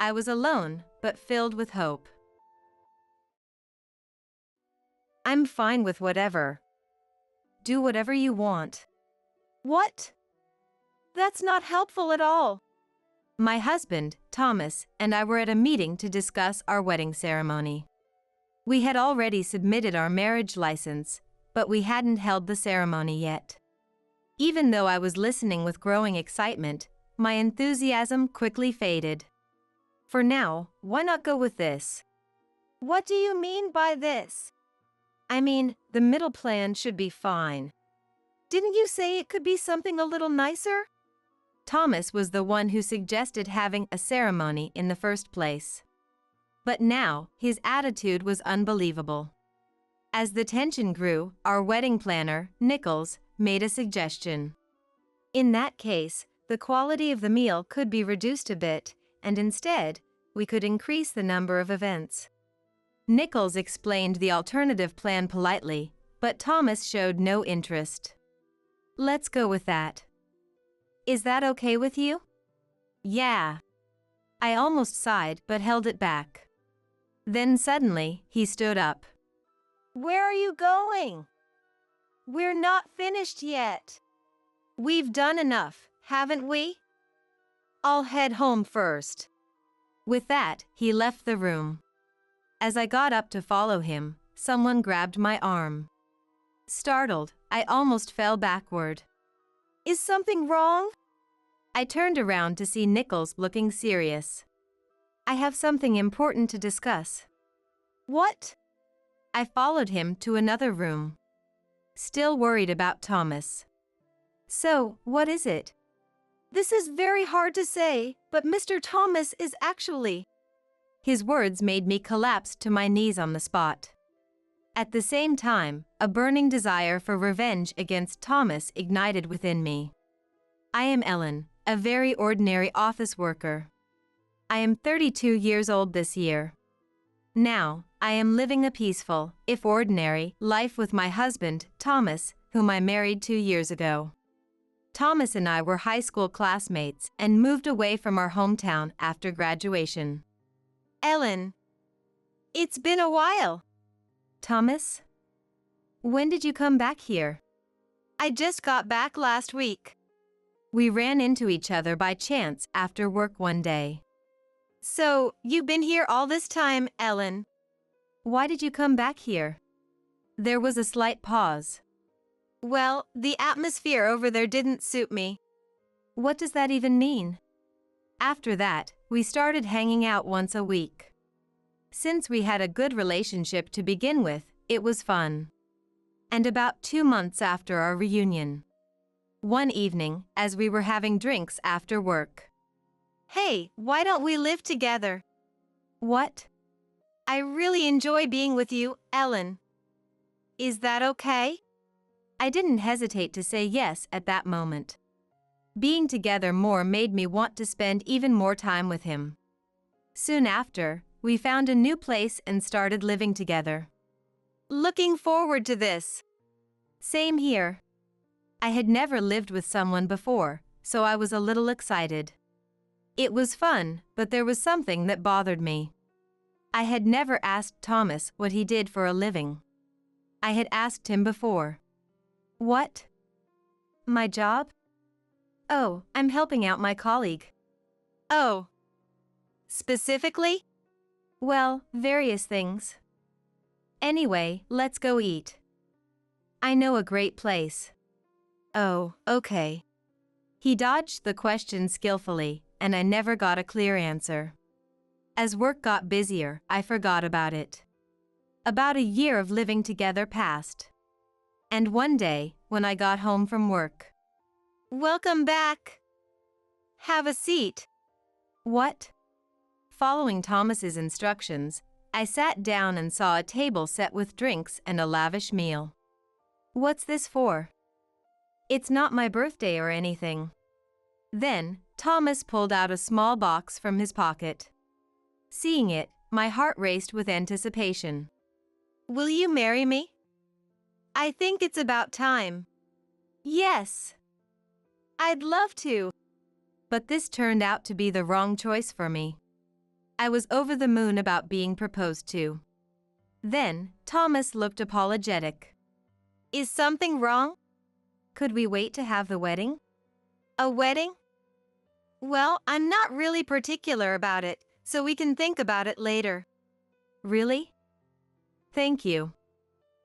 I was alone, but filled with hope. I'm fine with whatever. Do whatever you want. What? That's not helpful at all. My husband, Thomas, and I were at a meeting to discuss our wedding ceremony. We had already submitted our marriage license, but we hadn't held the ceremony yet. Even though I was listening with growing excitement, my enthusiasm quickly faded. For now, why not go with this? What do you mean by this? I mean, the middle plan should be fine. Didn't you say it could be something a little nicer? Thomas was the one who suggested having a ceremony in the first place. But now, his attitude was unbelievable. As the tension grew, our wedding planner, Nichols, made a suggestion. In that case, the quality of the meal could be reduced a bit, and instead, we could increase the number of events. Nichols explained the alternative plan politely, but Thomas showed no interest. Let's go with that. Is that okay with you? Yeah. I almost sighed but held it back. Then suddenly, he stood up. Where are you going? We're not finished yet. We've done enough, haven't we? I'll head home first. With that, he left the room. As I got up to follow him, someone grabbed my arm. Startled, I almost fell backward. Is something wrong? I turned around to see Nichols looking serious. I have something important to discuss. What? I followed him to another room. Still worried about Thomas. So, what is it? This is very hard to say, but Mr. Thomas is actually... His words made me collapse to my knees on the spot. At the same time, a burning desire for revenge against Thomas ignited within me. I am Ellen, a very ordinary office worker. I am 32 years old this year. Now, I am living a peaceful, if ordinary, life with my husband, Thomas, whom I married 2 years ago. Thomas and I were high school classmates and moved away from our hometown after graduation. Ellen. It's been a while. Thomas? When did you come back here? I just got back last week. We ran into each other by chance after work one day. So, you've been here all this time, Ellen. Why did you come back here? There was a slight pause. Well, the atmosphere over there didn't suit me. What does that even mean? After that, we started hanging out once a week. Since we had a good relationship to begin with, it was fun. And about 2 months after our reunion, one evening, as we were having drinks after work. Hey, why don't we live together? What? I really enjoy being with you, Ellen. Is that okay? I didn't hesitate to say yes at that moment. Being together more made me want to spend even more time with him. Soon after, we found a new place and started living together. Looking forward to this. Same here. I had never lived with someone before, so I was a little excited. It was fun, but there was something that bothered me. I had never asked Thomas what he did for a living. I had asked him before. What? My job? Oh, I'm helping out my colleague. Oh. Specifically? Well, various things. Anyway, let's go eat. I know a great place. Oh, okay. He dodged the question skillfully, and I never got a clear answer. As work got busier, I forgot about it. About a year of living together passed. And one day, when I got home from work. Welcome back. Have a seat. What? Following Thomas's instructions, I sat down and saw a table set with drinks and a lavish meal. What's this for? It's not my birthday or anything. Then, Thomas pulled out a small box from his pocket. Seeing it, my heart raced with anticipation. Will you marry me? I think it's about time. Yes. I'd love to. But this turned out to be the wrong choice for me. I was over the moon about being proposed to. Then, Thomas looked apologetic. Is something wrong? Could we wait to have the wedding? A wedding? Well, I'm not really particular about it, so we can think about it later. Really? Thank you.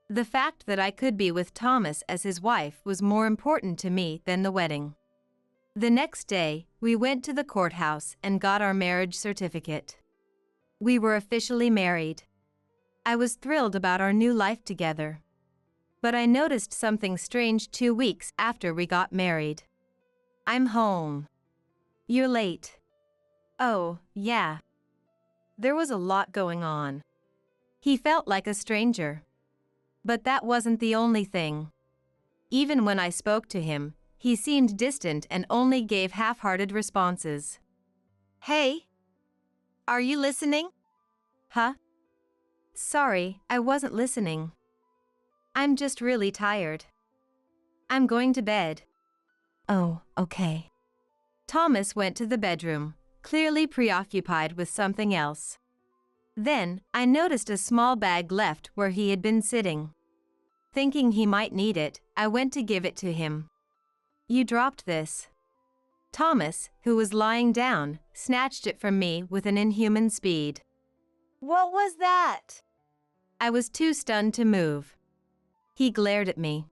The fact that I could be with Thomas as his wife was more important to me than the wedding. The next day, we went to the courthouse and got our marriage certificate. We were officially married. I was thrilled about our new life together. But I noticed something strange 2 weeks after we got married. I'm home. You're late. Oh, yeah. There was a lot going on. He felt like a stranger. But that wasn't the only thing. Even when I spoke to him, he seemed distant and only gave half-hearted responses. Hey? Are you listening? Huh? Sorry, I wasn't listening. I'm just really tired. I'm going to bed. Oh, okay. Thomas went to the bedroom, clearly preoccupied with something else. Then, I noticed a small bag left where he had been sitting. Thinking he might need it, I went to give it to him. You dropped this. Thomas, who was lying down, snatched it from me with an inhuman speed. What was that? I was too stunned to move. He glared at me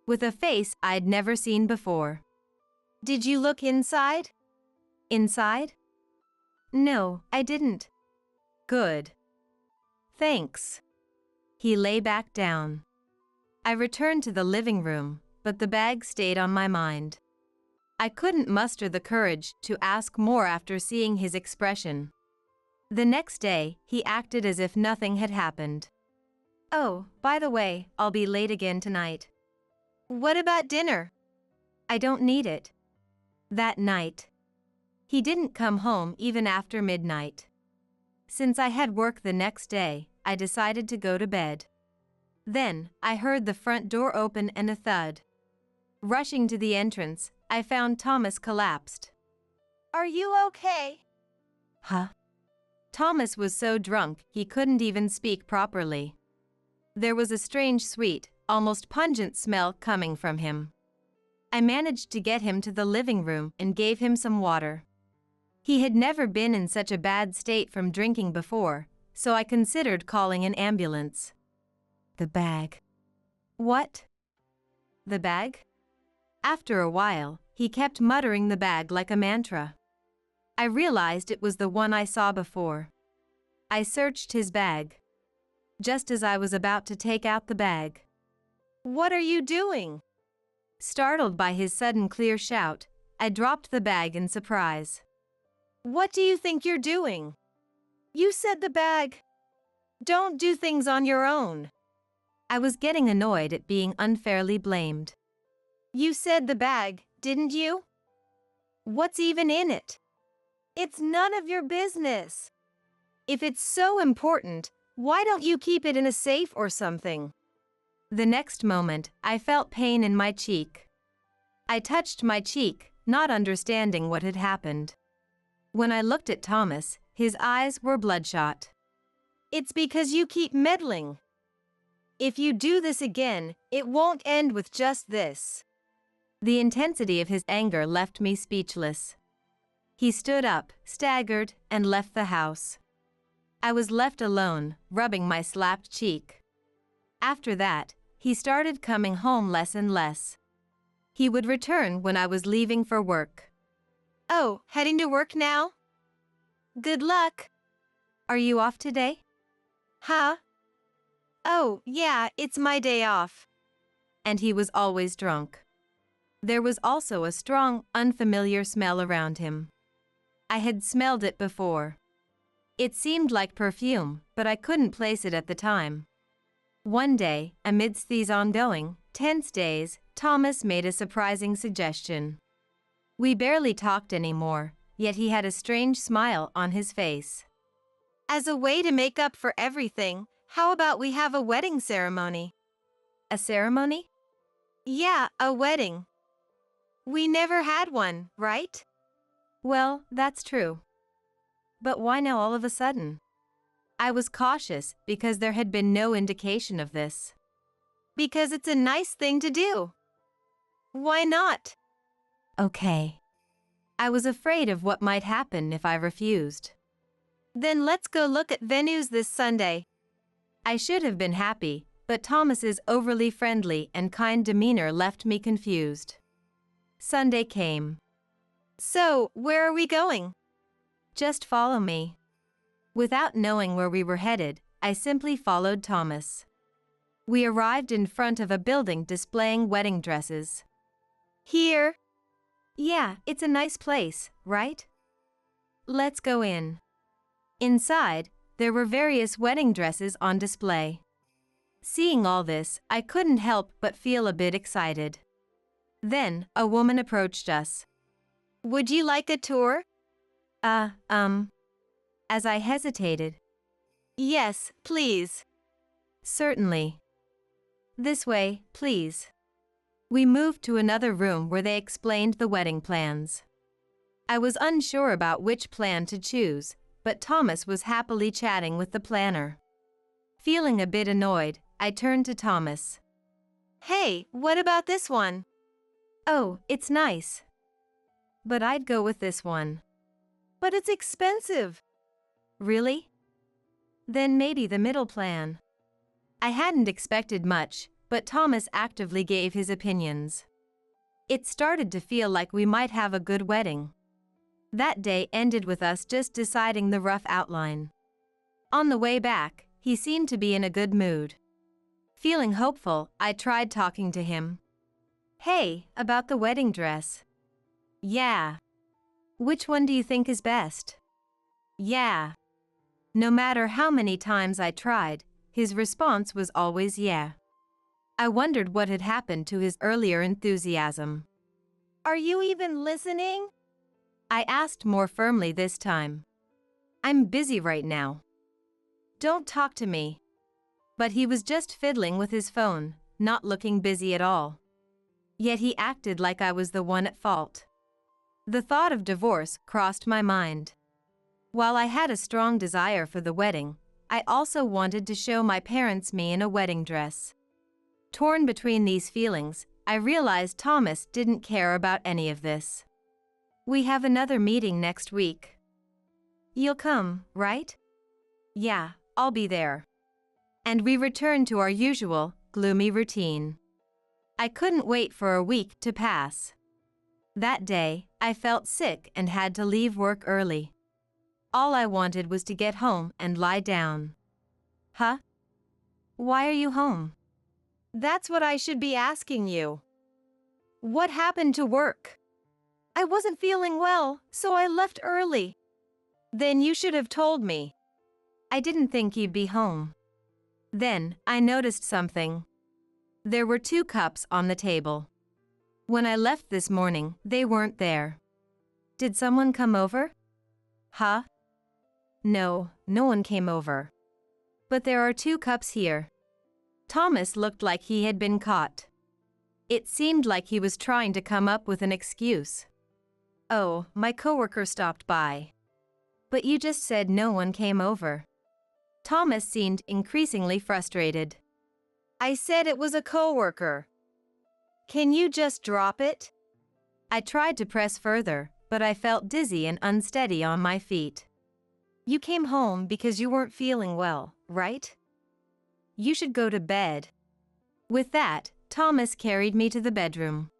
with a face I'd never seen before. Did you look inside? Inside? No, I didn't. Good. Thanks. He lay back down. I returned to the living room, but the bag stayed on my mind. I couldn't muster the courage to ask more after seeing his expression. The next day, he acted as if nothing had happened. Oh, by the way, I'll be late again tonight. What about dinner? I don't need it. That night. He didn't come home even after midnight. Since I had work the next day, I decided to go to bed. Then, I heard the front door open and a thud. Rushing to the entrance, I found Thomas collapsed. Are you okay? Huh? Thomas was so drunk he couldn't even speak properly. There was a strange sweet, almost pungent smell coming from him. I managed to get him to the living room and gave him some water. He had never been in such a bad state from drinking before, so I considered calling an ambulance. The bag. What? The bag? After a while, he kept muttering the bag like a mantra. I realized it was the one I saw before. I searched his bag. Just as I was about to take out the bag. What are you doing? Startled by his sudden clear shout, I dropped the bag in surprise. What do you think you're doing? You said the bag. Don't do things on your own. I was getting annoyed at being unfairly blamed. You said the bag, didn't you? What's even in it? It's none of your business. If it's so important, why don't you keep it in a safe or something? The next moment, I felt pain in my cheek. I touched my cheek, not understanding what had happened. When I looked at Thomas, his eyes were bloodshot. It's because you keep meddling. If you do this again, it won't end with just this. The intensity of his anger left me speechless. He stood up, staggered, and left the house. I was left alone, rubbing my slapped cheek. After that, he started coming home less and less. He would return when I was leaving for work. Oh, heading to work now? Good luck. Are you off today? Huh? Oh, yeah, it's my day off. And he was always drunk. There was also a strong, unfamiliar smell around him. I had smelled it before. It seemed like perfume, but I couldn't place it at the time. One day, amidst these ongoing, tense days, Thomas made a surprising suggestion. We barely talked anymore, yet he had a strange smile on his face. As a way to make up for everything, how about we have a wedding ceremony? A ceremony? Yeah, a wedding. We never had one, right? Well, that's true. But why now all of a sudden? I was cautious because there had been no indication of this. Because it's a nice thing to do. Why not? Okay. I was afraid of what might happen if I refused. Then let's go look at venues this Sunday. I should have been happy, but Thomas's overly friendly and kind demeanor left me confused. Sunday came. So, where are we going? Just follow me. Without knowing where we were headed, I simply followed Thomas. We arrived in front of a building displaying wedding dresses. Here? Yeah, it's a nice place, right? Let's go in. Inside, there were various wedding dresses on display. Seeing all this, I couldn't help but feel a bit excited. Then, a woman approached us. Would you like a tour? As I hesitated. Yes, please. Certainly. This way, please. We moved to another room where they explained the wedding plans. I was unsure about which plan to choose, but Thomas was happily chatting with the planner. Feeling a bit annoyed, I turned to Thomas. Hey, what about this one? Oh, it's nice. But I'd go with this one. But it's expensive. Really? Then maybe the middle plan. I hadn't expected much, but Thomas actively gave his opinions. It started to feel like we might have a good wedding. That day ended with us just deciding the rough outline. On the way back, he seemed to be in a good mood. Feeling hopeful, I tried talking to him. Hey, about the wedding dress. Yeah. Which one do you think is best? Yeah. No matter how many times I tried, his response was always yeah. I wondered what had happened to his earlier enthusiasm. Are you even listening? I asked more firmly this time. I'm busy right now. Don't talk to me. But he was just fiddling with his phone, not looking busy at all. Yet he acted like I was the one at fault. The thought of divorce crossed my mind. While I had a strong desire for the wedding, I also wanted to show my parents me in a wedding dress. Torn between these feelings, I realized Thomas didn't care about any of this. We have another meeting next week. You'll come, right? Yeah, I'll be there. And we returned to our usual, gloomy routine. I couldn't wait for a week to pass. That day, I felt sick and had to leave work early. All I wanted was to get home and lie down. Huh? Why are you home? That's what I should be asking you. What happened to work? I wasn't feeling well, so I left early. Then you should have told me. I didn't think you'd be home. Then, I noticed something. There were 2 cups on the table. When I left this morning, they weren't there. Did someone come over? Huh? No, no one came over. But there are 2 cups here. Thomas looked like he had been caught. It seemed like he was trying to come up with an excuse. Oh, my coworker stopped by. But you just said no one came over. Thomas seemed increasingly frustrated. I said it was a coworker. Can you just drop it? I tried to press further, but I felt dizzy and unsteady on my feet. You came home because you weren't feeling well, right? You should go to bed. With that, Thomas carried me to the bedroom.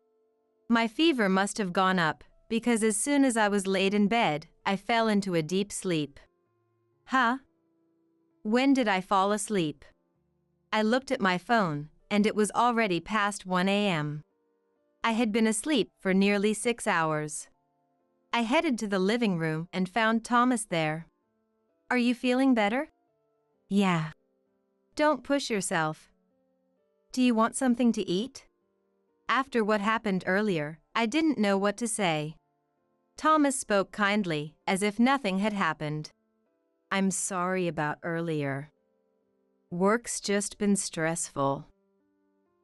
My fever must have gone up, because as soon as I was laid in bed, I fell into a deep sleep. Huh? When did I fall asleep? I looked at my phone, and it was already past 1 a.m. I had been asleep for nearly 6 hours. I headed to the living room and found Thomas there. Are you feeling better? Yeah. Don't push yourself. Do you want something to eat? After what happened earlier, I didn't know what to say. Thomas spoke kindly, as if nothing had happened. I'm sorry about earlier. Work's just been stressful.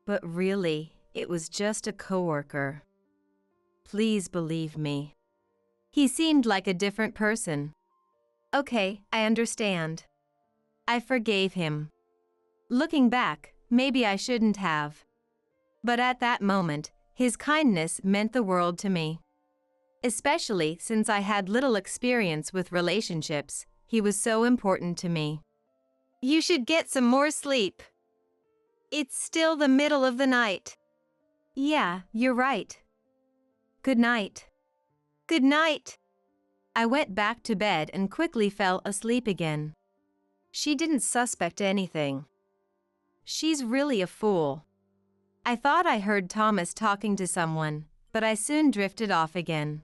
But really, it was just a coworker. Please believe me. He seemed like a different person. Okay, I understand. I forgave him. Looking back, maybe I shouldn't have. But at that moment, his kindness meant the world to me. Especially since I had little experience with relationships, he was so important to me. You should get some more sleep. It's still the middle of the night. Yeah, you're right. Good night. Good night. I went back to bed and quickly fell asleep again. She didn't suspect anything. She's really a fool. I thought I heard Thomas talking to someone, but I soon drifted off again.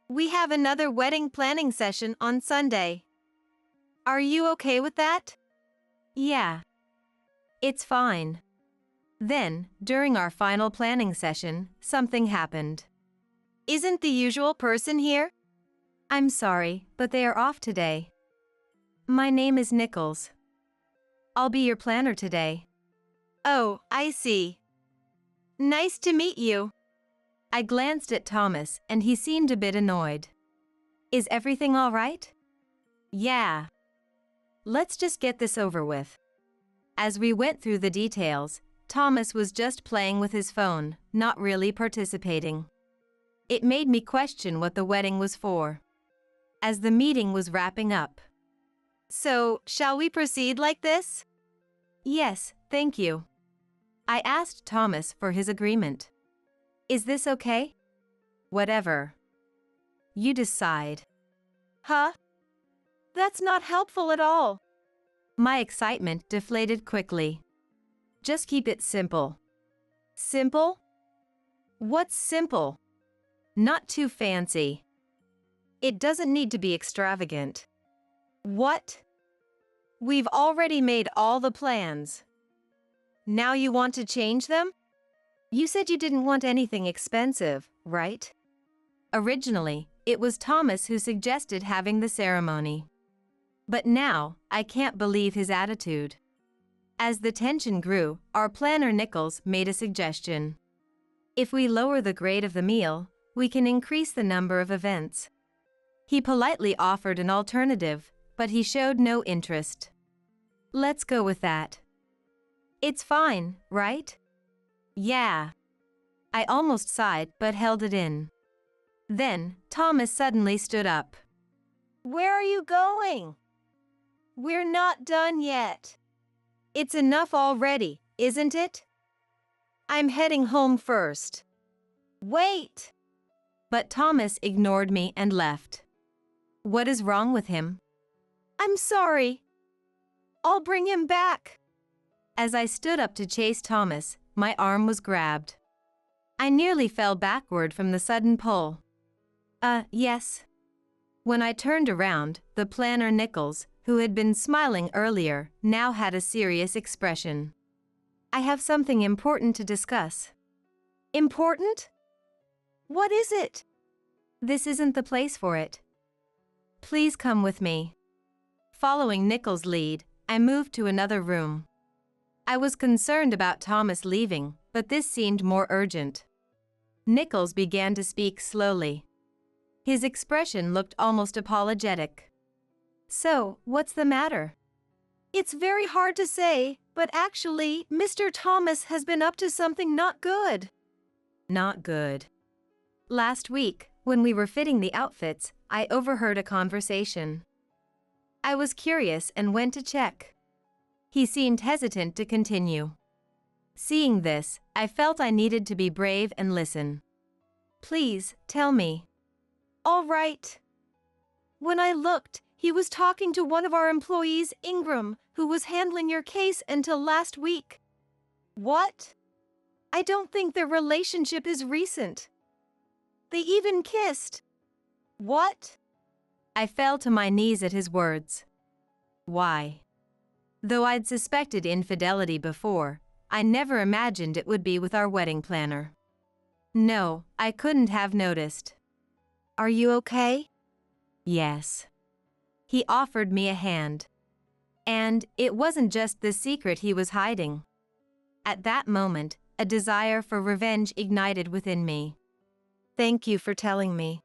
We have another wedding planning session on Sunday. Are you okay with that? Yeah. It's fine. Then, during our final planning session, something happened. Isn't the usual person here? I'm sorry, but they are off today. My name is Nichols. I'll be your planner today. Oh, I see. Nice to meet you. I glanced at Thomas and he seemed a bit annoyed. Is everything all right? Yeah. Let's just get this over with. As we went through the details, Thomas was just playing with his phone, not really participating. It made me question what the wedding was for. As the meeting was wrapping up. So, shall we proceed like this? Yes, thank you. I asked Thomas for his agreement. Is this okay? Whatever. You decide. Huh? That's not helpful at all. My excitement deflated quickly. Just keep it simple. Simple? What's simple? Not too fancy. It doesn't need to be extravagant. What? We've already made all the plans. Now you want to change them? You said you didn't want anything expensive, right? Originally, it was Thomas who suggested having the ceremony. But now, I can't believe his attitude. As the tension grew, our planner Nichols made a suggestion. If we lower the grade of the meal, we can increase the number of events. He politely offered an alternative, but he showed no interest. Let's go with that. It's fine, right? Yeah. I almost sighed but held it in. Then, Thomas suddenly stood up. Where are you going? We're not done yet. It's enough already, isn't it? I'm heading home first. Wait! But Thomas ignored me and left. What is wrong with him? I'm sorry. I'll bring him back. As I stood up to chase Thomas, my arm was grabbed. I nearly fell backward from the sudden pull. Yes. When I turned around, the planner Nichols, who had been smiling earlier, now had a serious expression. I have something important to discuss. Important? What is it? This isn't the place for it. Please come with me. Following Nichols' lead, I moved to another room. I was concerned about Thomas leaving, but this seemed more urgent. Nichols began to speak slowly. His expression looked almost apologetic. So, what's the matter? It's very hard to say, but actually, Mr. Thomas has been up to something not good. Not good. Last week, when we were fitting the outfits, I overheard a conversation. I was curious and went to check. He seemed hesitant to continue. Seeing this, I felt I needed to be brave and listen. Please, tell me. All right. When I looked, he was talking to one of our employees, Ingram, who was handling your case until last week. What? I don't think their relationship is recent. They even kissed. What? I fell to my knees at his words. Why? Though I'd suspected infidelity before, I never imagined it would be with our wedding planner. No, I couldn't have noticed. Are you okay? Yes. He offered me a hand. And it wasn't just the secret he was hiding. At that moment, a desire for revenge ignited within me. Thank you for telling me.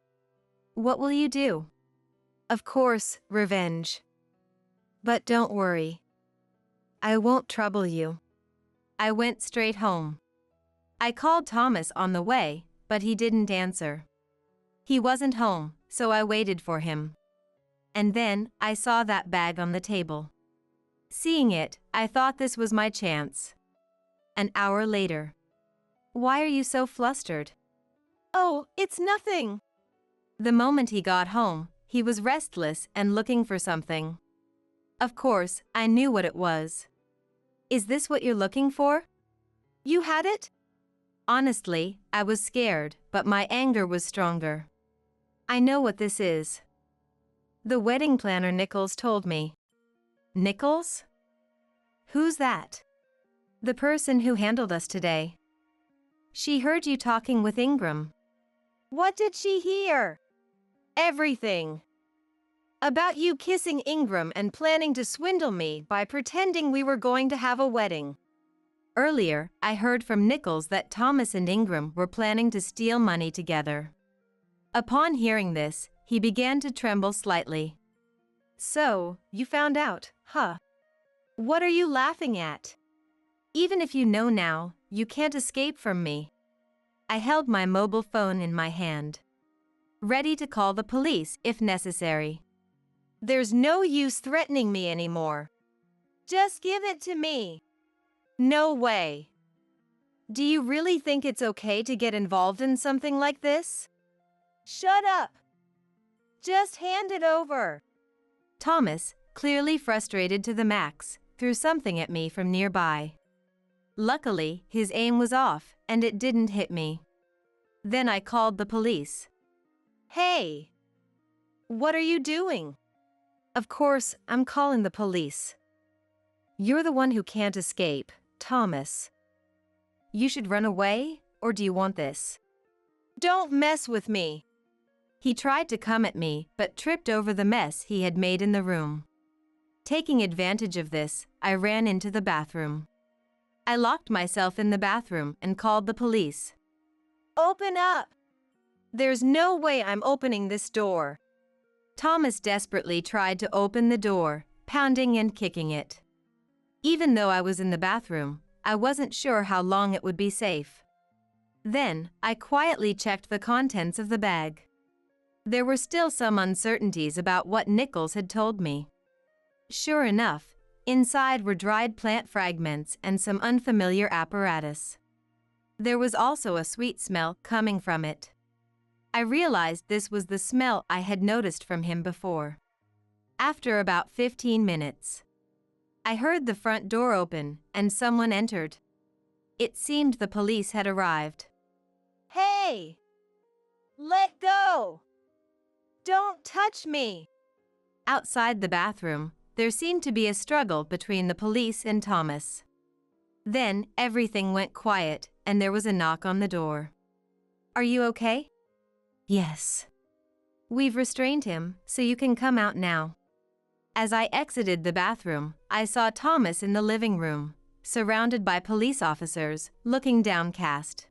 What will you do? Of course, revenge. But don't worry. I won't trouble you. I went straight home. I called Thomas on the way, but he didn't answer. He wasn't home, so I waited for him. And then, I saw that bag on the table. Seeing it, I thought this was my chance. An hour later. Why are you so flustered? Oh, it's nothing. The moment he got home, he was restless and looking for something. Of course, I knew what it was. Is this what you're looking for? You had it? Honestly, I was scared, but my anger was stronger. I know what this is. The wedding planner Nichols told me. Nichols? Who's that? The person who handled us today. She heard you talking with Ingram. What did she hear? Everything. About you kissing Ingram and planning to swindle me by pretending we were going to have a wedding. Earlier, I heard from Nichols that Thomas and Ingram were planning to steal money together. Upon hearing this, he began to tremble slightly. So, you found out, huh? What are you laughing at? Even if you know now, you can't escape from me. I held my mobile phone in my hand, ready to call the police if necessary. There's no use threatening me anymore. Just give it to me. No way. Do you really think it's okay to get involved in something like this? Shut up. Just hand it over. Thomas, clearly frustrated to the max, threw something at me from nearby. Luckily, his aim was off, and it didn't hit me. Then I called the police. Hey! What are you doing? Of course, I'm calling the police. You're the one who can't escape, Thomas. You should run away, or do you want this? Don't mess with me. He tried to come at me, but tripped over the mess he had made in the room. Taking advantage of this, I ran into the bathroom. I locked myself in the bathroom and called the police. Open up! There's no way I'm opening this door. Thomas desperately tried to open the door, pounding and kicking it. Even though I was in the bathroom, I wasn't sure how long it would be safe. Then, I quietly checked the contents of the bag. There were still some uncertainties about what Nichols had told me. Sure enough, inside were dried plant fragments and some unfamiliar apparatus. There was also a sweet smell coming from it. I realized this was the smell I had noticed from him before. After about 15 minutes, I heard the front door open and someone entered. It seemed the police had arrived. Hey! Let go! Don't touch me! Outside the bathroom, there seemed to be a struggle between the police and Thomas. Then, everything went quiet and there was a knock on the door. Are you okay? Yes. We've restrained him, so you can come out now. As I exited the bathroom, I saw Thomas in the living room, surrounded by police officers, looking downcast.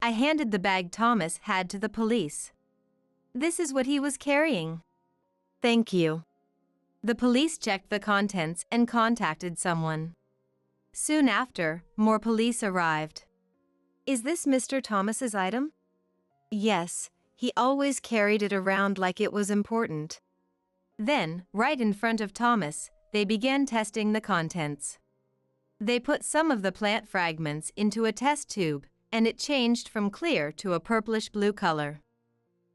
I handed the bag Thomas had to the police. This is what he was carrying. Thank you. The police checked the contents and contacted someone. Soon after, more police arrived. Is this Mr. Thomas's item? Yes, he always carried it around like it was important. Then, right in front of Thomas, they began testing the contents. They put some of the plant fragments into a test tube, and it changed from clear to a purplish-blue color.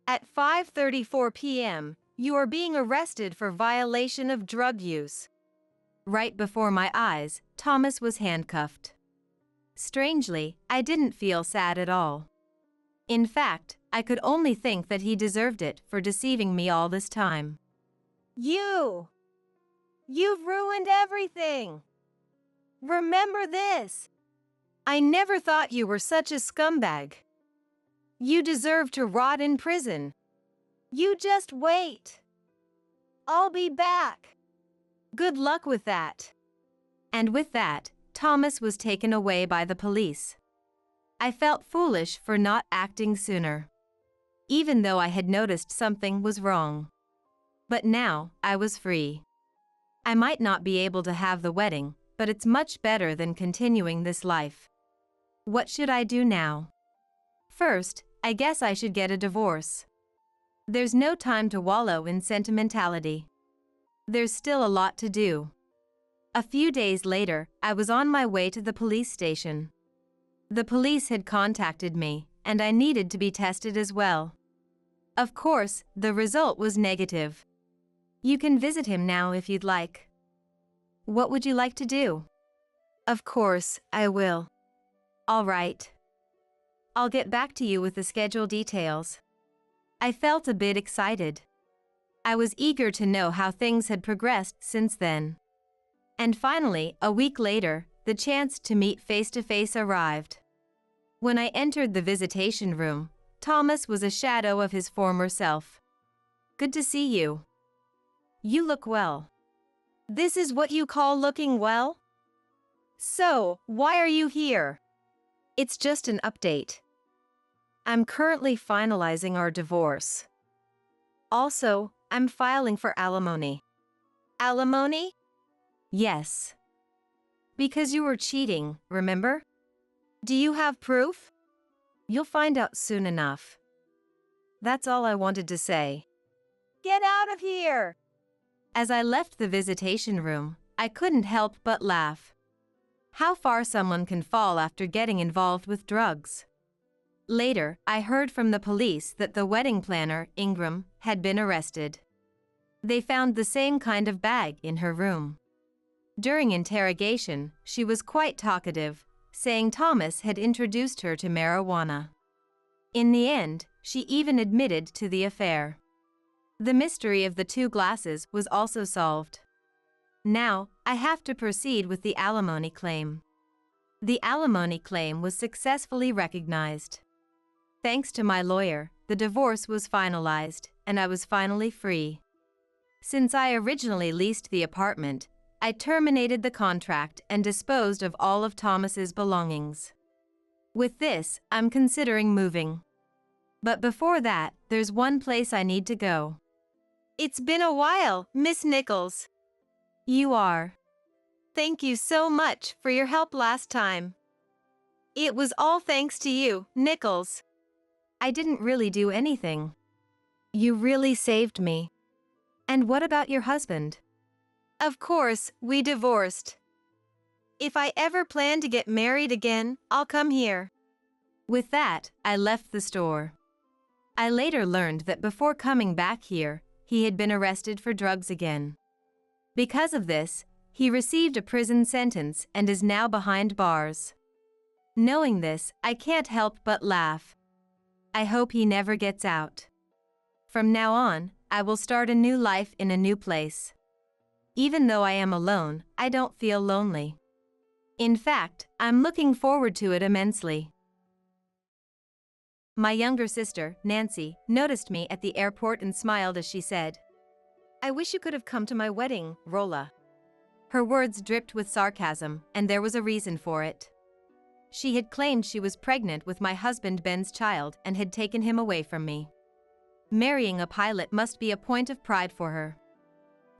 At 5:34 p.m., you are being arrested for violation of drug use. Right before my eyes, Thomas was handcuffed. Strangely, I didn't feel sad at all. In fact, I could only think that he deserved it for deceiving me all this time. You've ruined everything. Remember this. I never thought you were such a scumbag. You deserve to rot in prison. You just wait. I'll be back. Good luck with that. And with that, Thomas was taken away by the police. I felt foolish for not acting sooner, even though I had noticed something was wrong. But now, I was free. I might not be able to have the wedding, but it's much better than continuing this life. What should I do now? First, I guess I should get a divorce. There's no time to wallow in sentimentality. There's still a lot to do. A few days later, I was on my way to the police station. The police had contacted me, and I needed to be tested as well. Of course, the result was negative. You can visit him now if you'd like. What would you like to do? Of course, I will. All right. I'll get back to you with the schedule details. I felt a bit excited. I was eager to know how things had progressed since then. And finally, a week later, the chance to meet face-to-face arrived. When I entered the visitation room, Thomas was a shadow of his former self. Good to see you. You look well. This is what you call looking well? So, why are you here? It's just an update. I'm currently finalizing our divorce. Also, I'm filing for alimony. Alimony? Yes. Because you were cheating, remember? Do you have proof? You'll find out soon enough. That's all I wanted to say. Get out of here! As I left the visitation room, I couldn't help but laugh. How far someone can fall after getting involved with drugs. Later, I heard from the police that the wedding planner, Ingram, had been arrested. They found the same kind of bag in her room. During interrogation, she was quite talkative, saying Thomas had introduced her to marijuana. In the end, she even admitted to the affair. The mystery of the 2 glasses was also solved. Now, I have to proceed with the alimony claim. The alimony claim was successfully recognized. Thanks to my lawyer, the divorce was finalized, and I was finally free. Since I originally leased the apartment, I terminated the contract and disposed of all of Thomas's belongings. With this, I'm considering moving. But before that, there's one place I need to go. It's been a while, Miss Nichols. You are. Thank you so much for your help last time. It was all thanks to you, Nichols. I didn't really do anything. You really saved me. And what about your husband? Of course, we divorced. If I ever plan to get married again, I'll come here. With that, I left the store. I later learned that before coming back here, he had been arrested for drugs again. Because of this, he received a prison sentence and is now behind bars. Knowing this, I can't help but laugh. I hope he never gets out. From now on, I will start a new life in a new place. Even though I am alone, I don't feel lonely. In fact, I'm looking forward to it immensely. My younger sister, Nancy, noticed me at the airport and smiled as she said, I wish you could have come to my wedding, Rolla. Her words dripped with sarcasm, and there was a reason for it. She had claimed she was pregnant with my husband Ben's child and had taken him away from me. Marrying a pilot must be a point of pride for her.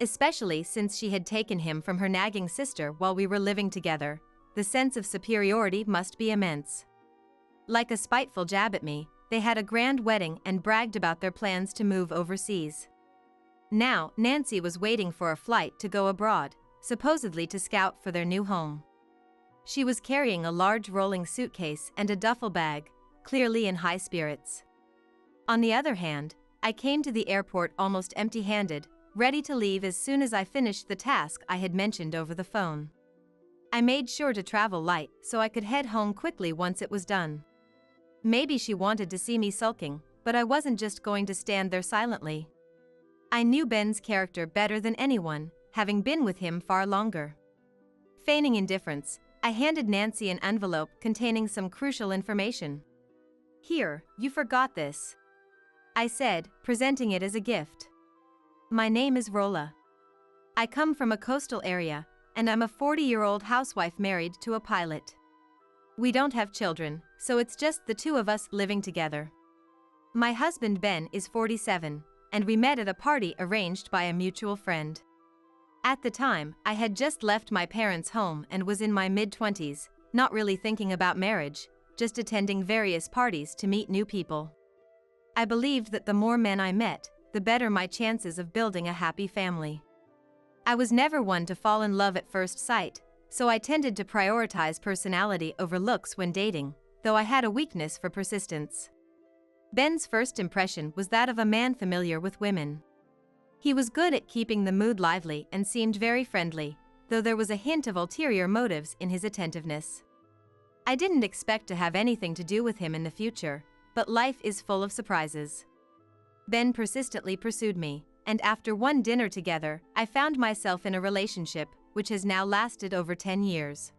Especially since she had taken him from her nagging sister while we were living together, the sense of superiority must be immense. Like a spiteful jab at me, they had a grand wedding and bragged about their plans to move overseas. Now, Nancy was waiting for a flight to go abroad, supposedly to scout for their new home. She was carrying a large rolling suitcase and a duffel bag, clearly in high spirits. On the other hand, I came to the airport almost empty-handed, ready to leave as soon as I finished the task I had mentioned over the phone. I made sure to travel light so I could head home quickly once it was done. Maybe she wanted to see me sulking, but I wasn't just going to stand there silently. I knew Ben's character better than anyone, having been with him far longer. Feigning indifference, I handed Nancy an envelope containing some crucial information. Here, you forgot this, I said, presenting it as a gift. My name is Rolla. I come from a coastal area, and I'm a 40-year-old housewife married to a pilot. We don't have children, so it's just the two of us living together. My husband Ben is 47, and we met at a party arranged by a mutual friend. At the time, I had just left my parents' home and was in my mid-20s, not really thinking about marriage, just attending various parties to meet new people. I believed that the more men I met, the better my chances of building a happy family. I was never one to fall in love at first sight, so I tended to prioritize personality over looks when dating, though I had a weakness for persistence. Ben's first impression was that of a man familiar with women. He was good at keeping the mood lively and seemed very friendly, though there was a hint of ulterior motives in his attentiveness. I didn't expect to have anything to do with him in the future, but life is full of surprises. Ben persistently pursued me, and after one dinner together, I found myself in a relationship which has now lasted over 10 years.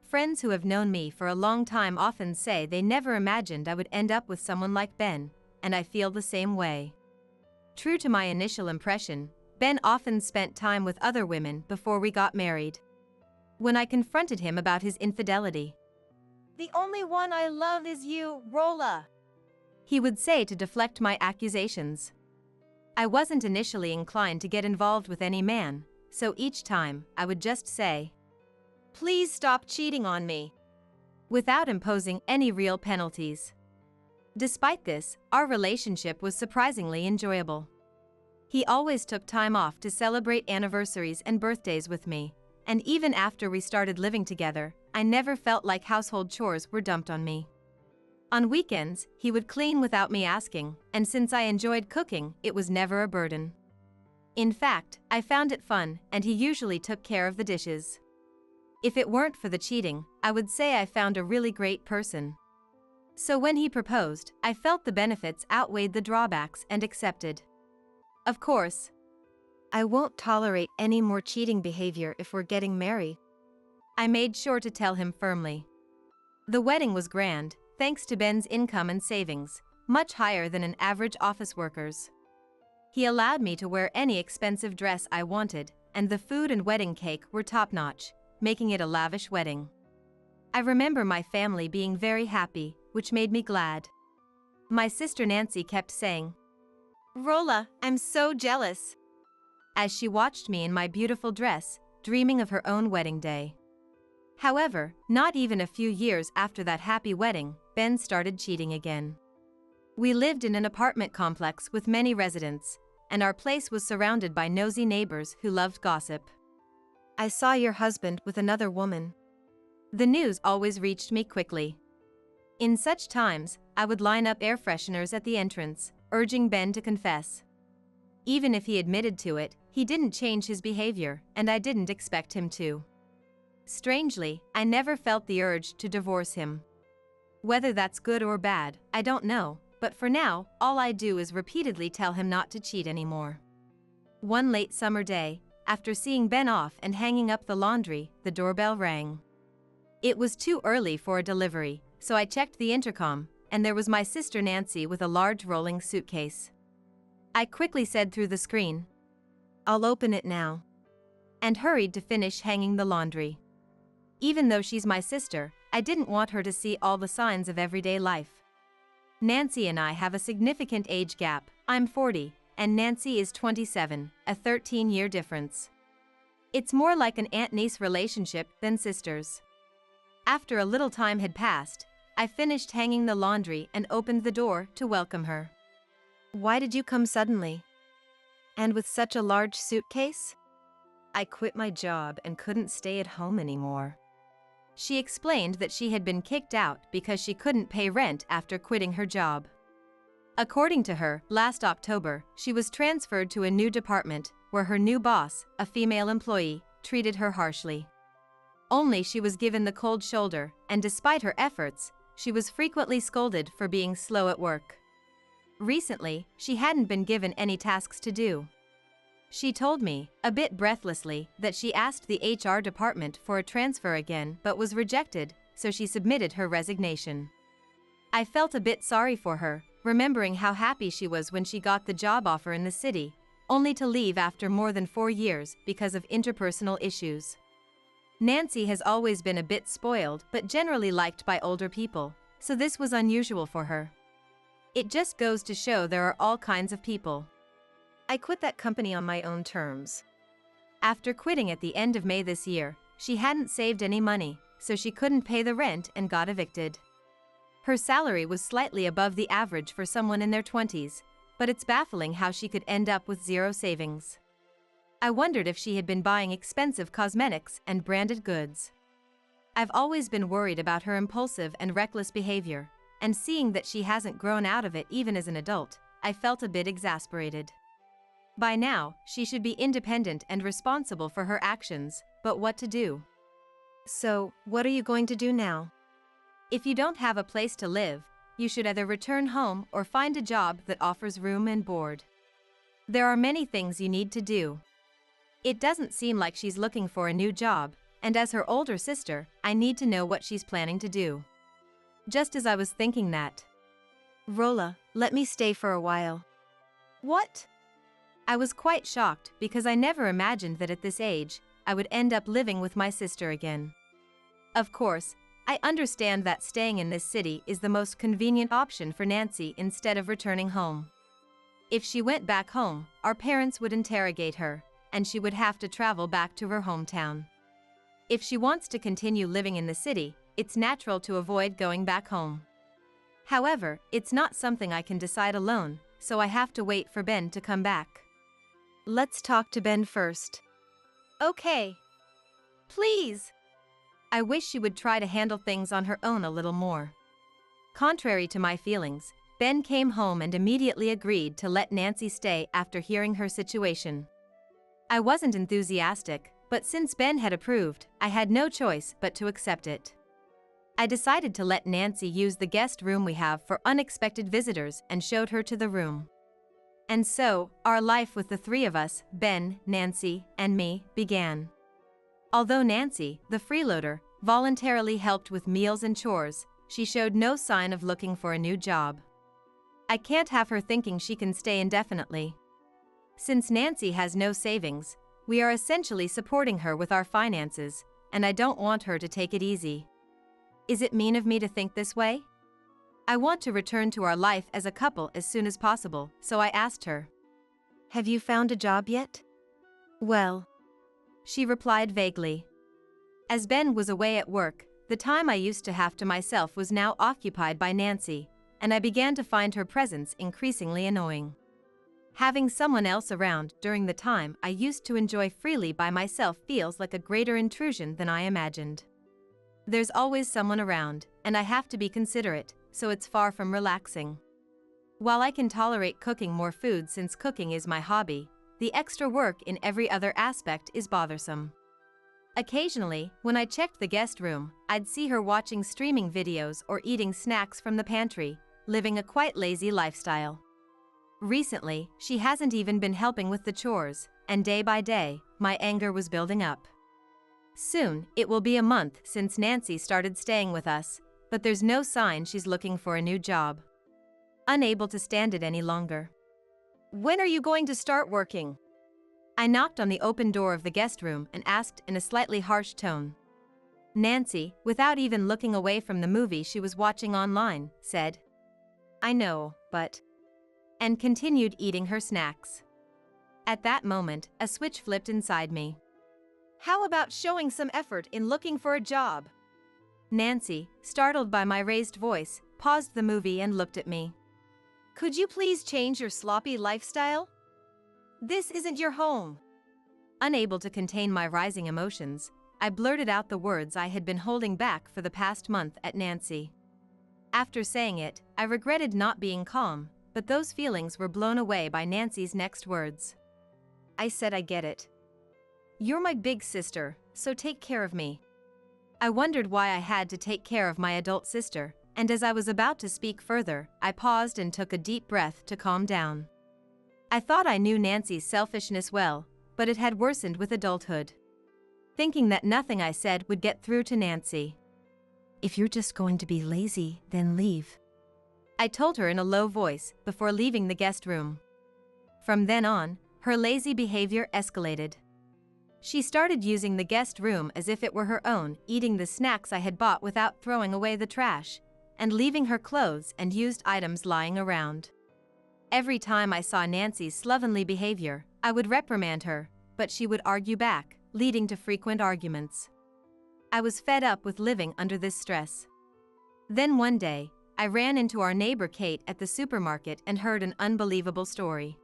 Friends who have known me for a long time often say they never imagined I would end up with someone like Ben, and I feel the same way. True to my initial impression, Ben often spent time with other women before we got married. When I confronted him about his infidelity, The only one I love is you, Rolla, he would say to deflect my accusations. I wasn't initially inclined to get involved with any man, so each time I would just say, please stop cheating on me, without imposing any real penalties. Despite this, our relationship was surprisingly enjoyable. He always took time off to celebrate anniversaries and birthdays with me, and even after we started living together, I never felt like household chores were dumped on me. On weekends, he would clean without me asking, and since I enjoyed cooking, it was never a burden. In fact, I found it fun, and he usually took care of the dishes. If it weren't for the cheating, I would say I found a really great person. So when he proposed, I felt the benefits outweighed the drawbacks and accepted. Of course, I won't tolerate any more cheating behavior if we're getting married, I made sure to tell him firmly. The wedding was grand, thanks to Ben's income and savings, much higher than an average office worker's. He allowed me to wear any expensive dress I wanted, and the food and wedding cake were top-notch, making it a lavish wedding. I remember my family being very happy, which made me glad. My sister Nancy kept saying, "Rolla, I'm so jealous," as she watched me in my beautiful dress, dreaming of her own wedding day. However, not even a few years after that happy wedding, Ben started cheating again. We lived in an apartment complex with many residents, and our place was surrounded by nosy neighbors who loved gossip. "I saw your husband with another woman." The news always reached me quickly. In such times, I would line up air fresheners at the entrance, urging Ben to confess. Even if he admitted to it, he didn't change his behavior, and I didn't expect him to. Strangely, I never felt the urge to divorce him. Whether that's good or bad, I don't know, but for now, all I do is repeatedly tell him not to cheat anymore. One late summer day, after seeing Ben off and hanging up the laundry, the doorbell rang. It was too early for a delivery, so I checked the intercom, and there was my sister Nancy with a large rolling suitcase. I quickly said through the screen, "I'll open it now," and hurried to finish hanging the laundry. Even though she's my sister, I didn't want her to see all the signs of everyday life. Nancy and I have a significant age gap. I'm 40, and Nancy is 27, a 13-year difference. It's more like an aunt-niece relationship than sisters. After a little time had passed, I finished hanging the laundry and opened the door to welcome her. "Why did you come suddenly? And with such a large suitcase?" "I quit my job and couldn't stay at home anymore." She explained that she had been kicked out because she couldn't pay rent after quitting her job. According to her, last October, she was transferred to a new department where her new boss, a female employee, treated her harshly. Only she was given the cold shoulder, and despite her efforts, she was frequently scolded for being slow at work. Recently, she hadn't been given any tasks to do. She told me, a bit breathlessly, that she asked the HR department for a transfer again but was rejected, so she submitted her resignation. I felt a bit sorry for her, remembering how happy she was when she got the job offer in the city, only to leave after more than 4 years because of interpersonal issues. Nancy has always been a bit spoiled but generally liked by older people, so this was unusual for her. It just goes to show there are all kinds of people. "I quit that company on my own terms." After quitting at the end of May this year, she hadn't saved any money, so she couldn't pay the rent and got evicted. Her salary was slightly above the average for someone in their 20s, but it's baffling how she could end up with zero savings. I wondered if she had been buying expensive cosmetics and branded goods. I've always been worried about her impulsive and reckless behavior, and seeing that she hasn't grown out of it even as an adult, I felt a bit exasperated. By now, she should be independent and responsible for her actions, but what to do? "So, what are you going to do now?" If you don't have a place to live, you should either return home or find a job that offers room and board. There are many things you need to do. It doesn't seem like she's looking for a new job, and as her older sister, I need to know what she's planning to do. Just as I was thinking that, "Rolla, let me stay for a while." "What?" I was quite shocked because I never imagined that at this age, I would end up living with my sister again. Of course, I understand that staying in this city is the most convenient option for Nancy instead of returning home. If she went back home, our parents would interrogate her, and she would have to travel back to her hometown. If she wants to continue living in the city, it's natural to avoid going back home. However, it's not something I can decide alone, so I have to wait for Ben to come back. "Let's talk to Ben first." "Okay. Please." I wish she would try to handle things on her own a little more. Contrary to my feelings, Ben came home and immediately agreed to let Nancy stay after hearing her situation. I wasn't enthusiastic, but since Ben had approved, I had no choice but to accept it. I decided to let Nancy use the guest room we have for unexpected visitors and showed her to the room. And so, our life with the three of us, Ben, Nancy, and me, began. Although Nancy, the freeloader, voluntarily helped with meals and chores, she showed no sign of looking for a new job. I can't have her thinking she can stay indefinitely. Since Nancy has no savings, we are essentially supporting her with our finances, and I don't want her to take it easy. Is it mean of me to think this way? I want to return to our life as a couple as soon as possible, so I asked her, Have you found a job yet? Well, she replied vaguely. As Ben was away at work, the time I used to have to myself was now occupied by Nancy, and I began to find her presence increasingly annoying. Having someone else around during the time I used to enjoy freely by myself feels like a greater intrusion than I imagined. There's always someone around, and I have to be considerate, so it's far from relaxing. While I can tolerate cooking more food since cooking is my hobby, the extra work in every other aspect is bothersome. Occasionally, when I checked the guest room, I'd see her watching streaming videos or eating snacks from the pantry, living a quite lazy lifestyle. Recently, she hasn't even been helping with the chores, and day by day, my anger was building up. Soon, it will be a month since Nancy started staying with us, but there's no sign she's looking for a new job. Unable to stand it any longer. When are you going to start working? I knocked on the open door of the guest room and asked in a slightly harsh tone. Nancy, without even looking away from the movie she was watching online, said, I know, but... and continued eating her snacks. At that moment, a switch flipped inside me. How about showing some effort in looking for a job? Nancy, startled by my raised voice, paused the movie and looked at me. Could you please change your sloppy lifestyle? This isn't your home. Unable to contain my rising emotions, I blurted out the words I had been holding back for the past month at Nancy. After saying it, I regretted not being calm, but those feelings were blown away by Nancy's next words. I said I get it. You're my big sister, so take care of me. I wondered why I had to take care of my adult sister, and as I was about to speak further, I paused and took a deep breath to calm down. I thought I knew Nancy's selfishness well, but it had worsened with adulthood. Thinking that nothing I said would get through to Nancy. If you're just going to be lazy, then leave. I told her in a low voice before leaving the guest room. From then on, her lazy behavior escalated. She started using the guest room as if it were her own, eating the snacks I had bought without throwing away the trash, and leaving her clothes and used items lying around. Every time I saw Nancy's slovenly behavior, I would reprimand her, but she would argue back, leading to frequent arguments. I was fed up with living under this stress. Then one day, I ran into our neighbor Kate at the supermarket and heard an unbelievable story.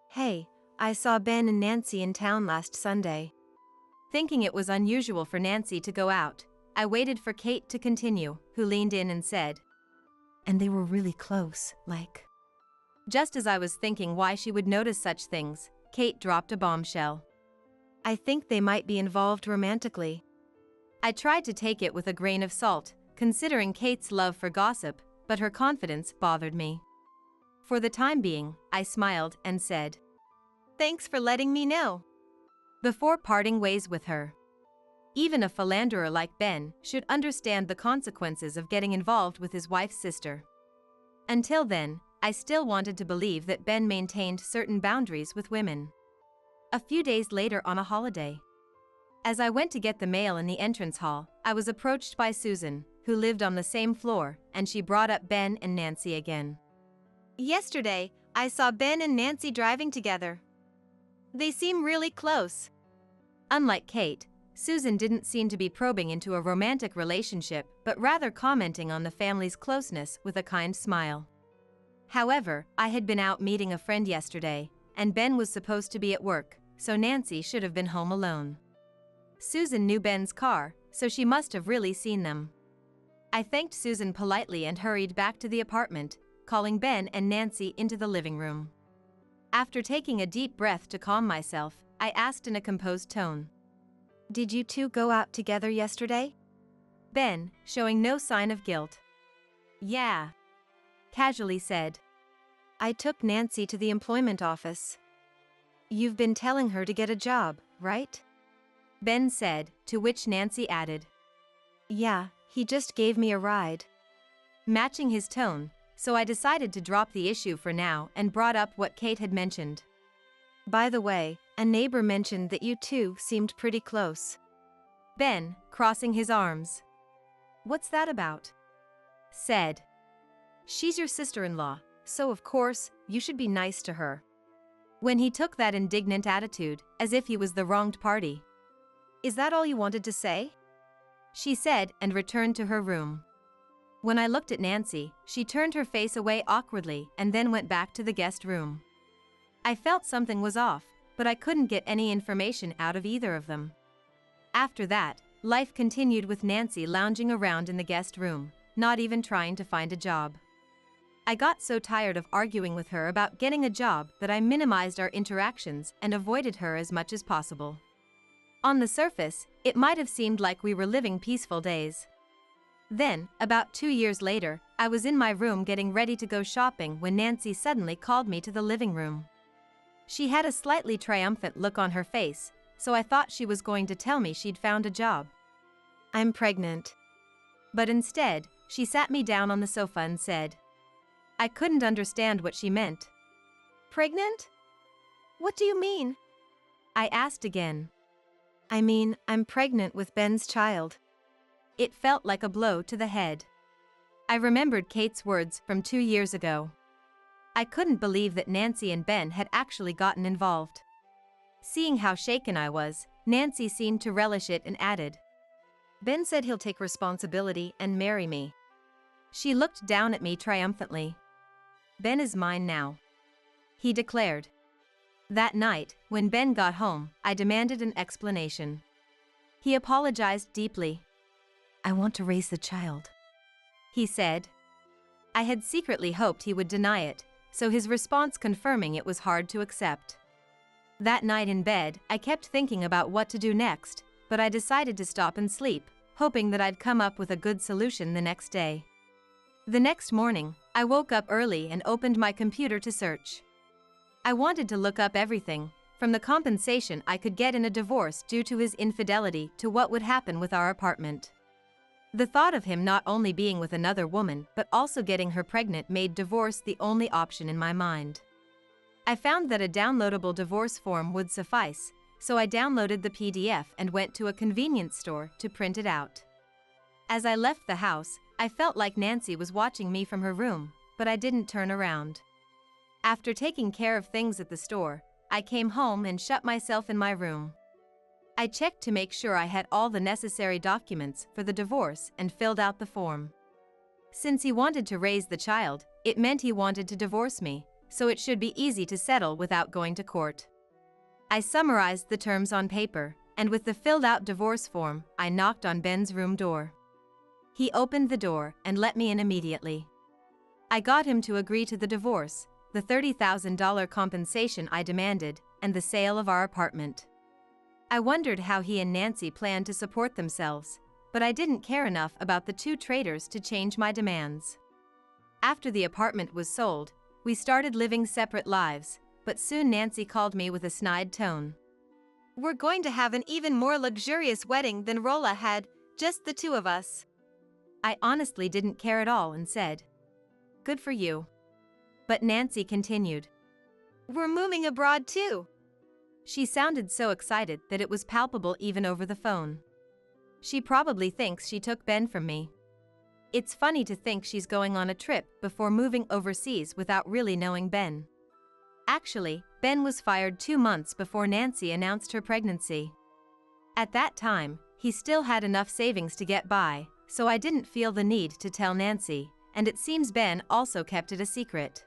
Hey, I saw Ben and Nancy in town last Sunday. Thinking it was unusual for Nancy to go out, I waited for Kate to continue, who leaned in and said, And they were really close, like... Just as I was thinking why she would notice such things, Kate dropped a bombshell. I think they might be involved romantically. I tried to take it with a grain of salt, considering Kate's love for gossip, but her confidence bothered me. For the time being, I smiled and said, Thanks for letting me know. Before parting ways with her. Even a philanderer like Ben should understand the consequences of getting involved with his wife's sister. Until then, I still wanted to believe that Ben maintained certain boundaries with women. A few days later on a holiday. As I went to get the mail in the entrance hall, I was approached by Susan, who lived on the same floor, and she brought up Ben and Nancy again. Yesterday, I saw Ben and Nancy driving together. They seem really close. Unlike Kate, Susan didn't seem to be probing into a romantic relationship, but rather commenting on the family's closeness with a kind smile. However, I had been out meeting a friend yesterday, and Ben was supposed to be at work, so Nancy should have been home alone. Susan knew Ben's car, so she must have really seen them. I thanked Susan politely and hurried back to the apartment, calling Ben and Nancy into the living room. After taking a deep breath to calm myself, I asked in a composed tone. Did you two go out together yesterday? Ben, showing no sign of guilt. Yeah. Casually said. I took Nancy to the employment office. You've been telling her to get a job, right? Ben said, to which Nancy added. Yeah, he just gave me a ride. Matching his tone, so I decided to drop the issue for now and brought up what Kate had mentioned. By the way, a neighbor mentioned that you two seemed pretty close. Ben, crossing his arms. What's that about? Said. She's your sister-in-law, so of course, you should be nice to her. When he took that indignant attitude, as if he was the wronged party. Is that all you wanted to say? She said and returned to her room. When I looked at Nancy, she turned her face away awkwardly and then went back to the guest room. I felt something was off, but I couldn't get any information out of either of them. After that, life continued with Nancy lounging around in the guest room, not even trying to find a job. I got so tired of arguing with her about getting a job that I minimized our interactions and avoided her as much as possible. On the surface, it might have seemed like we were living peaceful days. Then, about 2 years later, I was in my room getting ready to go shopping when Nancy suddenly called me to the living room. She had a slightly triumphant look on her face, so I thought she was going to tell me she'd found a job. I'm pregnant. But instead, she sat me down on the sofa and said. I couldn't understand what she meant. Pregnant? What do you mean? I asked again. I mean, I'm pregnant with Ben's child. It felt like a blow to the head. I remembered Kate's words from 2 years ago. I couldn't believe that Nancy and Ben had actually gotten involved. Seeing how shaken I was, Nancy seemed to relish it and added. Ben said he'll take responsibility and marry me. She looked down at me triumphantly. Ben is mine now, he declared. That night, when Ben got home, I demanded an explanation. He apologized deeply. I want to raise the child, he said. I had secretly hoped he would deny it, so his response confirming it was hard to accept. That night in bed, I kept thinking about what to do next, but I decided to stop and sleep, hoping that I'd come up with a good solution the next day. The next morning, I woke up early and opened my computer to search. I wanted to look up everything, from the compensation I could get in a divorce due to his infidelity to what would happen with our apartment. The thought of him not only being with another woman but also getting her pregnant made divorce the only option in my mind. I found that a downloadable divorce form would suffice, so I downloaded the PDF and went to a convenience store to print it out. As I left the house, I felt like Nancy was watching me from her room, but I didn't turn around. After taking care of things at the store, I came home and shut myself in my room. I checked to make sure I had all the necessary documents for the divorce and filled out the form. Since he wanted to raise the child, it meant he wanted to divorce me, so it should be easy to settle without going to court. I summarized the terms on paper, and with the filled-out divorce form, I knocked on Ben's room door. He opened the door and let me in immediately. I got him to agree to the divorce, the $30,000 compensation I demanded, and the sale of our apartment. I wondered how he and Nancy planned to support themselves, but I didn't care enough about the two traitors to change my demands. After the apartment was sold, we started living separate lives, but soon Nancy called me with a snide tone. We're going to have an even more luxurious wedding than Rolla had, just the two of us. I honestly didn't care at all and said, good for you. But Nancy continued. We're moving abroad too. She sounded so excited that it was palpable even over the phone. She probably thinks she took Ben from me. It's funny to think she's going on a trip before moving overseas without really knowing Ben. Actually, Ben was fired 2 months before Nancy announced her pregnancy. At that time, he still had enough savings to get by, so I didn't feel the need to tell Nancy, and it seems Ben also kept it a secret.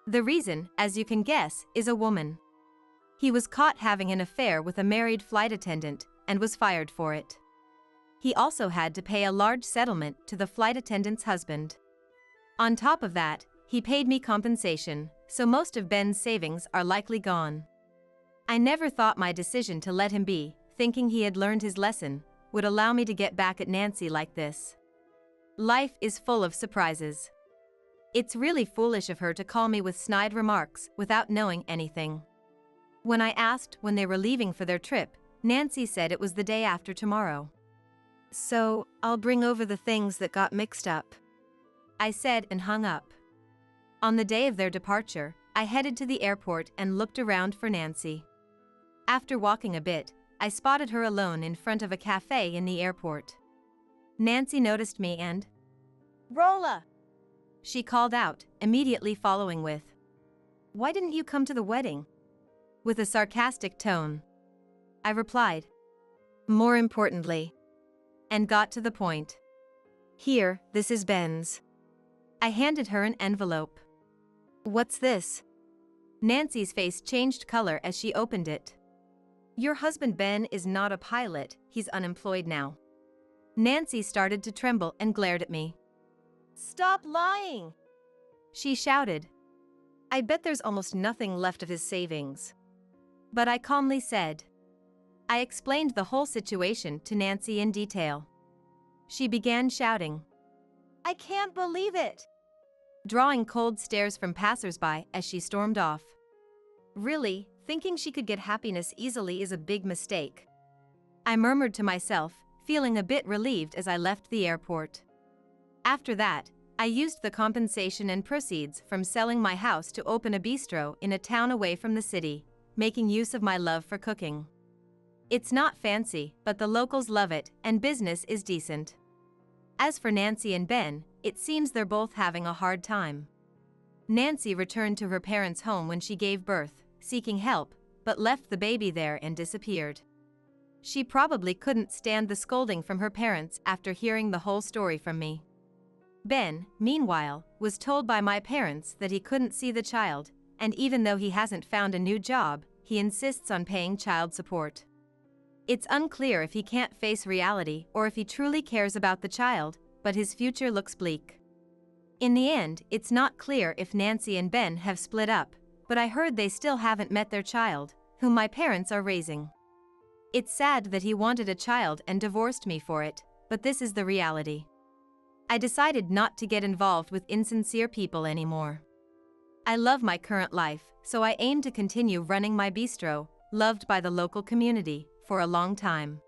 The reason, as you can guess, is a woman. He was caught having an affair with a married flight attendant and was fired for it. He also had to pay a large settlement to the flight attendant's husband. On top of that, he paid me compensation, so most of Ben's savings are likely gone. I never thought my decision to let him be, thinking he had learned his lesson, would allow me to get back at Nancy like this. Life is full of surprises. It's really foolish of her to call me with snide remarks without knowing anything. When I asked when they were leaving for their trip, Nancy said it was the day after tomorrow. So, I'll bring over the things that got mixed up, I said and hung up. On the day of their departure, I headed to the airport and looked around for Nancy. After walking a bit, I spotted her alone in front of a cafe in the airport. Nancy noticed me and, Rolla! she called out, immediately following with, "Why didn't you come to the wedding?" With a sarcastic tone. I replied, "More importantly," and got to the point. "Here, this is Ben's." I handed her an envelope. "What's this?" Nancy's face changed color as she opened it. "Your husband Ben is not a pilot, he's unemployed now." Nancy started to tremble and glared at me. Stop lying! She shouted. "I bet there's almost nothing left of his savings." But I calmly said. I explained the whole situation to Nancy in detail. She began shouting, I can't believe it! drawing cold stares from passersby as she stormed off. Really, thinking she could get happiness easily is a big mistake. I murmured to myself, feeling a bit relieved as I left the airport. After that, I used the compensation and proceeds from selling my house to open a bistro in a town away from the city, making use of my love for cooking. It's not fancy, but the locals love it, and business is decent. As for Nancy and Ben, it seems they're both having a hard time. Nancy returned to her parents' home when she gave birth, seeking help, but left the baby there and disappeared. She probably couldn't stand the scolding from her parents after hearing the whole story from me. Ben, meanwhile, was told by my parents that he couldn't see the child, and even though he hasn't found a new job, he insists on paying child support. It's unclear if he can't face reality or if he truly cares about the child, but his future looks bleak. In the end, it's not clear if Nancy and Ben have split up, but I heard they still haven't met their child, whom my parents are raising. It's sad that he wanted a child and divorced me for it, but this is the reality. I decided not to get involved with insincere people anymore. I love my current life, so I aim to continue running my bistro, loved by the local community, for a long time.